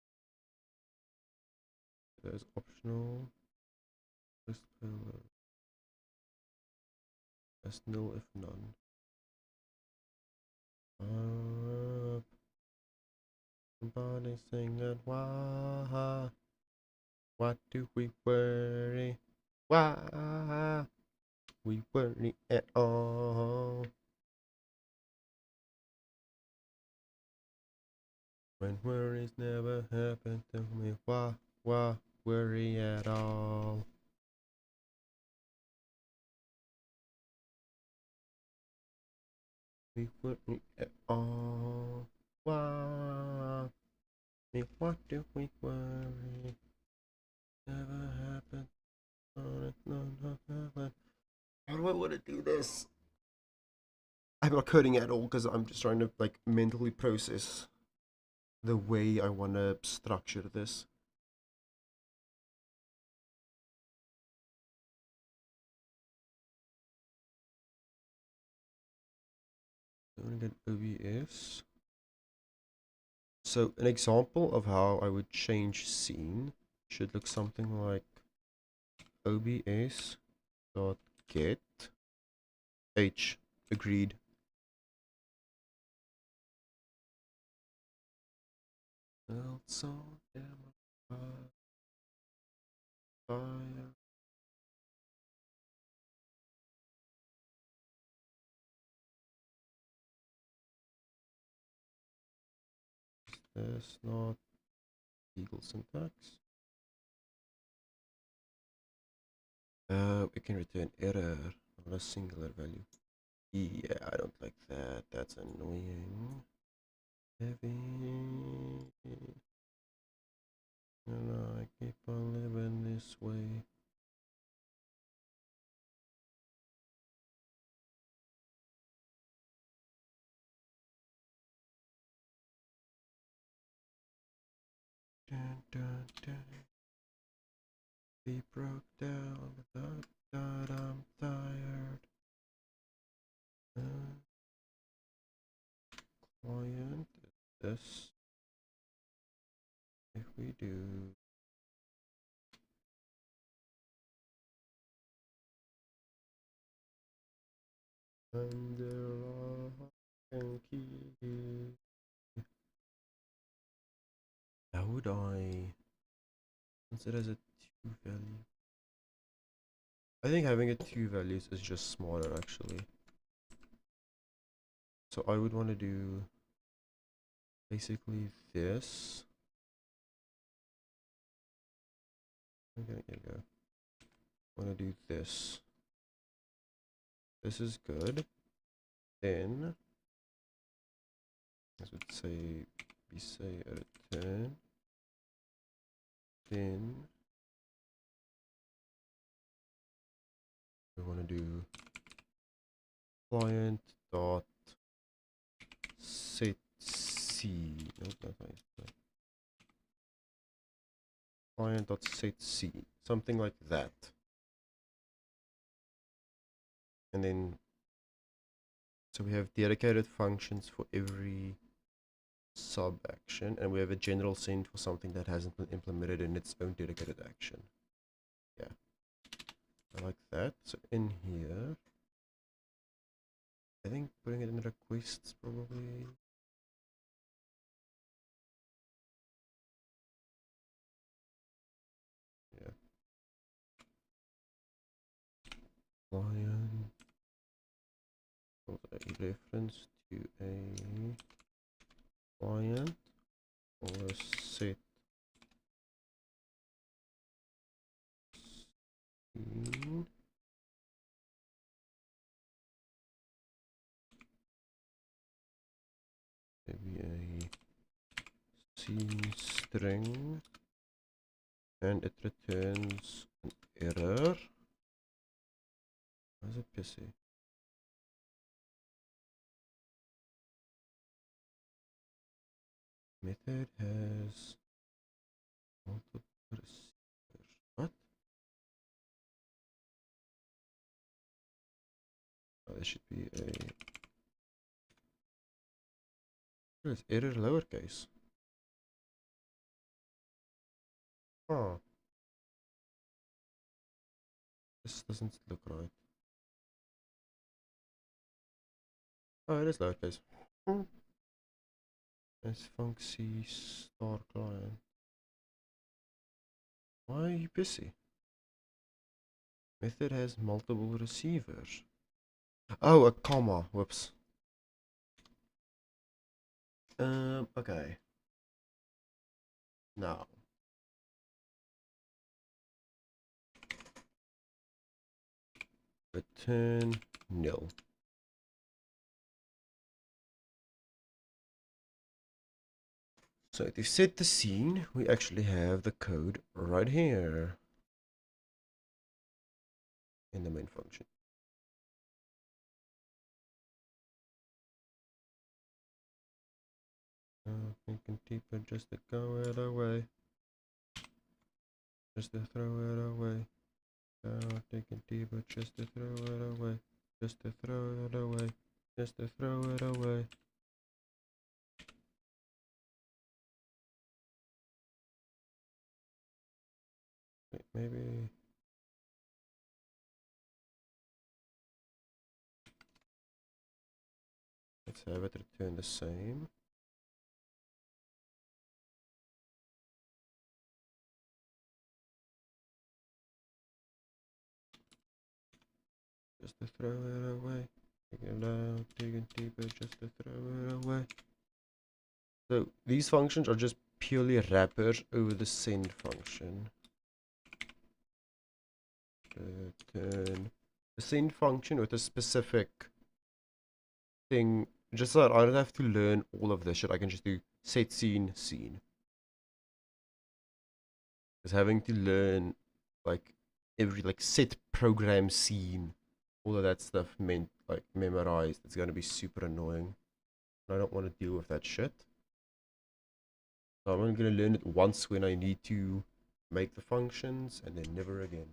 That is optional. List color. As nil if none. Somebody singing why? What do we worry? Why? We worry at all. When worries never happen to me, why worry at all? We worry at all. Why? What do we worry? Never happened. No. How do I want to do this? I'm not coding at all because I'm just trying to like mentally process the way I want to structure this. I'm gonna get OBS. So an example of how I would change scene should look something like OBS dot get H agreed. Fire. That's not legal syntax. We can return error on a singular value. Yeah, I don't like that. That's annoying. Heavy. And I keep on living this way. Dun, dun, dun. Be broke down, that I'm tired. Client is this. If we do under lock and key, how would I consider as a 2 value? I think having it 2 values is just smarter actually. So I would want to do basically this. Okay, here we go. I want to do this. This is good. Then, as would say, we say a return. Then we want to do client dot set c. Nope, that's not client dot set c. Something like that. And then, so we have dedicated functions for every sub action, and we have a general send for something that hasn't been implemented in its own dedicated action. Yeah, I like that. So in here, I think putting it in requests probably. Yeah. Client. A reference to a client or set scene. Maybe a scene string, and it returns an error. Why is it pissy? Method has multiple receivers. What? Oh, there should be a. What is error lowercase? Oh, this doesn't look right. Oh, it is lowercase. It's funky star client. Why are you busy? Method has multiple receivers. Oh, a comma. Whoops. Okay. Now. Return nil. So to set the scene, we actually have the code right here in the main function. Thinking deeper just to go it away. Just to throw it away. Thinking deeper just to throw it away. Just to throw it away. Just to throw it away. Wait, maybe. Let's have it return the same. Just to throw it away. Digging down, digging deeper just to throw it away. So these functions are just purely wrappers over the send function. Return the send function with a specific thing, just so that I don't have to learn all of this shit. I can just do set scene scene. Because having to learn like every set program scene, all of that stuff meant like memorized. It's gonna be super annoying. I don't want to deal with that shit. So I'm only gonna learn it once when I need to make the functions, and then never again.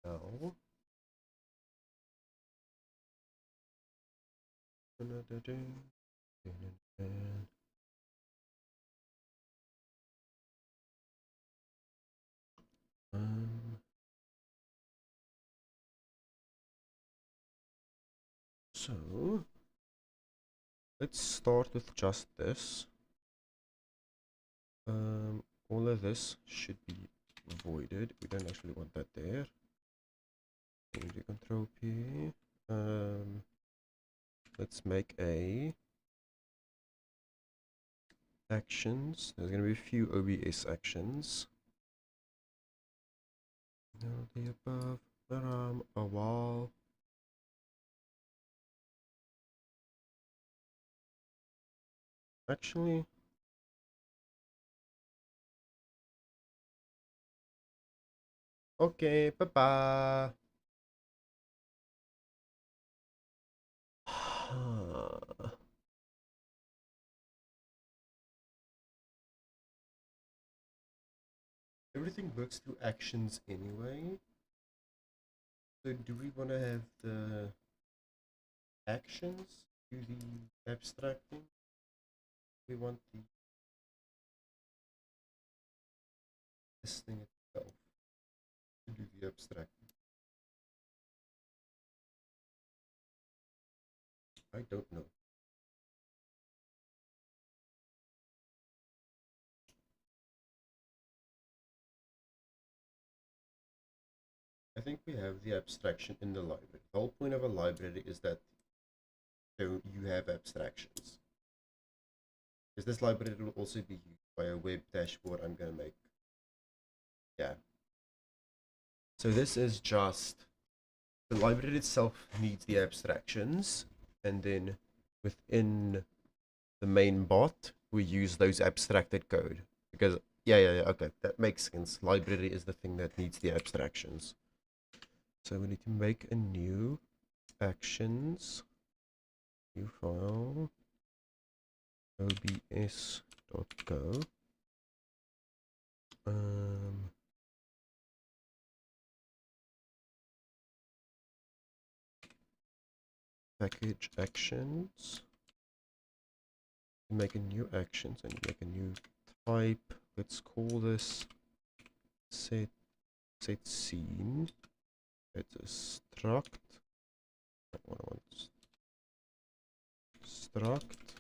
Now. Um, so let's start with just this. All of this should be voided. We don't actually want that there. Control P. Let's make a actions. There's gonna be a few OBS actions. Now the above, a wall. Actually, okay, bye-bye. Everything works through actions anyway. So do we want to have the actions do the abstracting? We want this thing itself to do the abstracting. I don't know. I think we have the abstraction in the library. The whole point of a library is that you have abstractions. Because this library will also be used by a web dashboard I'm going to make. Yeah. So this is just, the library itself needs the abstractions, and then within the main bot, we use those abstracted code. Because, yeah, okay, that makes sense. Library is the thing that needs the abstractions. So we need to make a new actions, new file, obs.go. Package actions. Make a new actions and make a new type. Let's call this set scene. It's a struct. Struct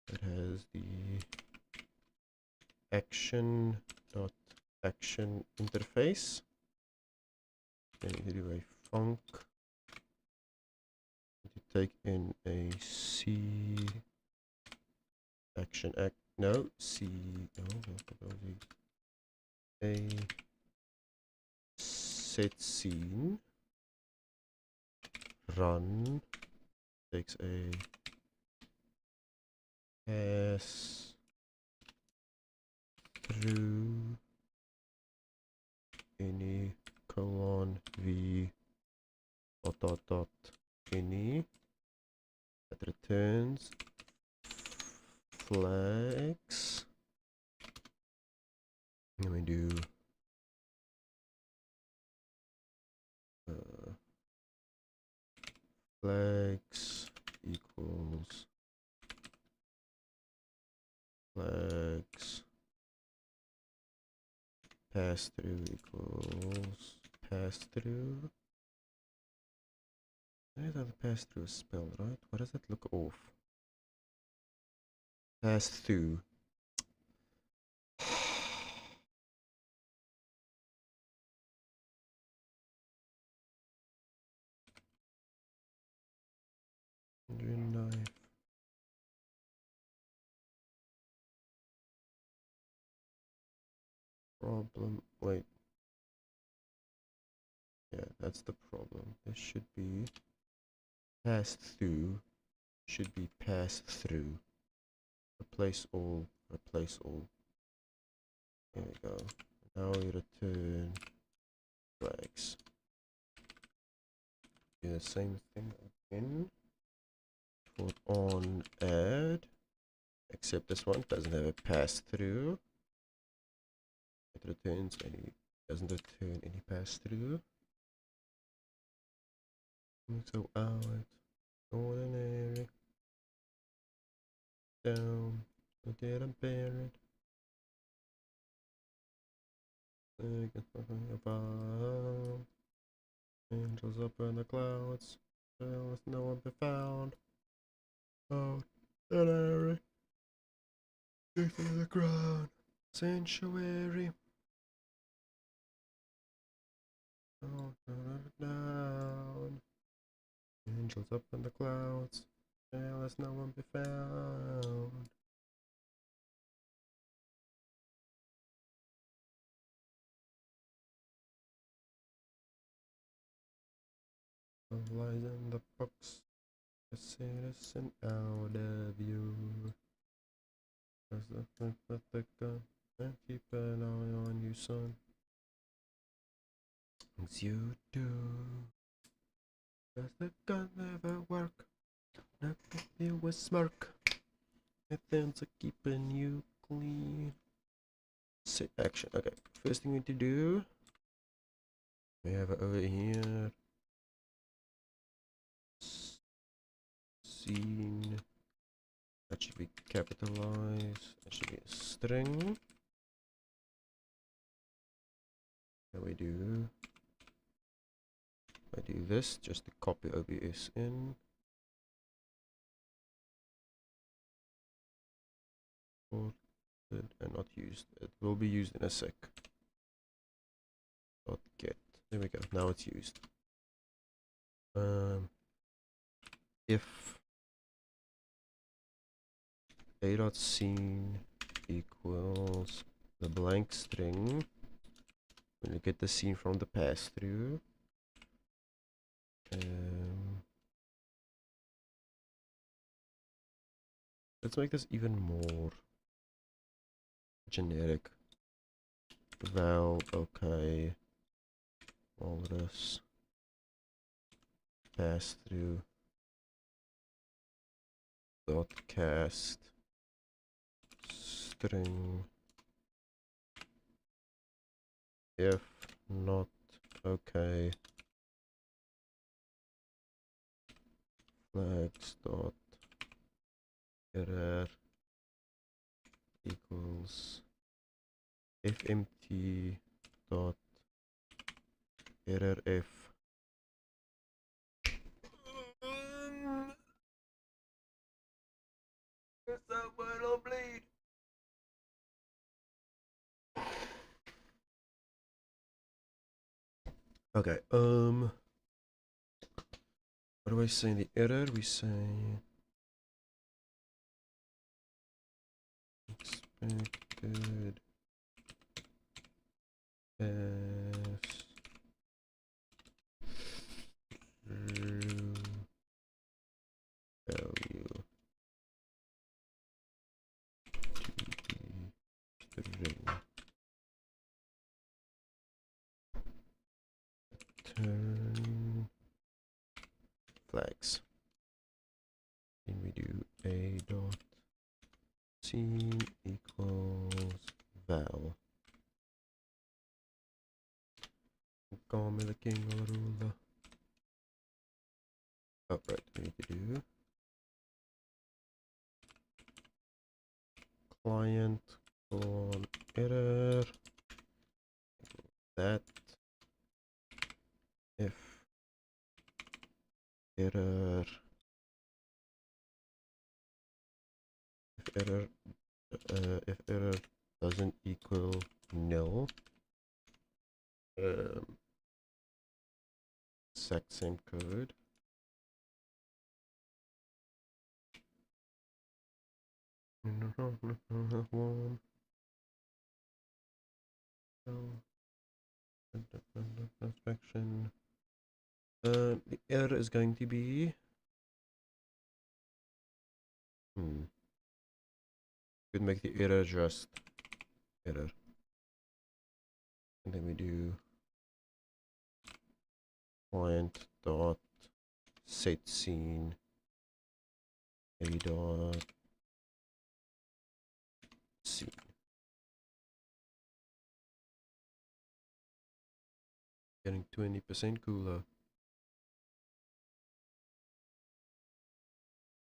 that has the action dot action interface. Then you do a func to take in a C action no C a set scene run takes a pass through any colon v dot any that returns flags. And we do flags equals flags pass through equals pass through. Where is how the pass through is spelled, right? What does that look off? Pass through. Knife. Problem. Wait. Yeah, that's the problem. This should be passed through. Should be passed through. Replace all. Replace all. There we go. Now we return flags. Do the same thing again. For on add. Except this one doesn't have a pass through. It returns any, doesn't return any pass through. So out, ordinary, down, dead and buried. Above, angels up in the clouds, there's no one be found. Ordinary, deep in the ground, sanctuary. Oh, down. Angels up in the clouds, there's no one be found. Lies in the box, a citizen out of you. There's nothing but the gun, and keep an eye on you, son. Things you do. Does the gun never work? Nothing you a smirk. Nothing's keeping you clean. Set action. Okay, first thing we need to do, we have it over here. Scene. That should be capitalized. That should be a string. And we do. I do this just to copy OBS in. exported and not used. It will be used in a sec. Dot get. There we go. Now it's used. If a.scene equals the blank string, when you get the scene from the pass through, let's make this even more generic. Val, okay. Walrus. Pass through. Dot cast. String. If not okay. Flags dot error equals fmt dot error f. Someone will bleed. Okay, what do I say in the error? We say expected as true value to be string. Turn flags. Then we do a dot scene equals val. Come the king or ruler. Oh, right, we need to do client on error that if error if error doesn't equal nil, exact same code. One. Inspection. The error is going to be could make the error just error, and then we do client dot set scene a dot scene. Getting 20% cooler.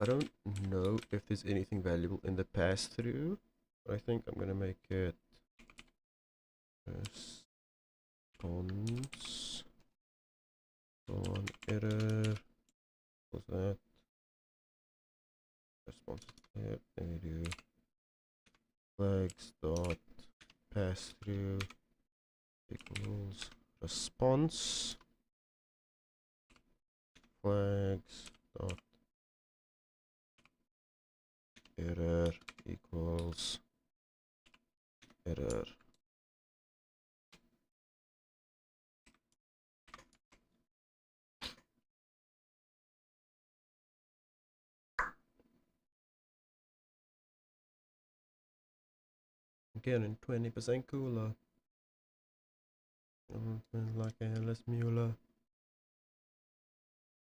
I don't know if there's anything valuable in the pass through, but I think I'm gonna make it response on error. What's that? Response there. Then we do flags dot pass through equals response flags dot error equals error. Getting 20% cooler. Like a Alice Mueller.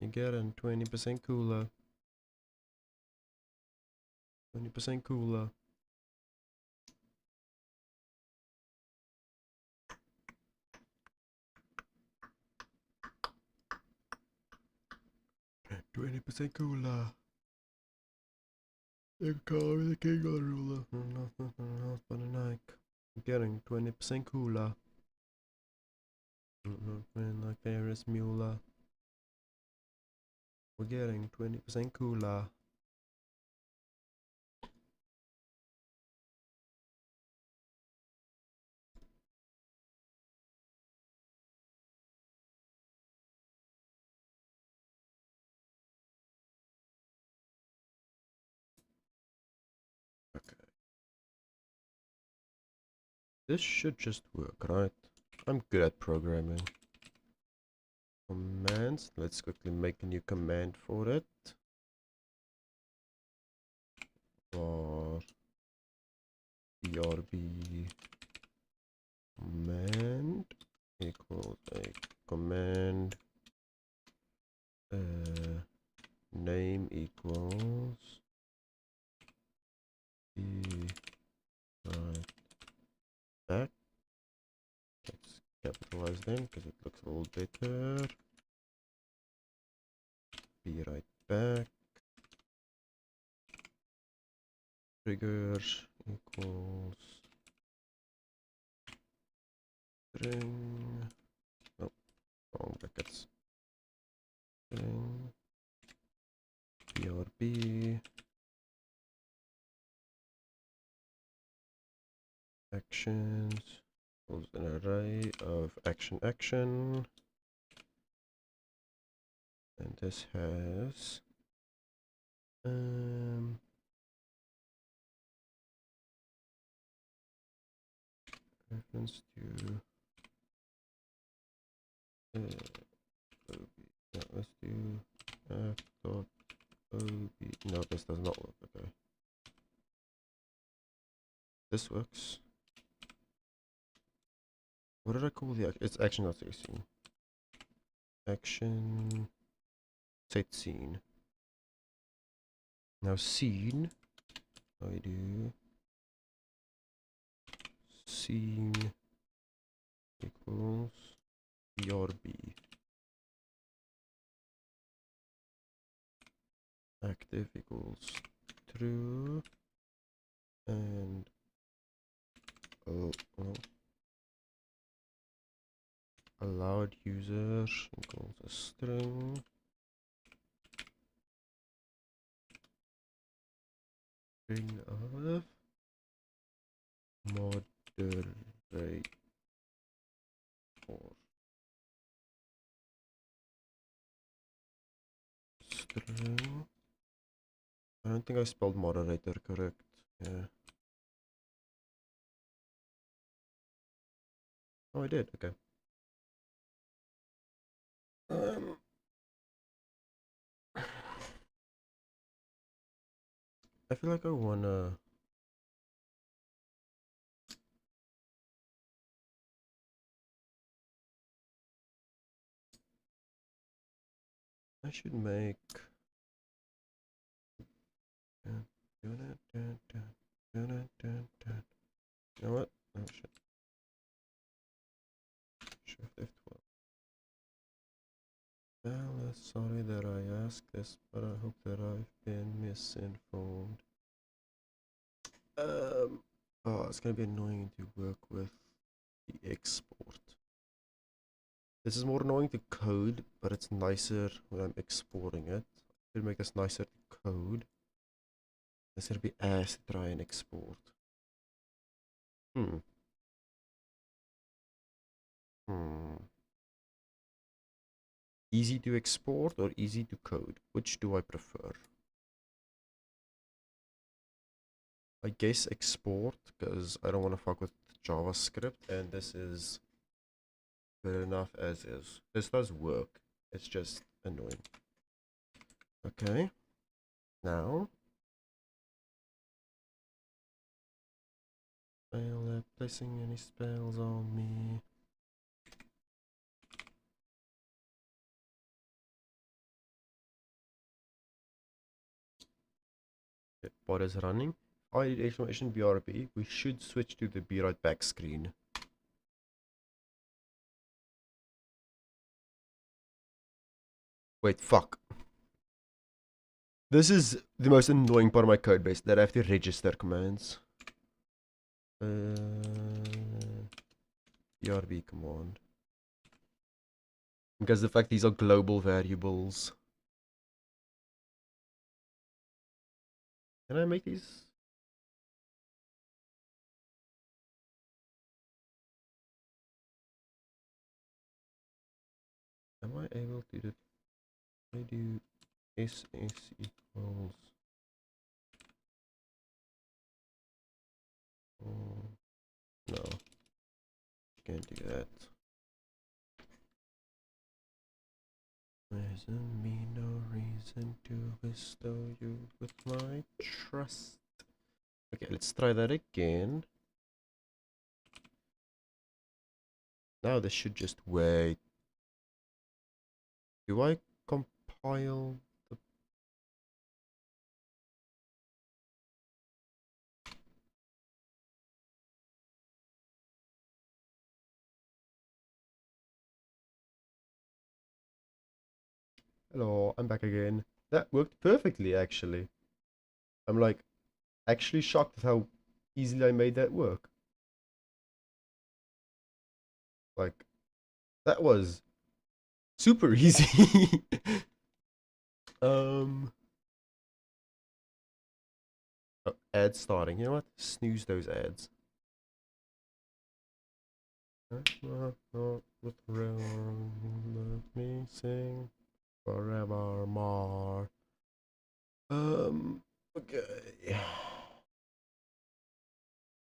You're getting 20% cooler. 20% cooler. $20% cooler. You can call me the king of the ruler. Nothing else but a Nike. I'm getting 20% cooler. Like Ferris Mueller. We're getting 20% cooler. This should just work, right? I'm good at programming. Commands. Let's quickly make a new command for it. For brb command equals a command name equals be right back. Let's capitalize them because it looks a little better. Be right back. Trigger equals string. Oh, wrong brackets. String brb actions equals an array of action, and this has reference to OB. Yeah, let's do f dot OB. No, this does not work. Okay, this works. What did I call the action? It's action.scene. Action set scene. Now scene, I do scene equals brb. Active equals true, and allowed user equals a string. String of moderate or string. I don't think I spelled moderator correct. Yeah. Oh, I did. Okay. I feel like I wanna. I should make. You know what? Oh shit. Shift F12. Well, sorry that I asked this, but I hope that I've been misinformed. Oh, it's gonna be annoying to work with the export. This is more annoying to code, but it's nicer when I'm exporting it. I should make this nicer to code. It's gonna be ass to try and export. Hmm. Easy to export or easy to code? Which do I prefer? I guess export, because I don't want to fuck with JavaScript, and this is good enough as is. This does work. It's just annoying. Okay. Now. Fail at placing any spells on me. Okay, bot is running. I did exclamation BRB. We should switch to the be right back screen. Wait, fuck. This is the most annoying part of my code base, that I have to register commands. BRB command. Because the fact these are global variables. Can I make these? Am I able to do? I do ss equals. Oh, no. can't do that. There's in me no reason to bestow you with my trust. Okay, let's try that again. Now this should just wait. Do I compile the... Hello, I'm back again. That worked perfectly, actually. I'm like, actually shocked at how easily I made that work. Like, that was super easy. Oh, ads starting. You know what? Snooze those ads. What's wrong? Let me sing forevermore. Okay.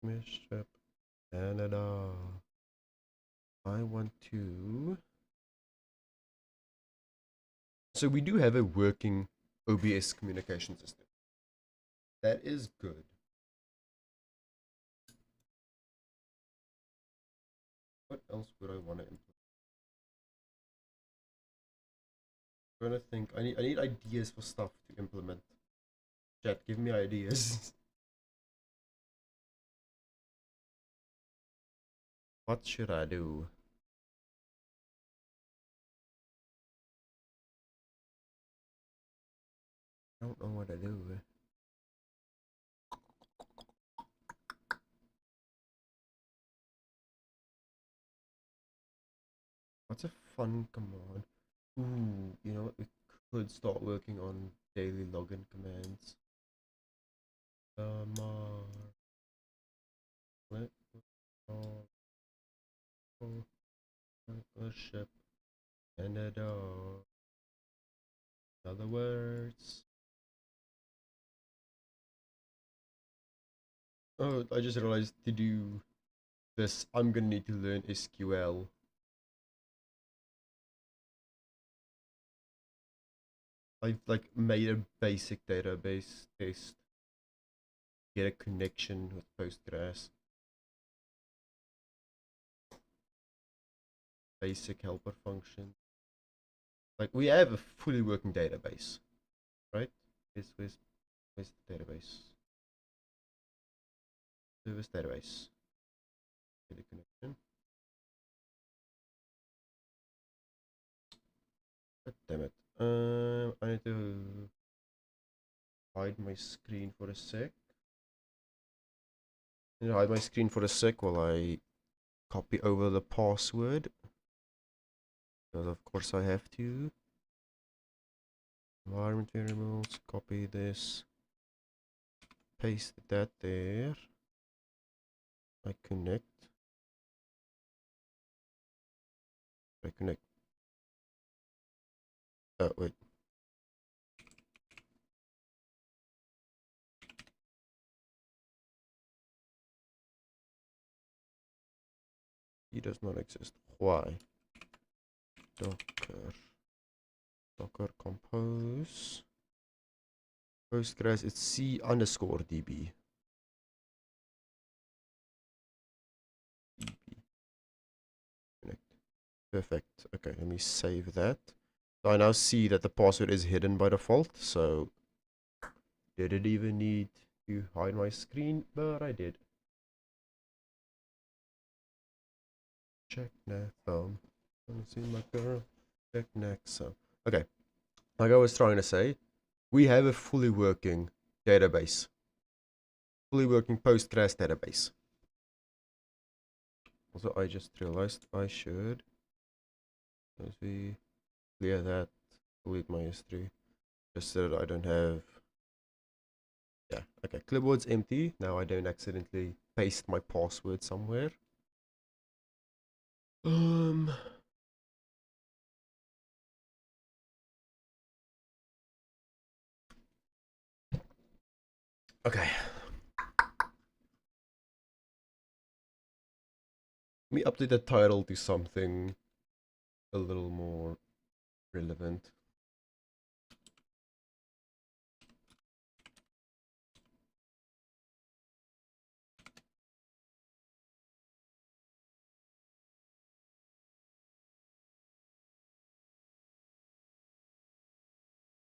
Misstep Canada. I want to. So we do have a working OBS communication system. That is good. What else would I want to implement? I'm trying to think. I need ideas for stuff to implement. Chat, give me ideas. What should I do? I don't know what to do. What's a fun command? Ooh, you know what? We could start working on daily login commands. Let ship Canada. In other words. Oh, I just realized to do this, I'm gonna need to learn SQL. I've like made a basic database test. Get a connection with Postgres. Basic helper function. Like we have a fully working database, right? Where's the database? Service database. Get a connection. God damn it. I need to hide my screen for a sec. Hide my screen for a sec while I copy over the password. Because of course I have to. Environment variables, copy this. Paste that there. I connect. I connect. Oh, wait. He does not exist. Why? Docker compose. Postgres, it's C_DB. Connect. Perfect. Okay, let me save that. So I now see that the password is hidden by default, so didn't even need to hide my screen, but I did. Check now thumb. Let me see my girl. Check next. So okay. Like I was trying to say, we have a fully working database. Fully working Postgres database. Also, I just realized I should, as we clear that, delete my history, just so that I don't have, yeah, okay, clipboard's empty. Now I don't accidentally paste my password somewhere. Okay. me update the title to something a little more relevant.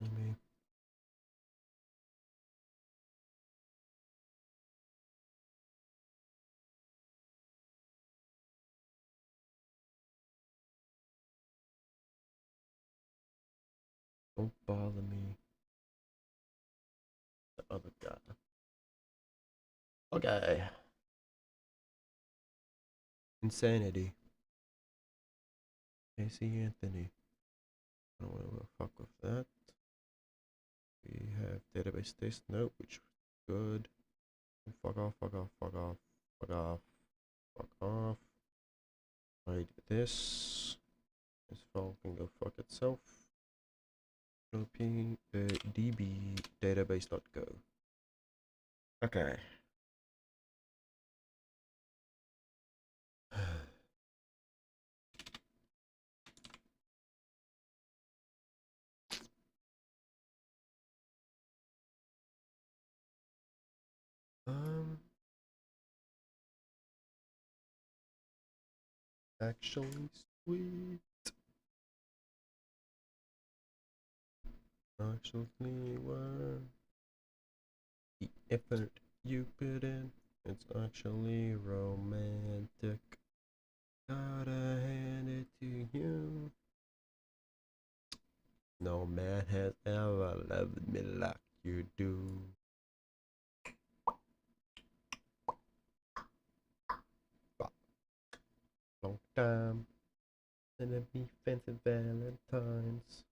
Maybe. Don't bother me. The other guy. Okay. Insanity. Casey Anthony. I don't want to fuck with that. We have database test. No, which was good. Fuck off, fuck off, fuck off, fuck off, fuck off. Hide this. This file can go fuck itself. DB database.go. Okay. Actually sweet. Actually worth the effort you put in. It's actually romantic. Gotta hand it to you. No man has ever loved me like you do. Long time. Sending me fancy valentines.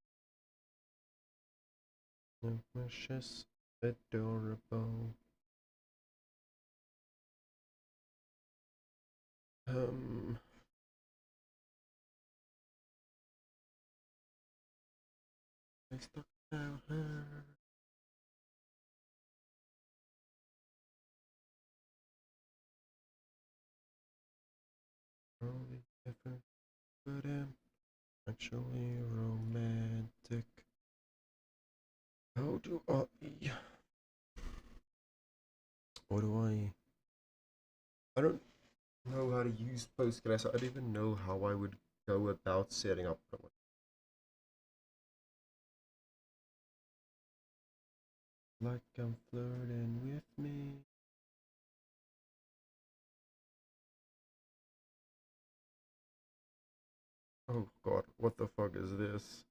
No precious, adorable. I stuck out her. All the effort put in. Actually romantic. How do I? What do I? I don't know how to use Postgres. I don't even know how I would go about setting up one. Like I'm flirting with me. Oh god, what the fuck is this?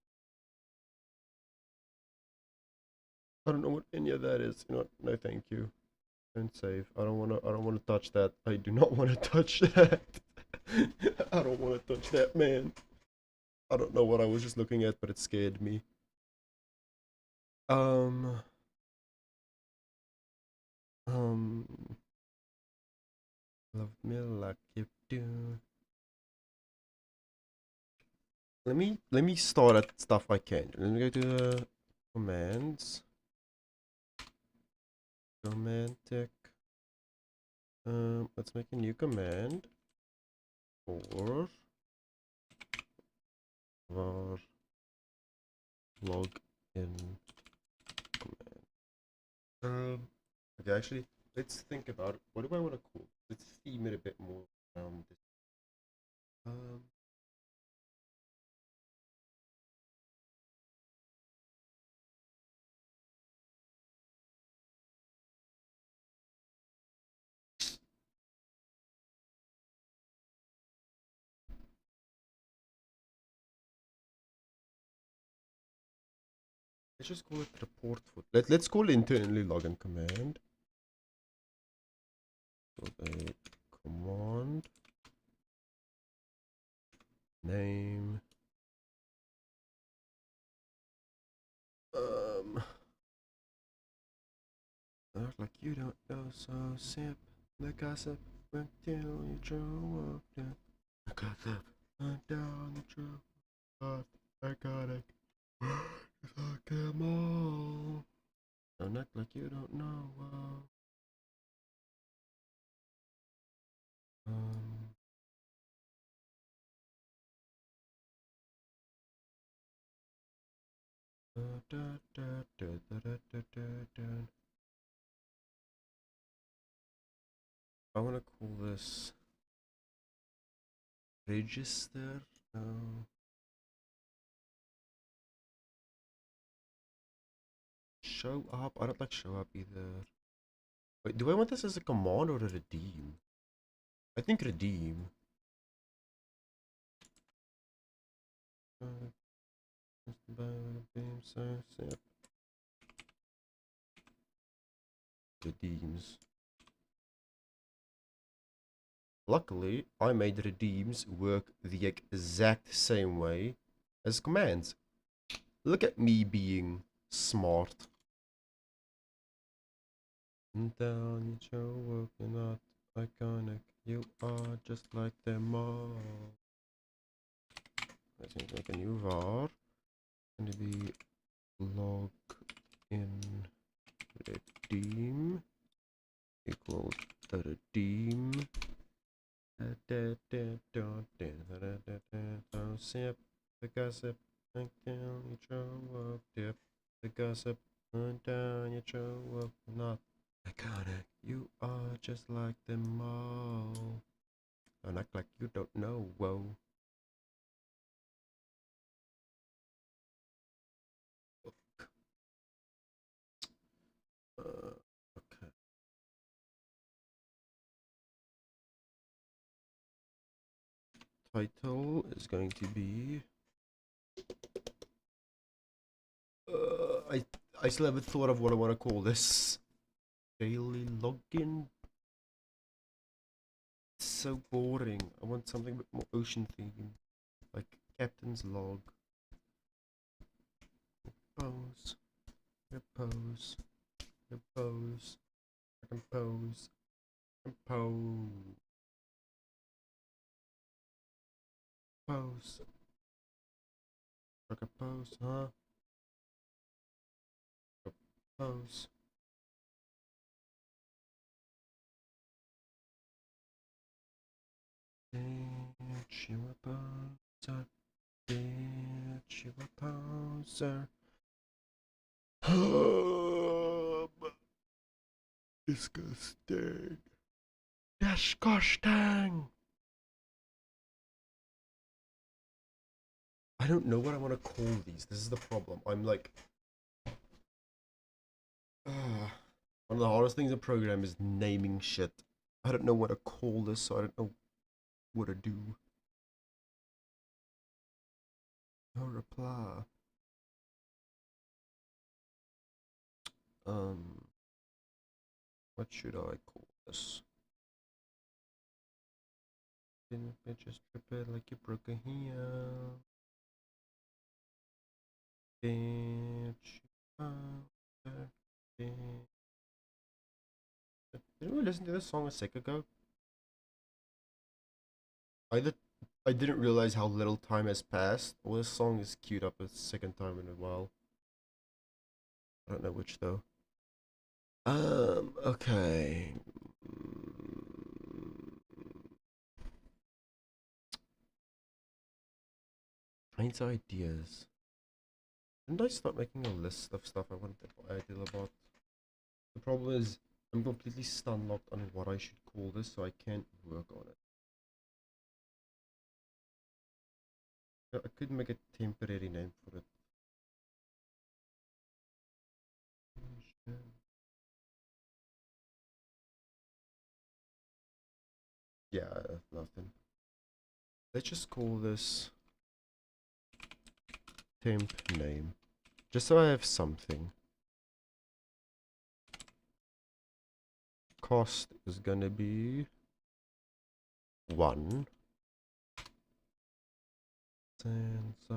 I don't know what any of that is. You know what? No, thank you. Don't save. I don't wanna touch that. I do not wanna touch that. I don't wanna touch that, man. I don't know what I was just looking at, but it scared me. Um um love me like you do. Let me start at stuff I can. Let me go to commands. Romantic. Let's make a new command for var log in command. Okay, actually, let's think about it. What do I want to call? Let's theme it a bit more around this. Um, let's just call it report foot. Let's call it internally login command. So a command name. Act like you don't know, so sip the gossip until you throw up. The gossip down the truth. I got it. Fuck them all. Don't act like you don't know. Um, I want to call this register. No. Show up. I don't like show up either. Wait, do I want this as a command or a redeem? I think redeem. Redeems. Luckily, I made redeems work the exact same way as commands. Look at me being smart. Down your working not iconic. You are just like them all. Let's make a new var. Gonna be log in redeem equals redeem. Sip the gossip and down you show up. Dip the gossip and down you show up. Not iconic. You are just like them all. Don't act like you don't know. Whoa. Okay. Title is going to be. I still haven't thought of what I want to call this. Daily login. It's so boring. I want something a bit more ocean theme, like Captain's Log. Repose, repose, repose, compose, compose, pose, compose, huh? Compose. Bitch, you a poser. Bitch, you a poser. Disgusting. Disgusting. I don't know what I want to call these. This is the problem. I'm like, one of the hardest things in program is naming shit. I don't know what to call this, so I don't know what to do. No reply. What should I call this? Didn't bitches trip it like you broke a heel. Bitch. Didn't we listen to this song a sec ago? I I didn't realize how little time has passed. Well, this song is queued up a second time in a while. I don't know which though. Okay. Finds ideas. Didn't I start making a list of stuff I wanted to ideal about? The problem is I'm completely stun locked on what I should call this, so I can't work on it. I could make a temporary name for it. Yeah, nothing. Let's just call this temp name. Just so I have something. Cost is gonna be 1. Since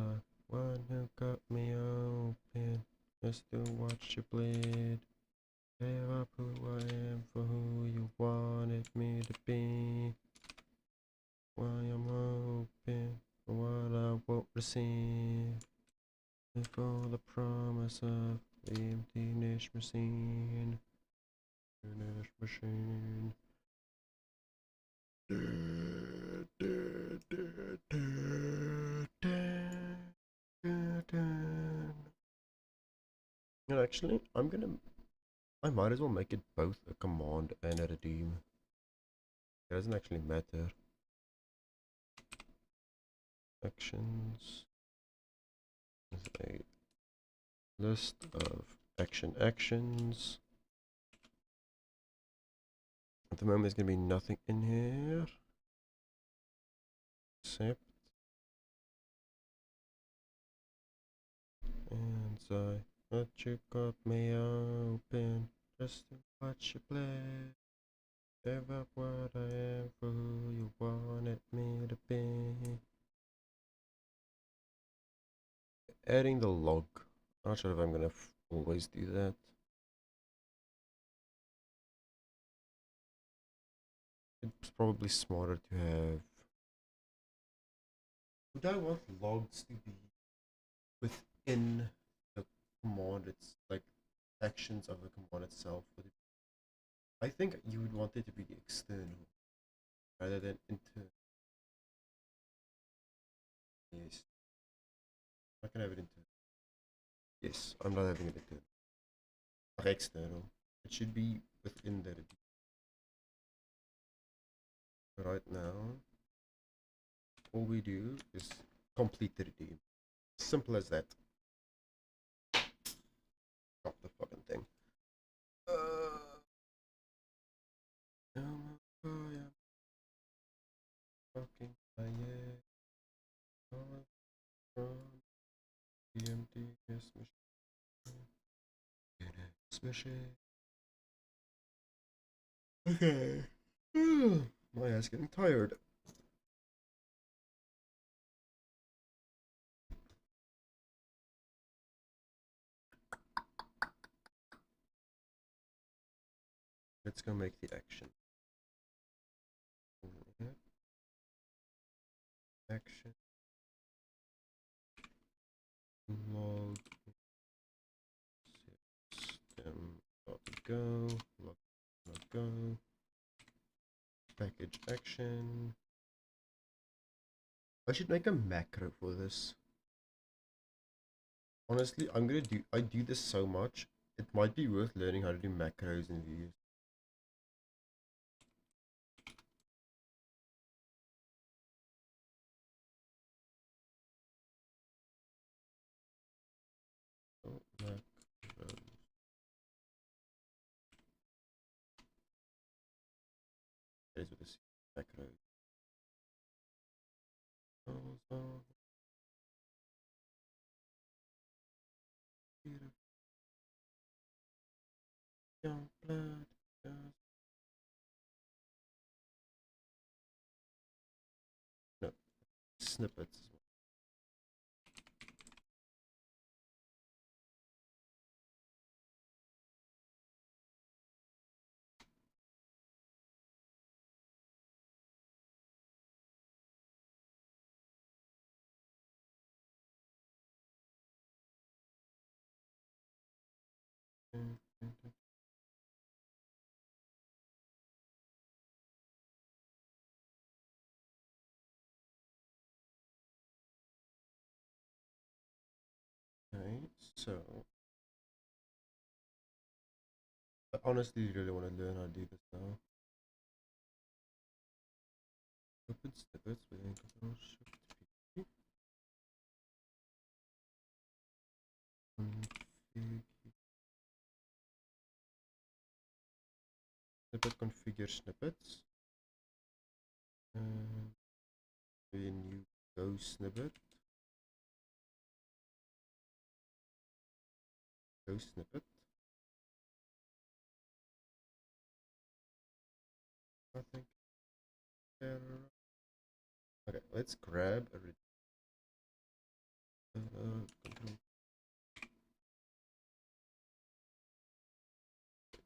one who cut me open just to watch you bleed. Gave up who I am for who you wanted me to be. Why I'm hoping for what I won't receive. And for the promise of the empty niche machine. Niche machine. And actually, I might as well make it both a command and a redeem. It doesn't actually matter. Actions is a list of actions. At the moment, there's going to be nothing in here except, and so but you got me open just to watch you play. Give up what I am for who you wanted me to be. Adding the log. I'm not sure if I'm gonna always do that. It's probably smarter to have. Would I want logs to be within the command? It's like actions of the command itself. I think you would want it to be the external rather than internal. Yes, I can have it internal. Yes, I'm not having it internal. Like external. It should be within the redeem. Right now, all we do is complete the redeem. Simple as that. Stop the fucking thing. Fucking from BMT machine. Okay. My ass getting tired. Let's go make the action. Action. Log system.go. Log.go. Package action. I should make a macro for this. Honestly, I do this so much, it might be worth learning how to do macros in Vue. Oh, macros. That is what this macros. Young blood. No, snippets. Okay, so I honestly really want to learn how to do this now. Open snippets within Control Shift V. Config snippet configure snippets. A new Go snippet. Go snippet. I think. Okay, let's grab a control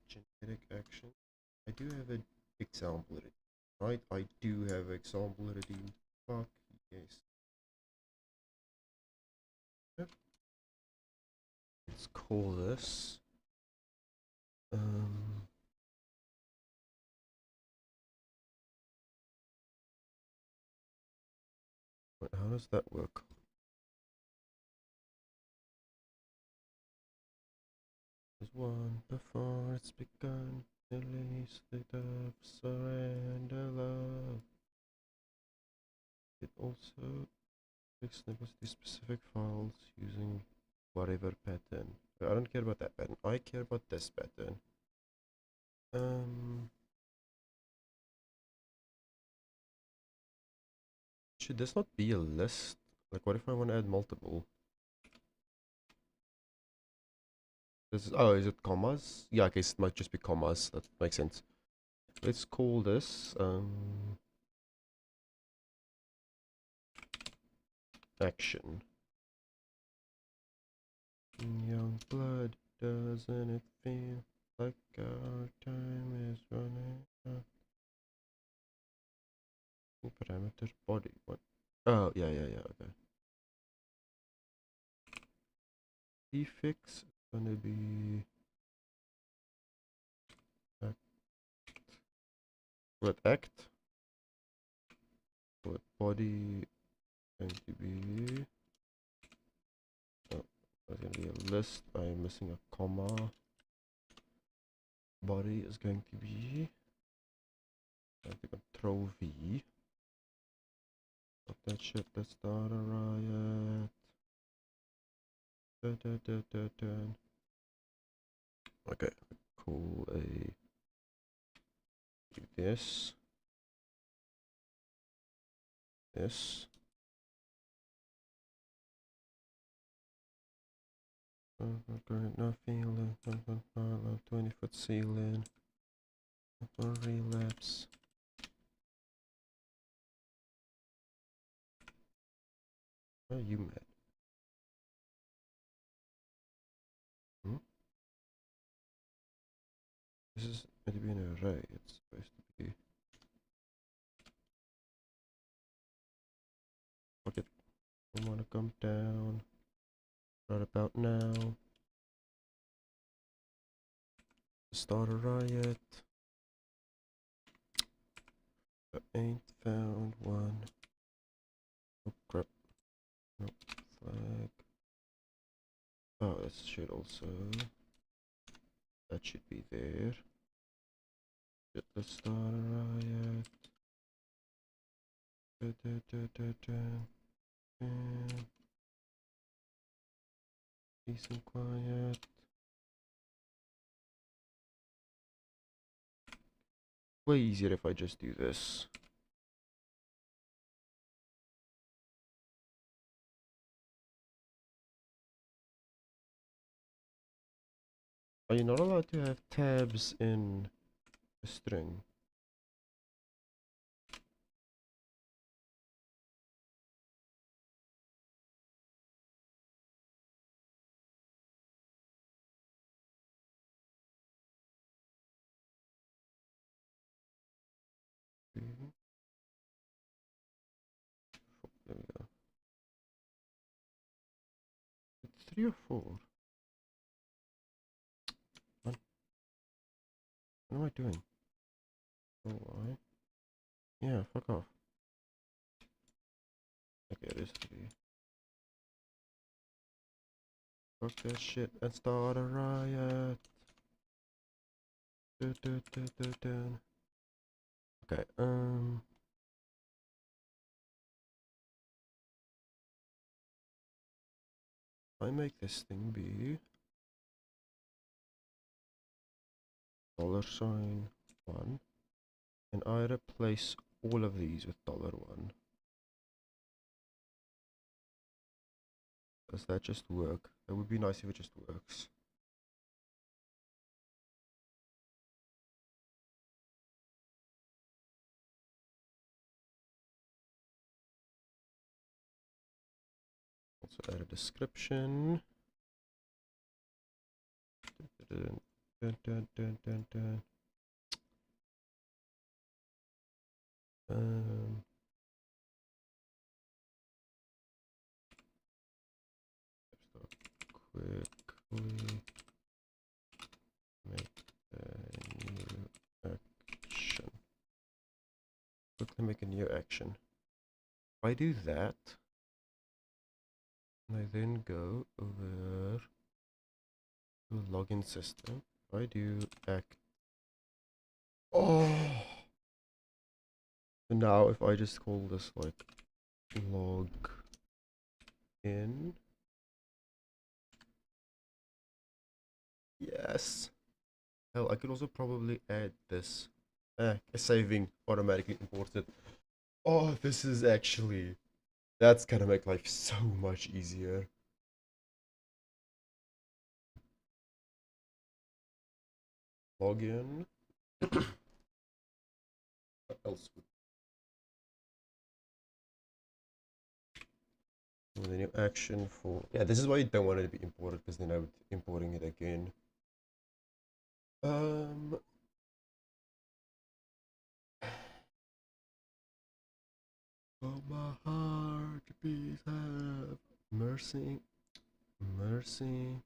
genetic action. I do have an example already. Right, I do have an example already. Fuck yes. Yep. Let's call this. Wait, how does that work? one before it's begun. Release the dove, surrender love. It also snippets to specific files using whatever pattern. I don't care about that pattern. I care about this pattern. Should this not be a list? Like, what if I want to add multiple? This is, oh, is it commas? Yeah, I guess it might just be commas. That makes sense. Let's call this action. Young blood, doesn't it feel like our time is running out? Parameter body. What? Oh, yeah, okay. Prefix is gonna be act. What act? What body going to be? Oh, there's gonna be a list. I'm missing a comma. Body is going to be. I have to control V. Stop that shit. Let's start a riot. Okay, cool. Do this. This. Current not feeling. 20-foot ceiling. Relapse. Why are you mad? Hmm? This is meant to be an array. It's supposed to be. Fuck it. I want to come down. Right about now. Start a riot. I ain't found one. Oh crap. No flag. Oh, this should also. That should be there. Let's start a riot. Peace and quiet. Way easier if I just do this. Are you not allowed to have tabs in a string? There we go. It's 3 or 4. What am I doing? Oh, why? Yeah, fuck off. Okay, it is 3. Fuck that shit and start a riot. Okay, I make this thing be $1, and I replace all of these with $1. Does that just work? That would be nice if it just works. Also add a description. Quickly make a new action. Quickly make a new action. If I do that, and I then go over to login system. If I do act. Oh. So now if I just call this like log in. Yes. Hell, I could also probably add this. Saving automatically imported. Oh, this is actually, that's gonna make life so much easier. Login. What else would the new action for, yeah, this is why you don't want it to be imported, because then I would importing it again. Oh, my heart, please have mercy, mercy.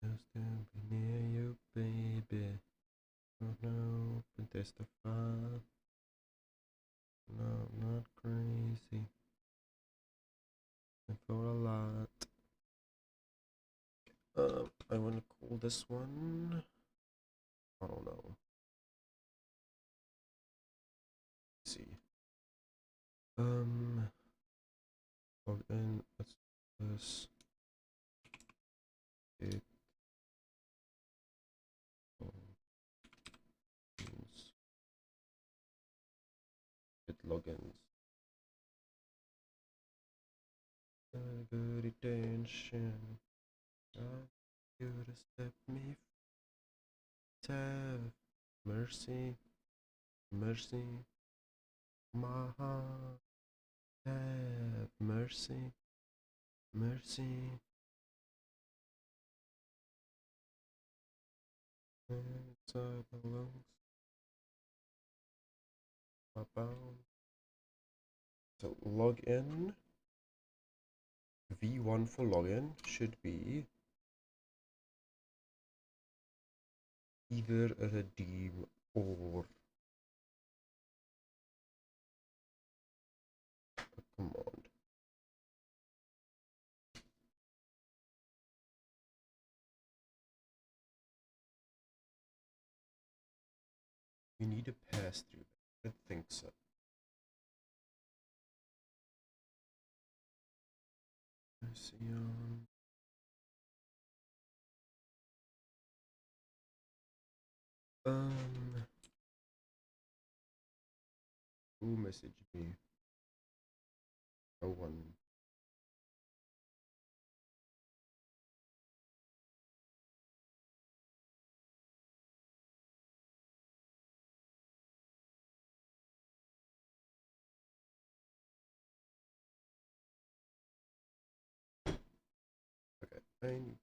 Just to be near you, baby. Oh no, but testify. No, not crazy. And for a lot. I want to call this one. I don't know. Let's see. Log in. Let's do this. It logins. It logins. Good attention. You to step me. Have mercy, mercy. My heart. Have mercy, mercy. Inside my lungs. My bound. So log in. V1 for login should be either a redeem or a command. We need a pass through. I think so. Let's see. Who messaged me? No one. Okay, I need.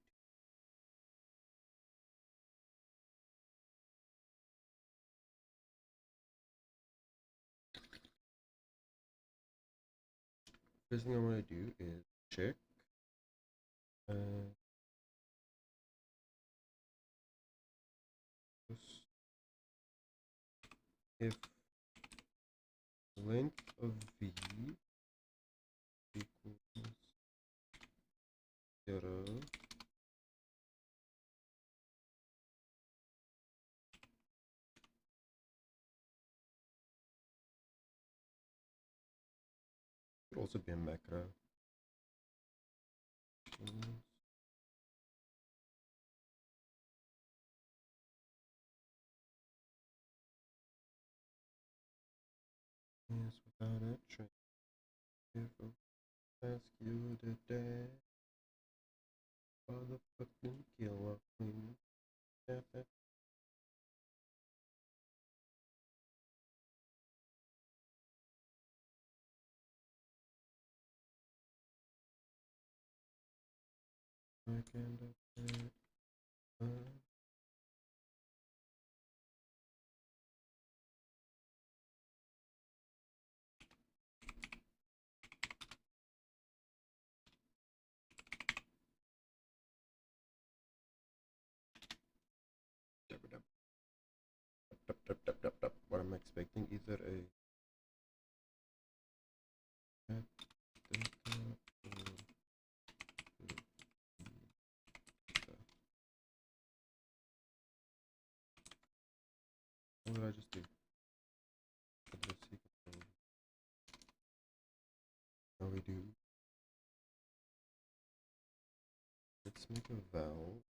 First thing I want to do is check if length of v equals 0. Could also be a macro. Yes, without a trace. If I ask you today, motherfucking killer queen. I can't update. What I'm expecting, either a did I just do? What did I see? Now we do. Let's make a valve.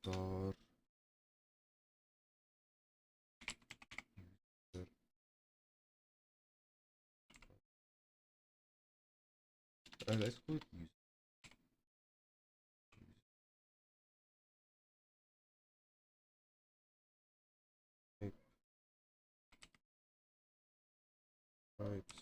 Dot user. Let's call it user. Type types.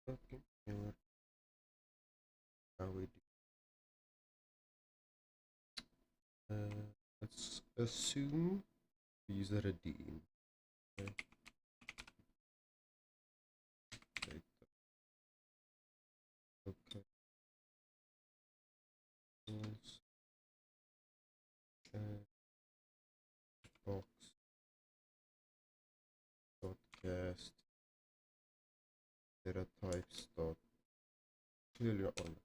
Okay. How we do? Let's assume user ID. Okay. Okay. Yes. Box. Dot cast. Data types. Dot clearly not one.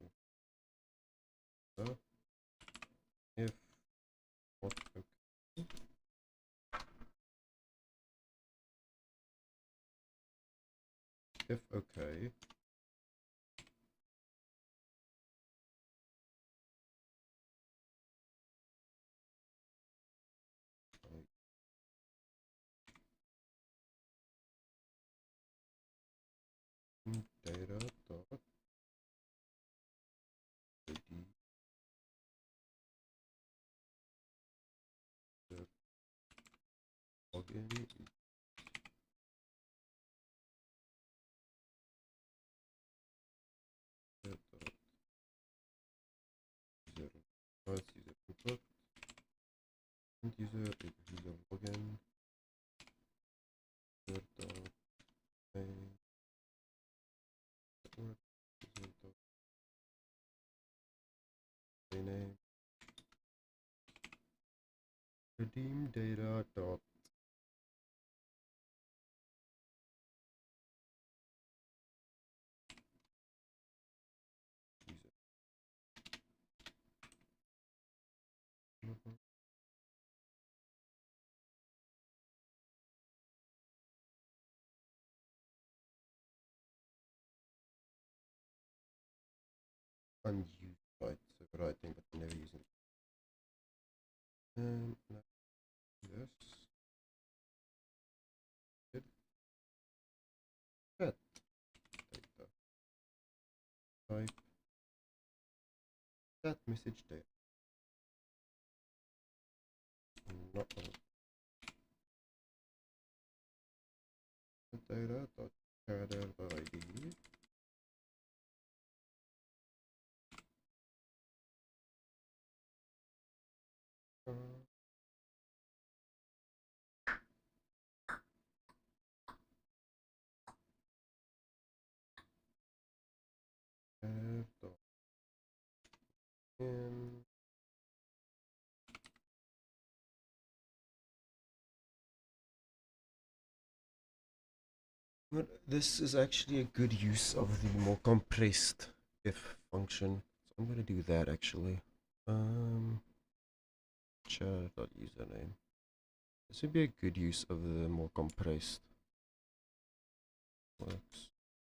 If what okay. If okay. Data dot ID login dot user. Let's user input and user login user dot name user dot name redeem data dot user. Unused, right? So good writing, but never using it. And now this good set data type set message data not data dot character dot ID dot in. But this is actually a good use of the more compressed if function. So I'm gonna do that actually. Char.username. This would be a good use of the more compressed. Works.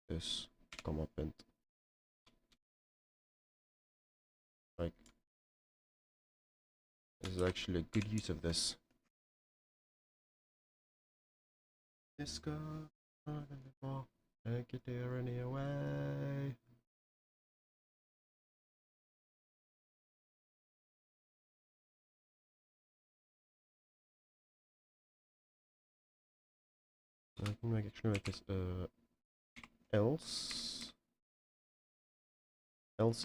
This comma pent. Like this is actually a good use of this. This guy can't get there any away. I can actually make this else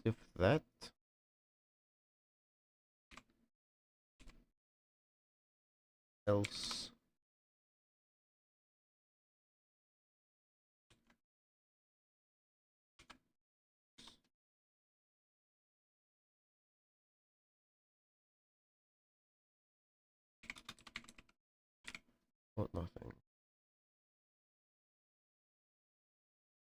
if that else What nothing.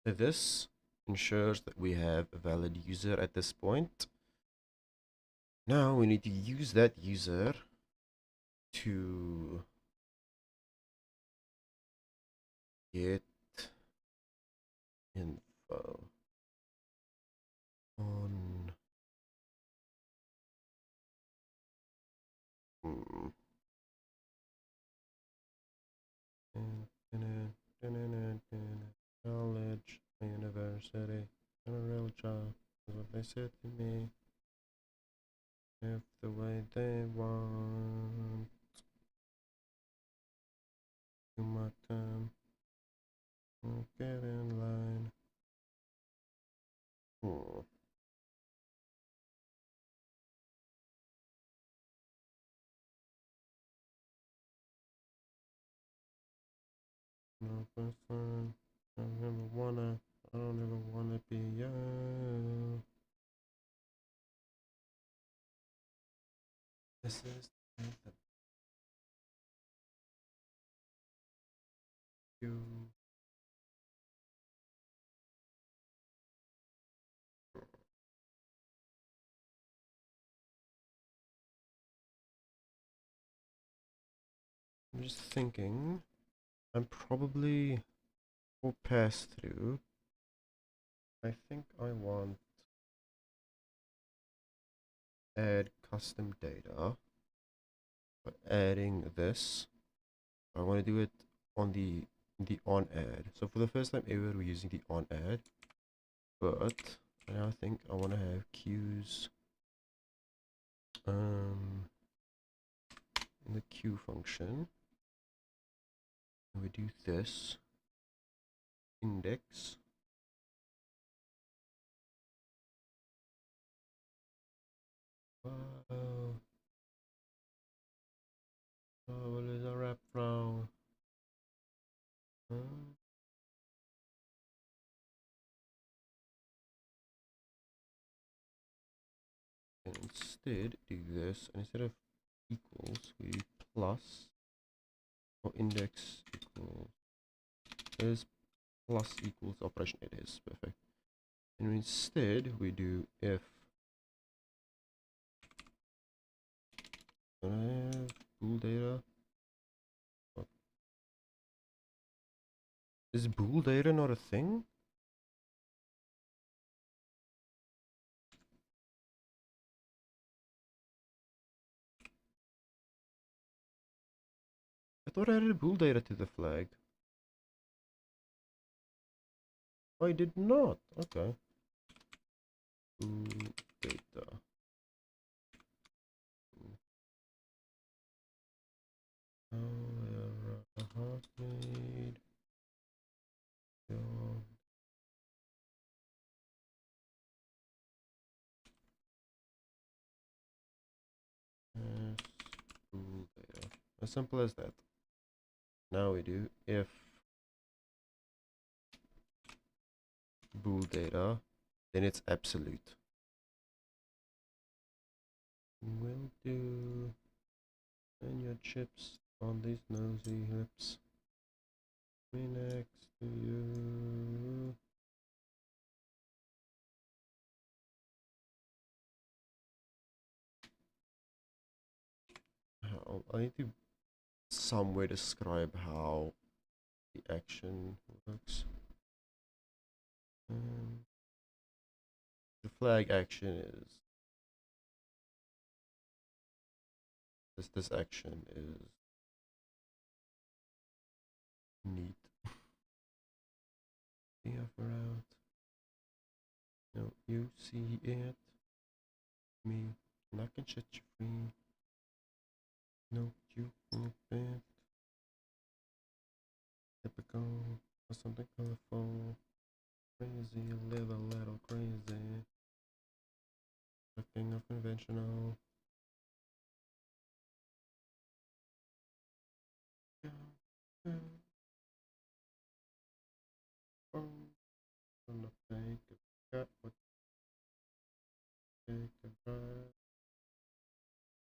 So this ensures that we have a valid user at this point. Now we need to use that user to get info on hmm, college, university, and a real job is what they said to me. If the way they want to my time, get in line. Hmm. No person. I don't ever wanna be you. This is the you. I'm just thinking, I'm probably will pass through. I think I want add custom data by adding this. I want to do it on the on add. So for the first time ever, we're using the on add, but now I think I want to have queues in the queue function. And we do this index. Wow. Oh, what is a wrap from? And instead do this, and instead of equals, we do plus, or index equals, is plus equals operation. It is perfect. And instead we do if I have bool data. What? Is bool data not a thing? I thought I added bool data to the flag. I did not. Okay. Bool data. However, made your bool data. As simple as that. Now we do if bool data, then it's absolute. We'll do and your chips on these nosy hips. Me next to you. I need to somewhere describe how the action works. The flag action is this action is neat. CF route. No, you see it. Me. And I can set you free. No, you move it. Typical. Or something colorful. Crazy, live a little crazy. Nothing of conventional. On the fake, got what take the drive.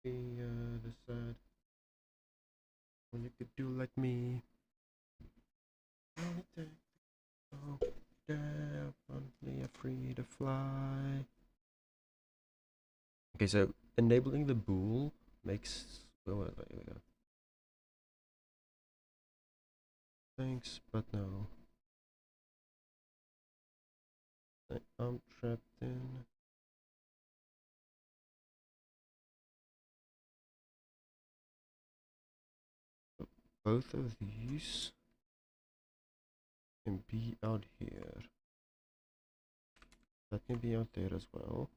The other side. you could do like me. Oh, definitely free to fly. Okay, so enabling the bool makes. Oh, wait, here we go. Thanks, but no. I'm trapped in. Both of these can be out here. That can be out there as well.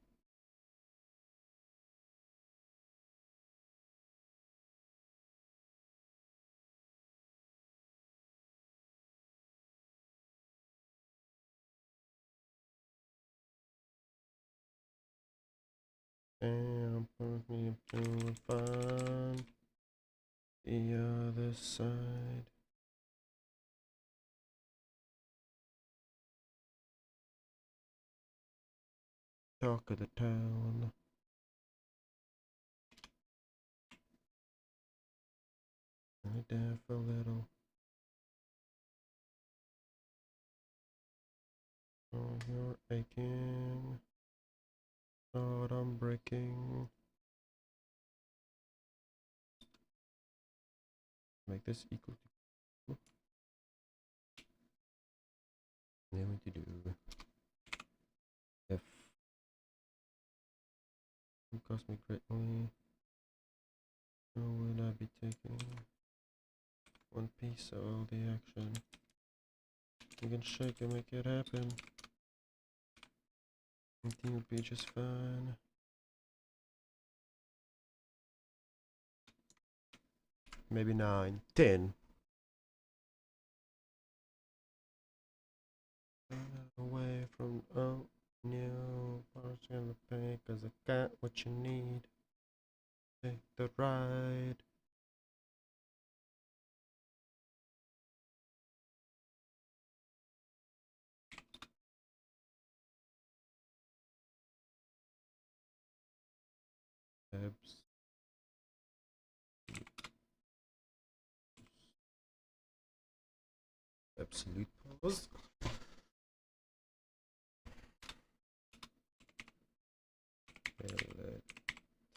And put me to find the other side. Talk of the town. Lay down for a little. Oh, you're aching. Thought I'm breaking. Make this equal to. Then what to do? If it cost me greatly, how would I be taking one piece of all the action? You can shake and make it happen. Everything will be just fine. Maybe 9, 10. Away from no parts in the pay, cause I got what you need. Take the ride. Absolute pause.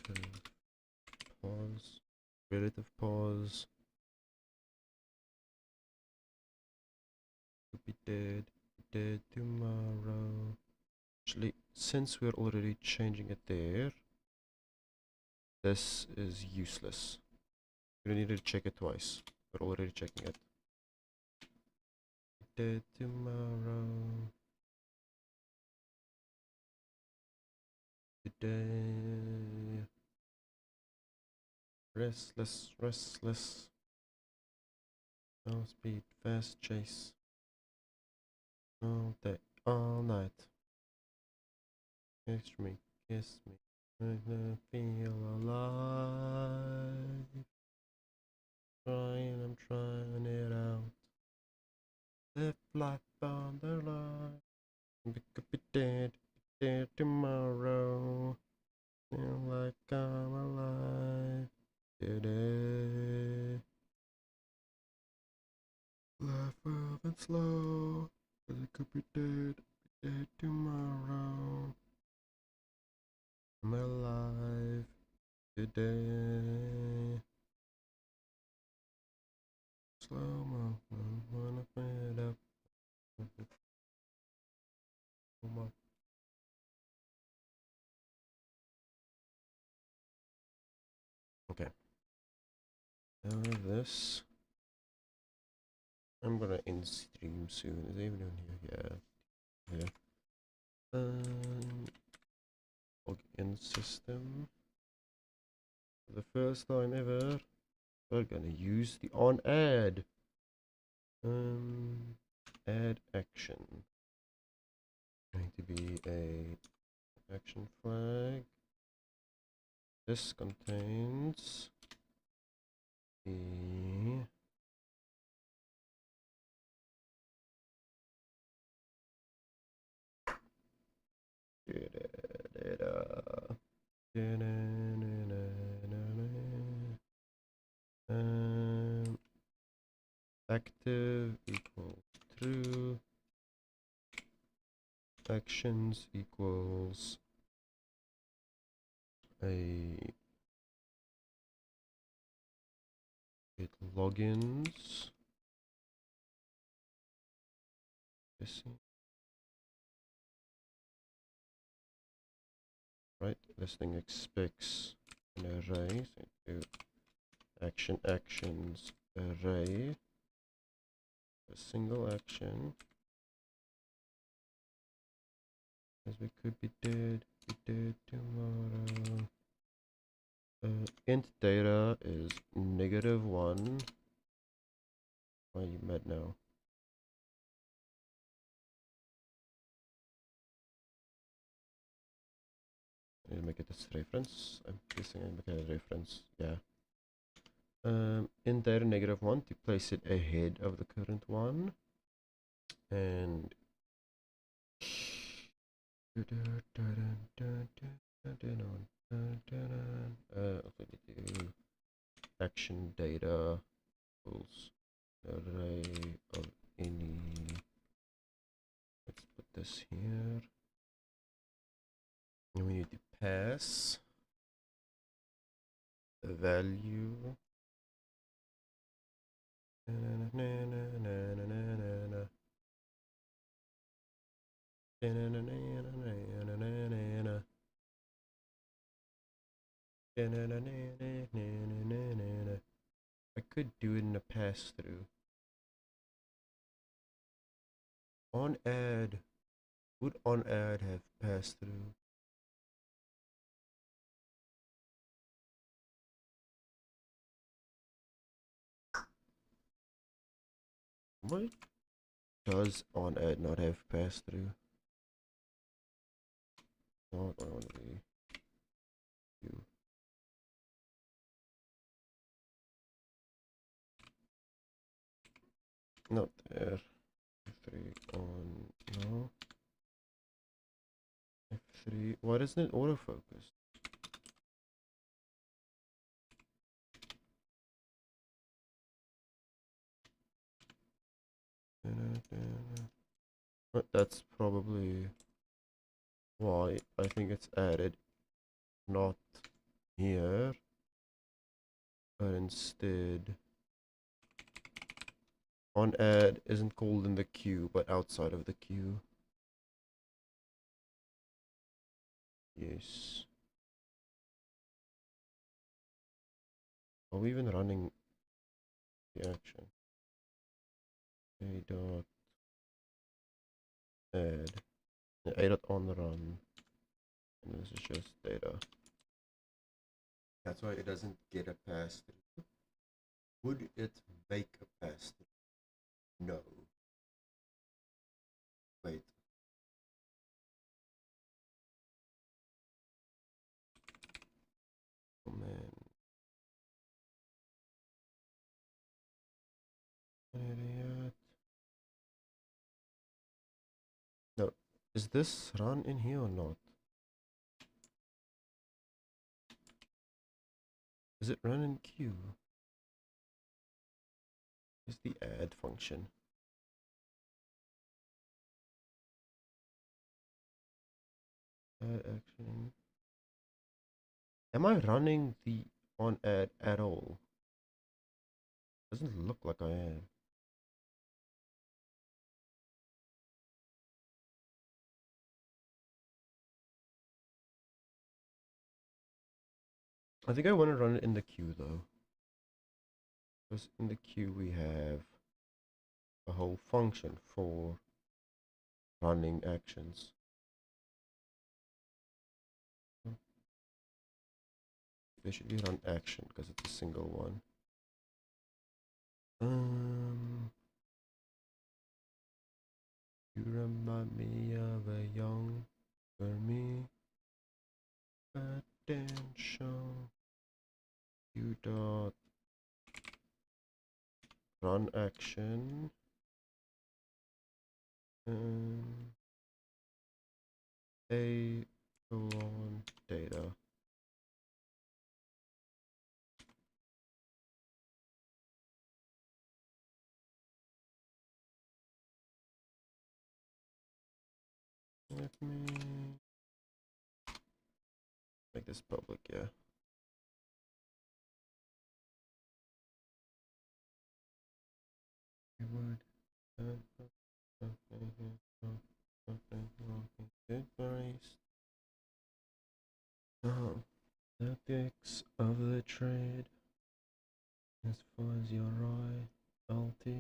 Relative pause. Relative pause. Could be dead. Dead tomorrow. Actually, since we're already changing it there, this is useless. We don't need to check it twice. We're already checking it. Dead tomorrow. Today. Restless, restless. No speed, fast chase. All day, all night. Kiss me, kiss me. Make me feel alive. I'm trying it out. Live life on the line. We could be dead tomorrow. Feel like I'm alive today. Life moving slow, cause it could be dead tomorrow. I'm alive today. Slow mo, wanna fade up. Okay. Now this. I'm gonna end stream soon. Is anyone here? Yeah. Log in system. For the first time ever, we're gonna use the on add. Add action. Going to be a action flag. This contains the active equals true, actions equals get logins. Right, this thing expects an array, so do actions array, a single action, as we could be dead tomorrow. Int data is -1. Why are you mad now? I need to make it this reference. I'm guessing I make it a reference. Yeah. Int data -1 to place it ahead of the current one, and action data equals array of any. Let's put this here. And we need to pass the value. I could do it in a pass-through. On add, would on add have pass-through? What does on add not have pass-through? Not only you. Not there. F3 on no. F3. Why doesn't it autofocus? But that's probably why I think it's added, not here, but instead on add isn't called in the queue, but outside of the queue. Yes. Are we even running the action? A dot add. A dot on run. And this is just data. That's why it doesn't get a pass through. Would it make a pass through? No. Wait. Oh man. Idiot. No. Is this run in here or not? Is it run in queue? Is the add function? Add action. Am I running the on add at all? Doesn't look like I am. I think I want to run it in the queue though. Because in the queue we have a whole function for running actions. There should be run action because it's a single one. You remind me of a younger me. Attention. You dot run action. A on data. me make this public, yeah. Tactics of the trade as far as your royalty.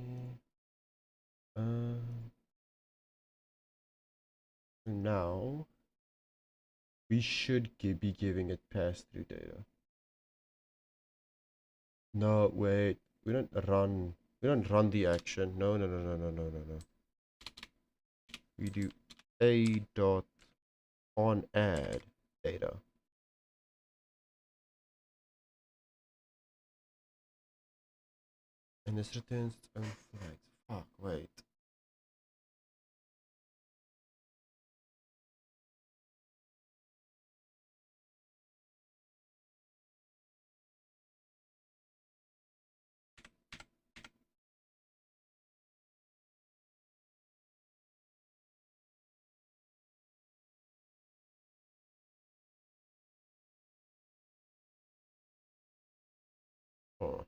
Now we should be giving it pass-through data. No, wait. We don't run the action. No. We do a dot on add data. And this returns its own flags. Fuck, wait. Oh.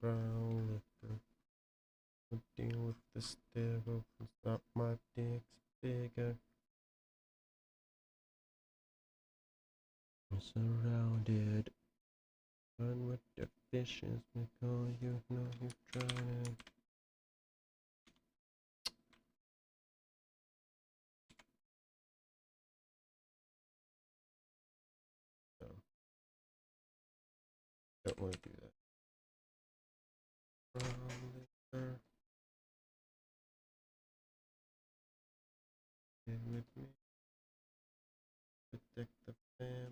Brown, deal with the devil, stop my dick's bigger. I'm surrounded. Run with the fishes because you know you're drowning. No. Don't want to do that. Liquor. Stay with me. Protect the fam.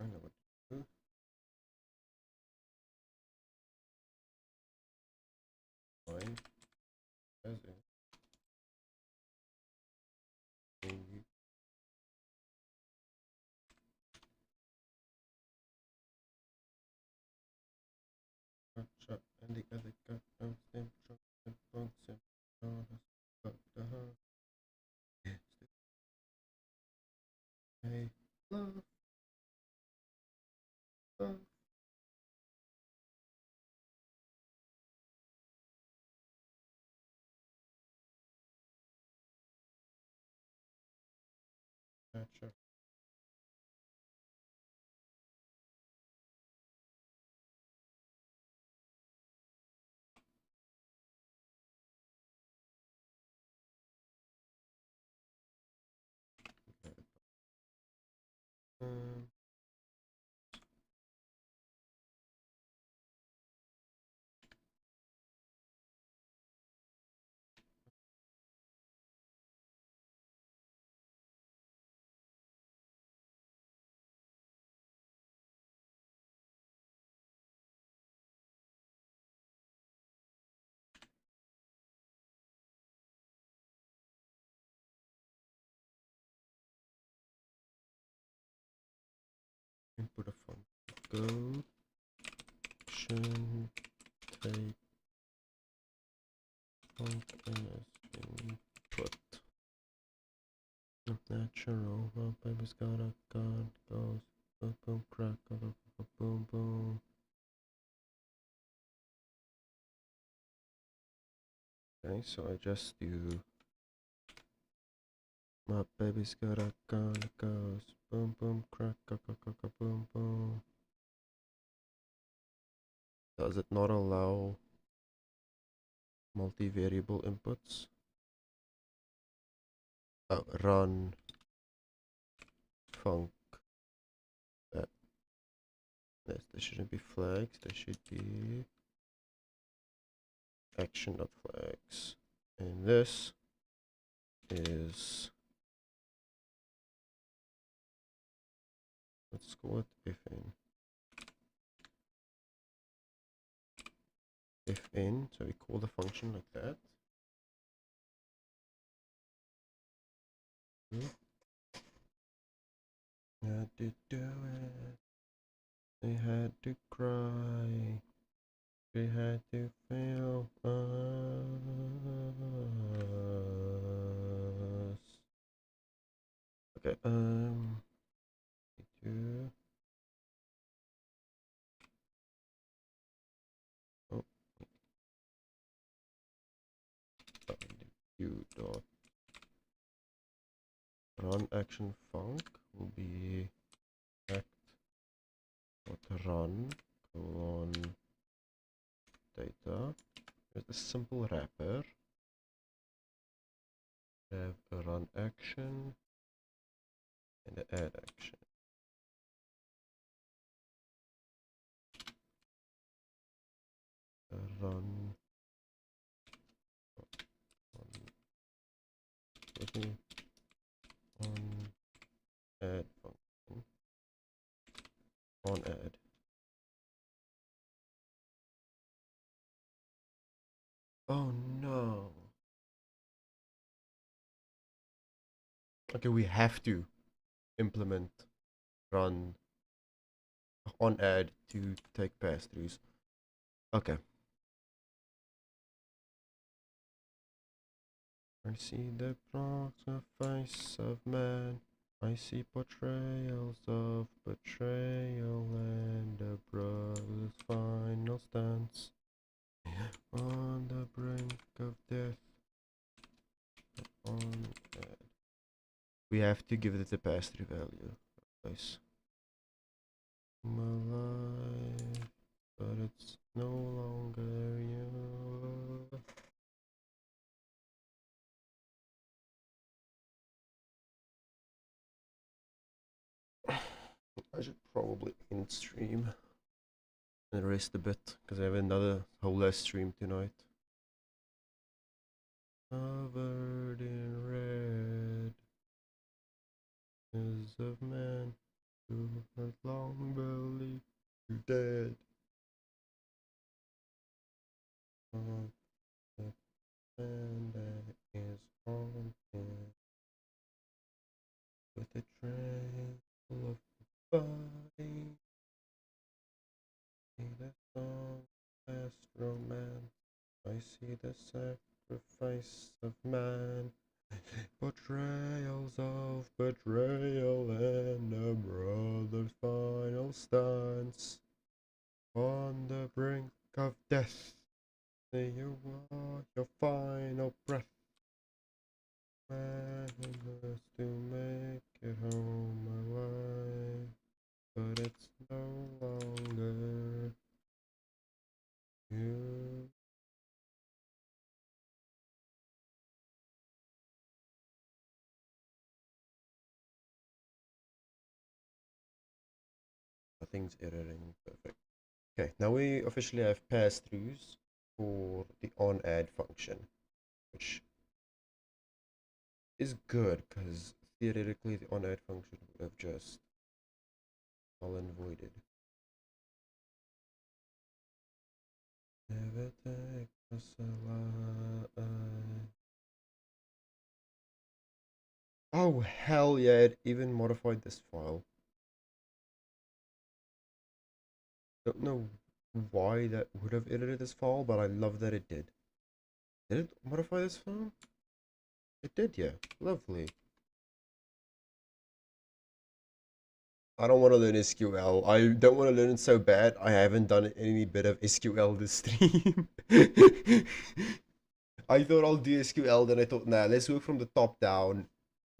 I know what to do. Fine. As in. You got shot and the other got down stem truck and bones and got the heart. Hey, love, love. Gotcha. Um, input a font. Go. Action. Type. Font as input. Natural. Well, baby's got a gun. Goes. Boom, boom, crack. Boom, boom. Okay, so I just do. My baby's got a gun. Goes. Boom, boom, crack. Boom, boom. Does it not allow multivariable inputs? Oh, run func that There shouldn't be flags. There should be action.flags. And this is, let's call it fn. So we call the function like that. Had to do it. They had to cry. They had to fail us. Okay, two. Oh, view dot run action func will be act dot run colon data. There's a simple wrapper. Have a run action and an add action. Run on add function on add. Oh no. Okay, we have to implement run on add to take pass-throughs. Okay. I see the face of man. I see portrayals of betrayal and a brother's final stance on the brink of death. On add. We have to give it a pass-through value. Nice. I'm alive, but it's no longer you. I should probably end stream and rest a bit because I have another whole last stream tonight. Covered in red is of man who has long believed you dead. Of the man that is haunted with a trail of body. See the song past romance. I see the sacrifice of man. Portrayals of betrayal and a brother's final stance on the brink of death. Say you are your final breath. Man has to make it home alive, but it's no longer you. Nothing's erroring. Perfect. Okay, now we officially have pass-throughs for the on-add function, which is good because theoretically the on-add function would have just null and voided. Never take us alive. Oh hell yeah, it even modified this file. Don't know why that would have edited this file, but I love that it did. Did it modify this file? It did, yeah. Lovely. I don't want to learn SQL. I don't want to learn it so bad. I haven't done any bit of SQL this stream. I thought I'll do SQL, then I thought, nah, let's work from the top down,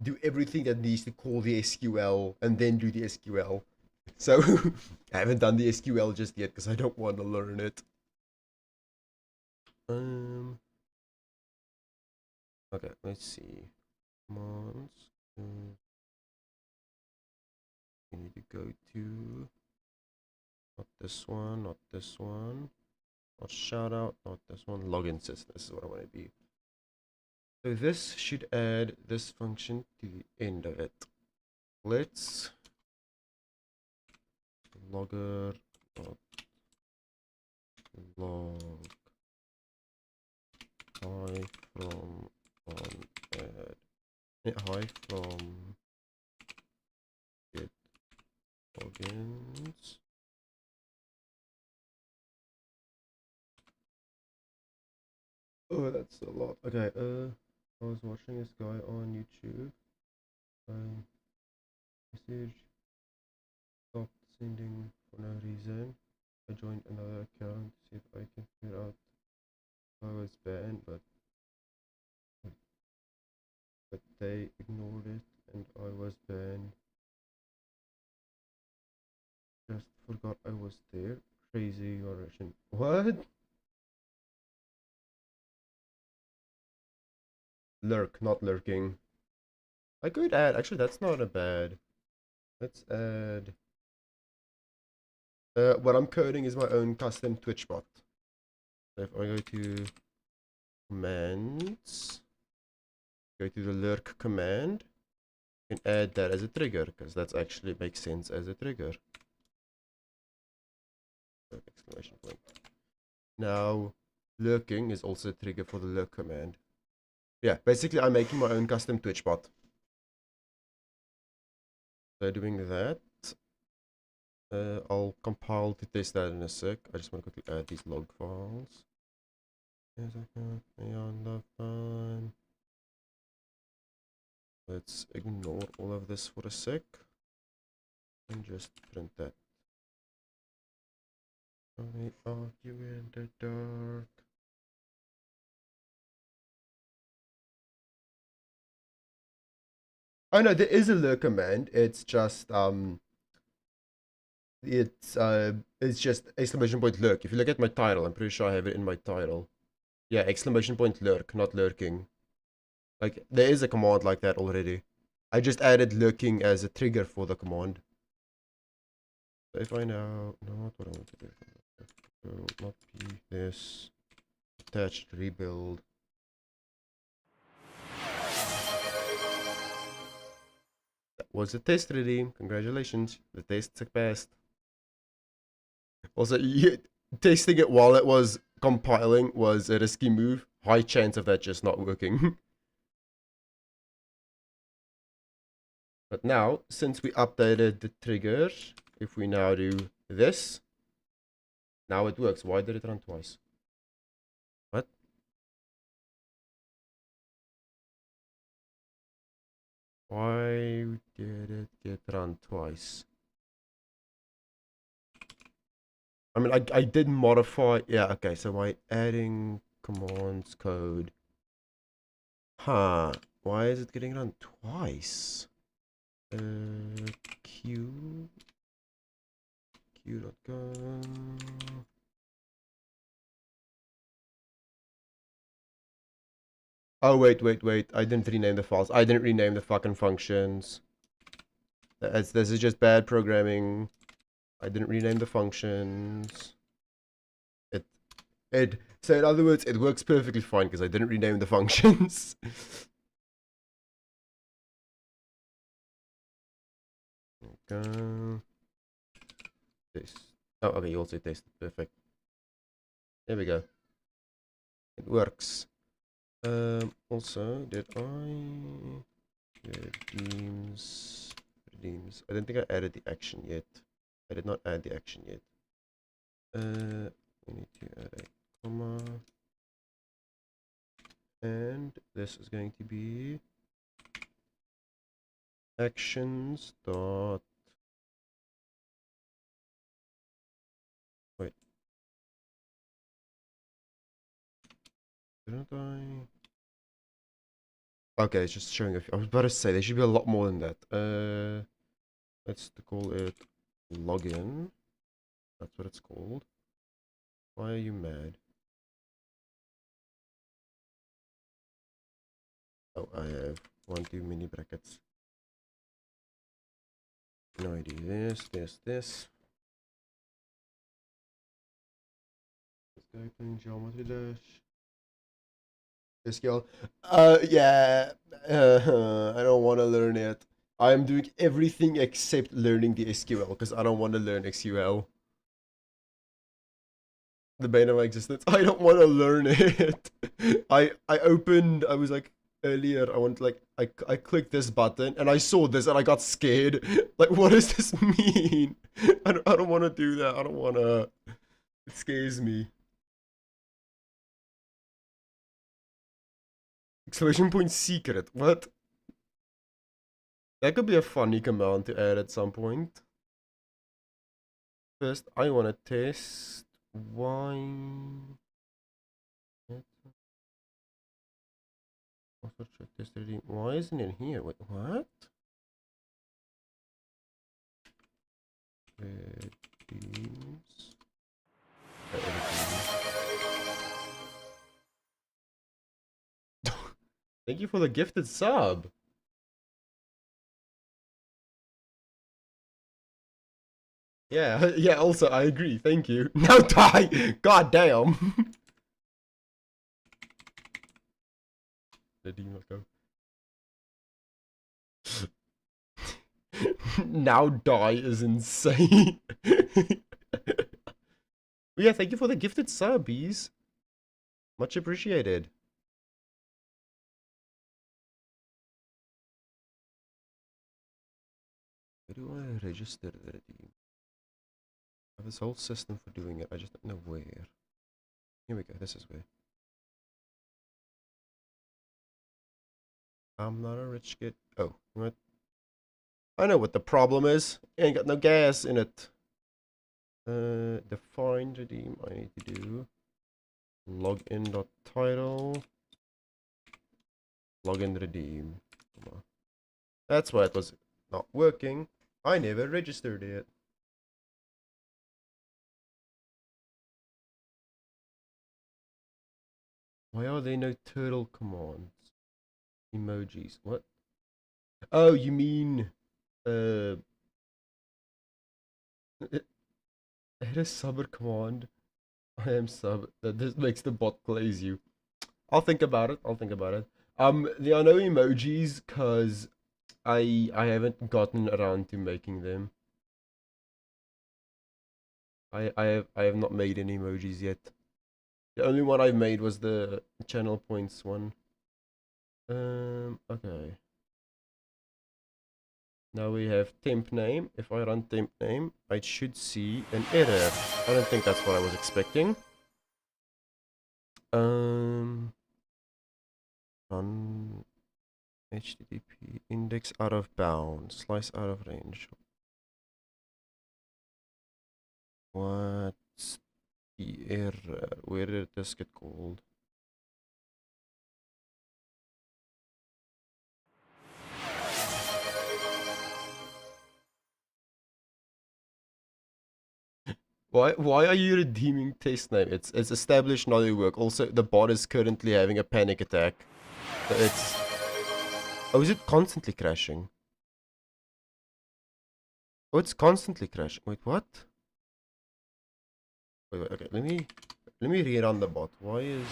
do everything that needs to call the SQL, and then do the SQL. So, I haven't done the SQL just yet because I don't want to learn it. Okay, let's see. Commands. We need to go to Not this one, not this one. Not shout out, not this one. Login system. This is what I want to be. So this should add this function to the end of it. Let's logger dot log hi from on add hi from get logins. Oh, that's a lot. Okay, I was watching this guy on YouTube. Message stopped sending for no reason. I joined another account to see if I can figure out why I was banned, but they ignored it and I was banned. Just forgot I was there. Crazy Russian. What? Lurk, not lurking. I could add, actually that's not a bad. Let's add. What I'm coding is my own custom Twitch bot. So if I go to commands, go to the lurk command, you can add that as a trigger because that actually makes sense as a trigger. Exclamation point. Now, lurking is also a trigger for the lurk command. Yeah, basically I'm making my own custom Twitch bot. So doing that, I'll compile to test that in a sec. I just want to quickly add these log files. On the phone. Let's ignore all of this for a sec and just print that. Why are you in the dark? Oh no, there is a lurk command. It's just it's just exclamation point lurk. If you look at my title, I'm pretty sure I have it in my title. Yeah, exclamation point lurk, not lurking. Like there is a command like that already. I just added lurking as a trigger for the command. So if I now not what I want to do. Will not be this attached rebuild. That was the test redeem. Congratulations, the test passed. Also, testing it while it was compiling was a risky move. High chance of that just not working. But now, since we updated the trigger, if we now do this, now it works. Why did it run twice? What? Why did it get run twice? I mean, I did modify. Yeah, okay. So by adding commands code. Huh. Why is it getting run twice? Q. Q.go. Oh, wait. I didn't rename the files. I didn't rename the fucking functions. This is just bad programming. I didn't rename the functions. So in other words, it works perfectly fine because I didn't rename the functions. Go. Test. Oh, okay, you also tested. Perfect. There we go. It works. Also, did I redeems? I don't think I added the action yet. I did not add the action yet. We need to add a comma, and this is going to be actions dot. Wait, didn't I? Okay, it's just showing a few. I was about to say there should be a lot more than that. Let's call it login. That's what it's called. Why are you mad? Oh, I have one too many brackets. No idea. This. guy playing Geometry Dash. SQL. Yeah. I don't want to learn it. I'm doing everything except learning the SQL because I don't want to learn SQL. The bane of my existence. I don't want to learn it. I opened. I was like earlier. I want like I clicked this button and I saw this and I got scared. Like, what does this mean? I don't want to do that. I don't want to. It scares me. Exclamation point secret. What? That could be a funny command to add at some point. First, I want to test why. Also check test redeem. Why isn't it here? Wait, what? Redeems. Thank you for the gifted sub. Yeah, yeah, also, I agree. Thank you. Now die! God damn! Redeem, let's go. Now die is insane. Yeah, thank you for the gifted subbies. Much appreciated. Where do I register the redeem? I have this whole system for doing it. I just don't know where. Here we go. This is where. I'm not a rich kid. Oh, what? I know what the problem is. Ain't got no gas in it. Define redeem. I need to do login.title. Login redeem. Come on. That's why it was not working. I never registered it. Why are there no turtle commands? Emojis. What? Oh, you mean add a subber command. I am sub. That this makes the bot glaze you. I'll think about it. I'll think about it. There are no emojis because I haven't gotten around to making them. I have not made any emojis yet. The only one I've made was the channel points one. Okay. Now we have temp name. If I run temp name, I should see an error. I don't think that's what I was expecting. Run HTTP index out of bounds, slice out of range. What's the error? Where did this get called? Why are you redeeming test name? It's established not to work. Also, the bot is currently having a panic attack. So it's oh, is it constantly crashing? Oh, it's constantly crashing. Wait, what? Wait, okay, let me rerun the bot. Why is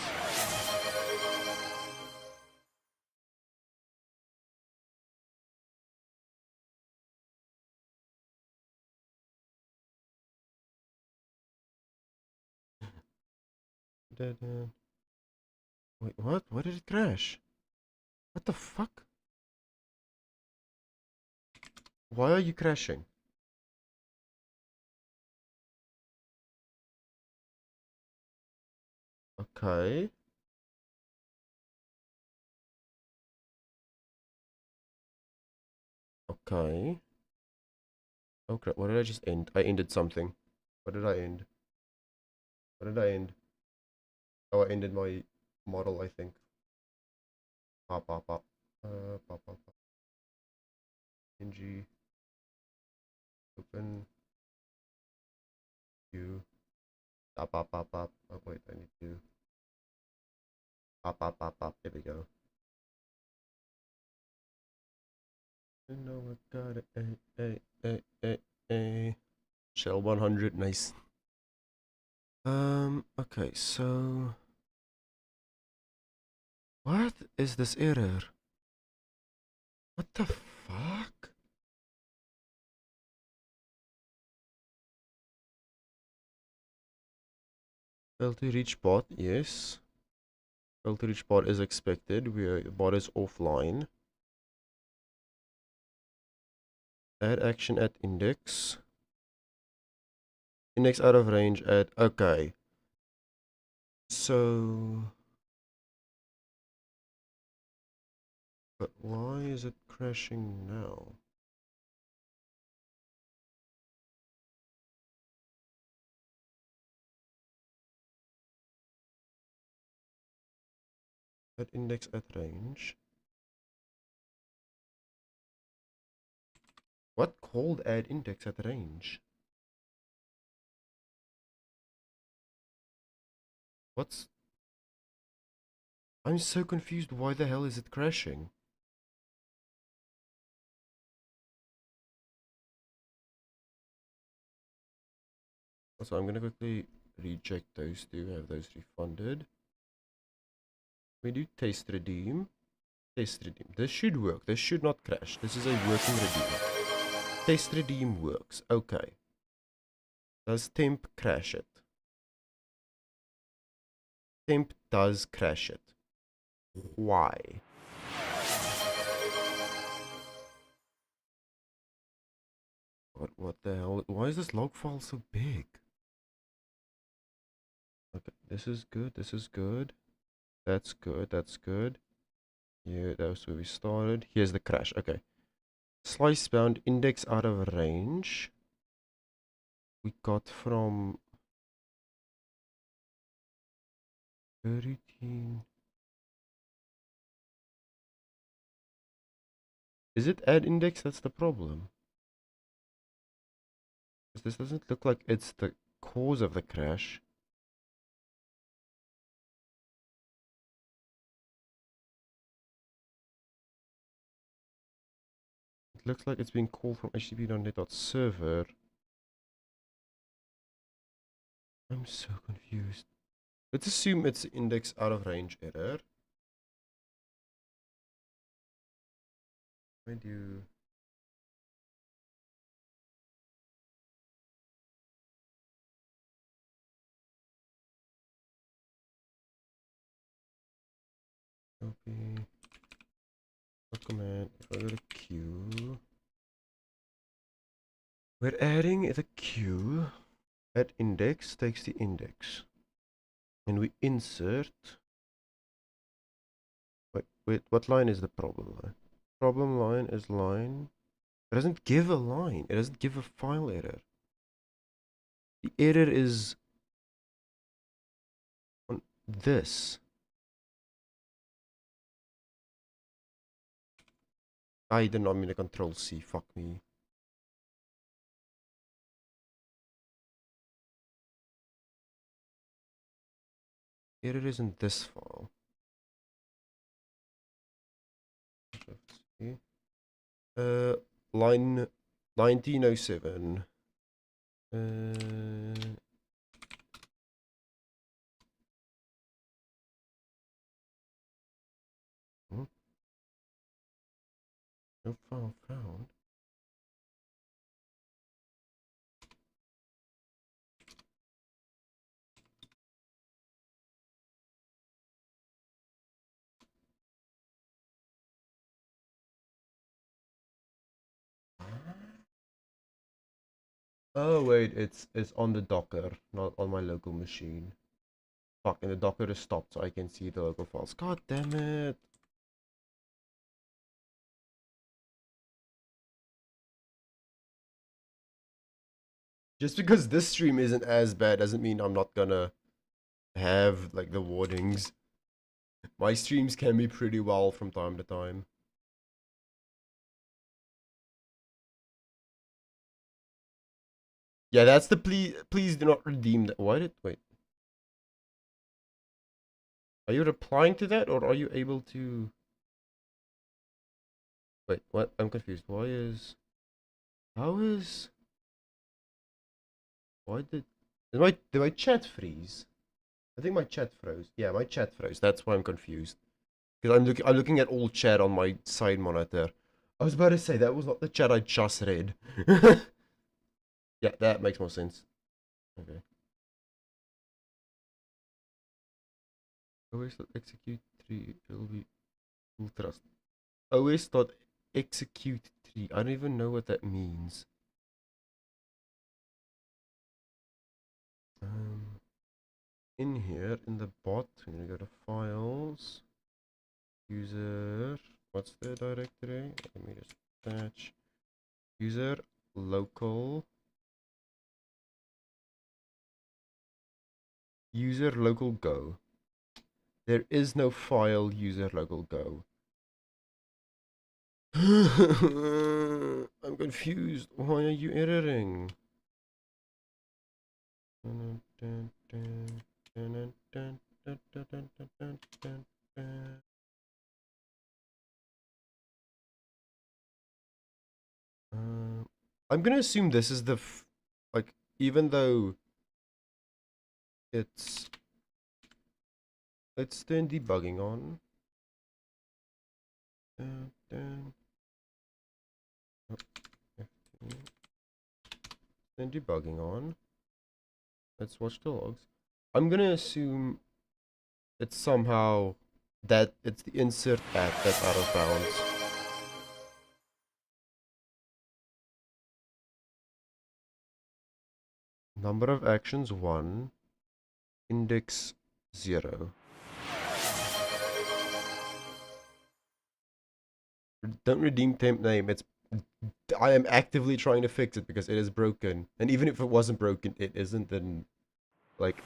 wait, what? Why did it crash? What the fuck? Why are you crashing? Okay. Okay. Oh crap, what did I just end? I ended something. What did I end? What did I end? Oh, I ended my model, I think. Pop, pop, pop. Pop, pop, pop. NG. Open. You. Pop, pop, pop, pop. Oh, wait, I need to. Pop, pop, pop, pop. There we go. You know I got it. Shell 100, nice. Okay, so what is this error? What the fuck? Fail to reach bot, yes. Fail to reach bot is expected. Bot is offline. Add action at index. Index out of range at okay. So but why is it crashing now? At index at range. What called add index at range? What's I'm so confused. Why the hell is it crashing? So I'm gonna quickly reject those two, have those refunded. We do test redeem. Test redeem. This should work. This should not crash. This is a working redeem. Test redeem works. Okay. Does temp crash it? Temp does crash it. Why? What the hell? Why is this log file so big? Okay, this is good. This is good. That's good. That's good. Yeah, that was where we started. Here's the crash. Okay. Slice bound index out of range. We got from 13. Is it add index? That's the problem. This doesn't look like it's the cause of the crash. It looks like it's being called from http.net.server. I'm so confused. Let's assume it's index out of range error. I do. Copy. Command. If I go to Q. We're adding the Q. Add index takes the index. And we insert. Wait, what line is the problem line? Problem line is line. It doesn't give a line. It doesn't give a file error. The error is on this. I did not mean to control C. Fuck me. Error is in this file. Uh, line 1907. Hmm? No file found. Oh wait, it's on the Docker, not on my local machine. Fuck, and the Docker is stopped, so I can see the local files. God damn it! Just because this stream isn't as bad doesn't mean I'm not gonna have like the warnings. My streams can be pretty wild from time to time. Yeah, that's the please do not redeem that. Why did wait? Are you replying to that or are you able to wait, what? I'm confused. Why is how is why did Did my chat freeze? I think my chat froze. Yeah, my chat froze. That's why I'm confused. Because I'm looking at all chat on my side monitor. I was about to say that was not the chat I just read. Yeah, that makes more sense. Okay. OS execute 3 it'll be ultra. OS execute 3. I don't even know what that means. In here in the bot, I'm gonna go to files, user. What's the directory? Let me just patch user local go. There is no file user local go. I'm confused. Why are you erroring? I'm gonna assume this is the like, even though it's let's turn debugging on. Turn debugging on. Let's watch the logs. I'm gonna assume it's somehow that it's the insert at that's out of bounds. Number of actions 1. Index 0. Don't redeem temp name. I am actively trying to fix it because it is broken. And even if it wasn't broken, it isn't then like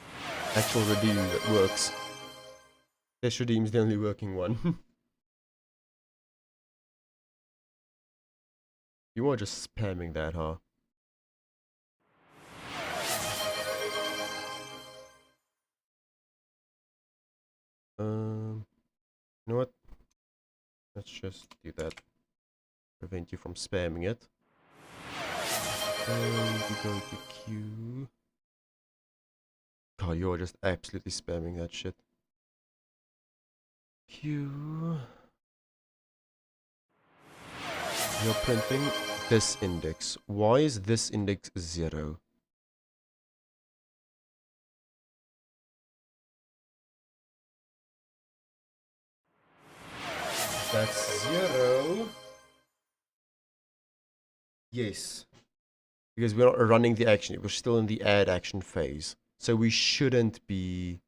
actual redeem that works. This redeem's the only working one. You are just spamming that, huh? You know what? Let's just do that. Prevent you from spamming it. And we go to Q. God, you're just absolutely spamming that shit. Q. You're printing this index. Why is this index 0? That's 0. Yes. Because we're not running the action. We're still in the add action phase. So we shouldn't be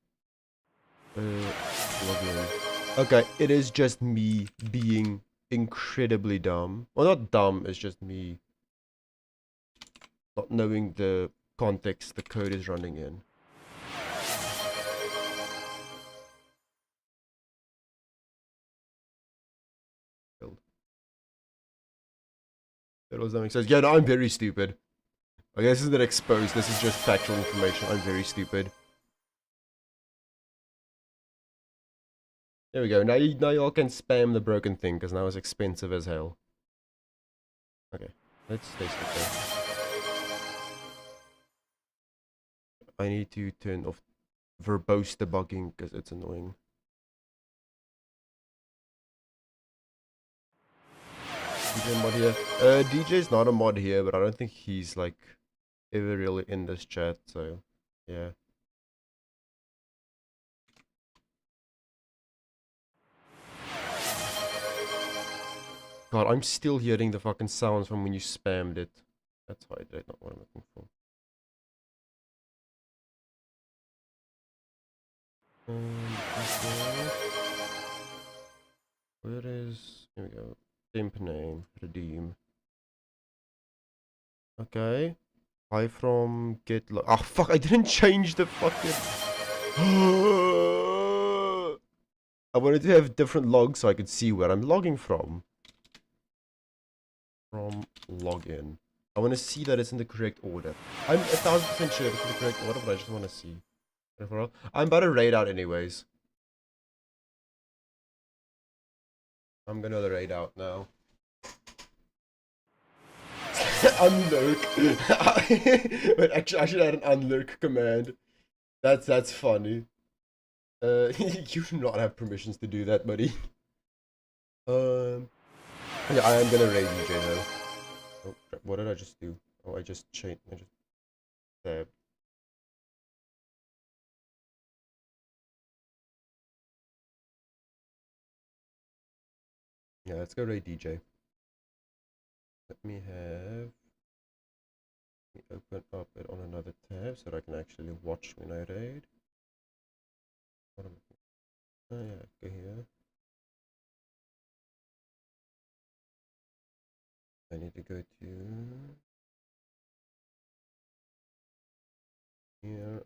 logging. Okay, it is just me being incredibly dumb. Well, not dumb, it's just me not knowing the context the code is running in. That was that sense. Yeah, no, I'm very stupid. Okay, this isn't exposed, this is just factual information. I'm very stupid. There we go. Now y'all can spam the broken thing, because now it's expensive as hell. Okay, let's stay there. I need to turn off verbose debugging, because it's annoying. DJ mod here. DJ's not a mod here, but I don't think he's like ever really in this chat, so yeah. God, I'm still hearing the fucking sounds from when you spammed it. That's hydrate, not what I'm looking for. Where is... Here we go. Temp name. Redeem. Okay. Hi from get... Oh, fuck, I didn't change the fucking... I wanted to have different logs so I could see where I'm logging from. From login. I want to see that it's in the correct order. I'm 1000% sure it's in the correct order, but I just want to see. I'm about to raid out anyways. I'm gonna raid out now. Unlurk. But actually, I should add an unlurk command. That's funny. You do not have permissions to do that, buddy. Um, yeah, I am gonna raid DJ though. Oh, crap, what did I just do? Oh, I just changed. I just tabbed. Yeah, let's go raid DJ. Let me open up it on another tab so that I can actually watch when I raid. What am I? Oh yeah, go here. I need to go to here,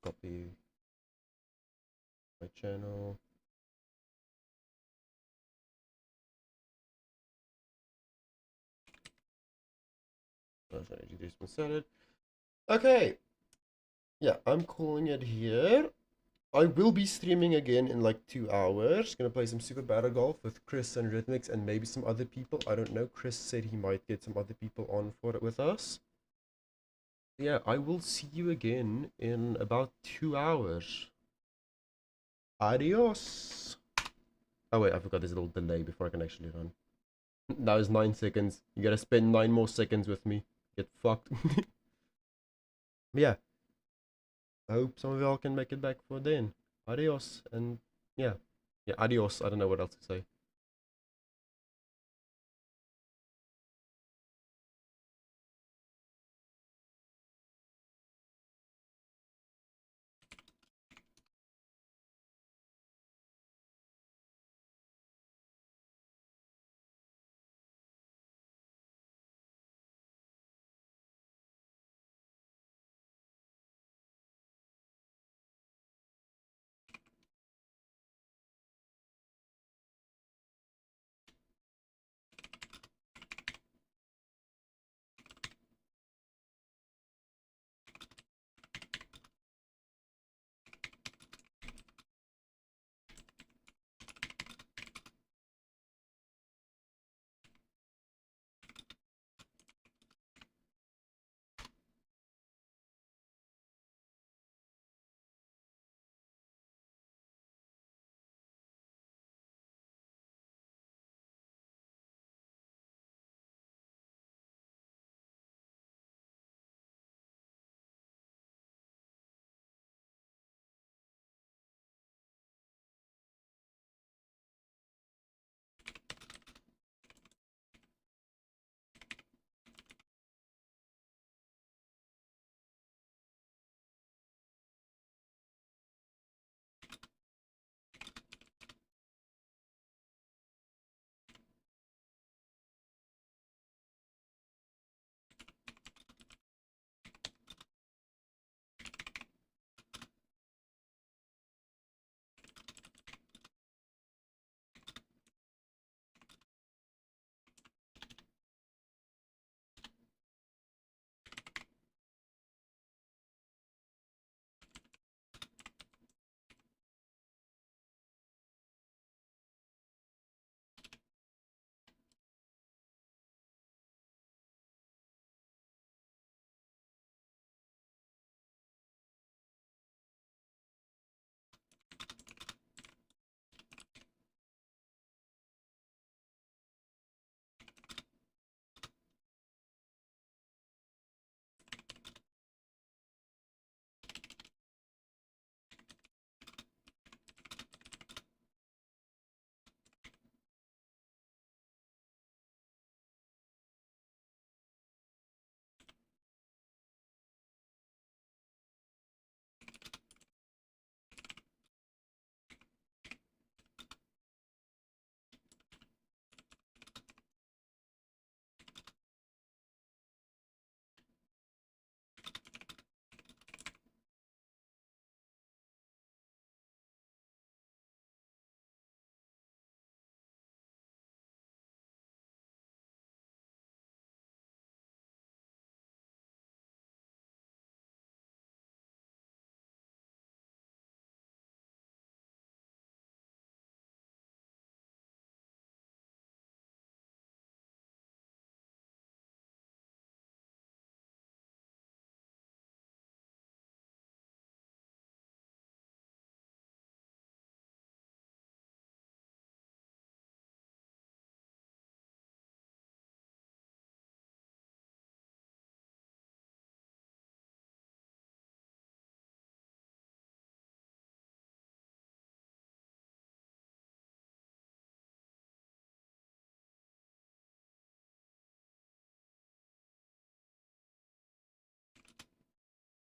copy my channel. Oh, sorry, do this one started. Okay, yeah, I'm calling it here. I will be streaming again in like 2 hours. Gonna play some Super Battle Golf with Chris and Rhythmix and maybe some other people. I don't know. Chris said he might get some other people on for it with us. Yeah, I will see you again in about 2 hours. Adios. Oh wait, I forgot there's a little delay before I can actually run. That was 9 seconds. You gotta spend 9 more seconds with me. Get fucked. Yeah, I hope some of y'all can make it back for then. Adios, and yeah. Yeah, adios. I don't know what else to say.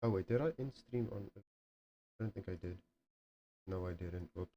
Oh wait, did I end stream on? I don't think I did. No, I didn't. Whoops.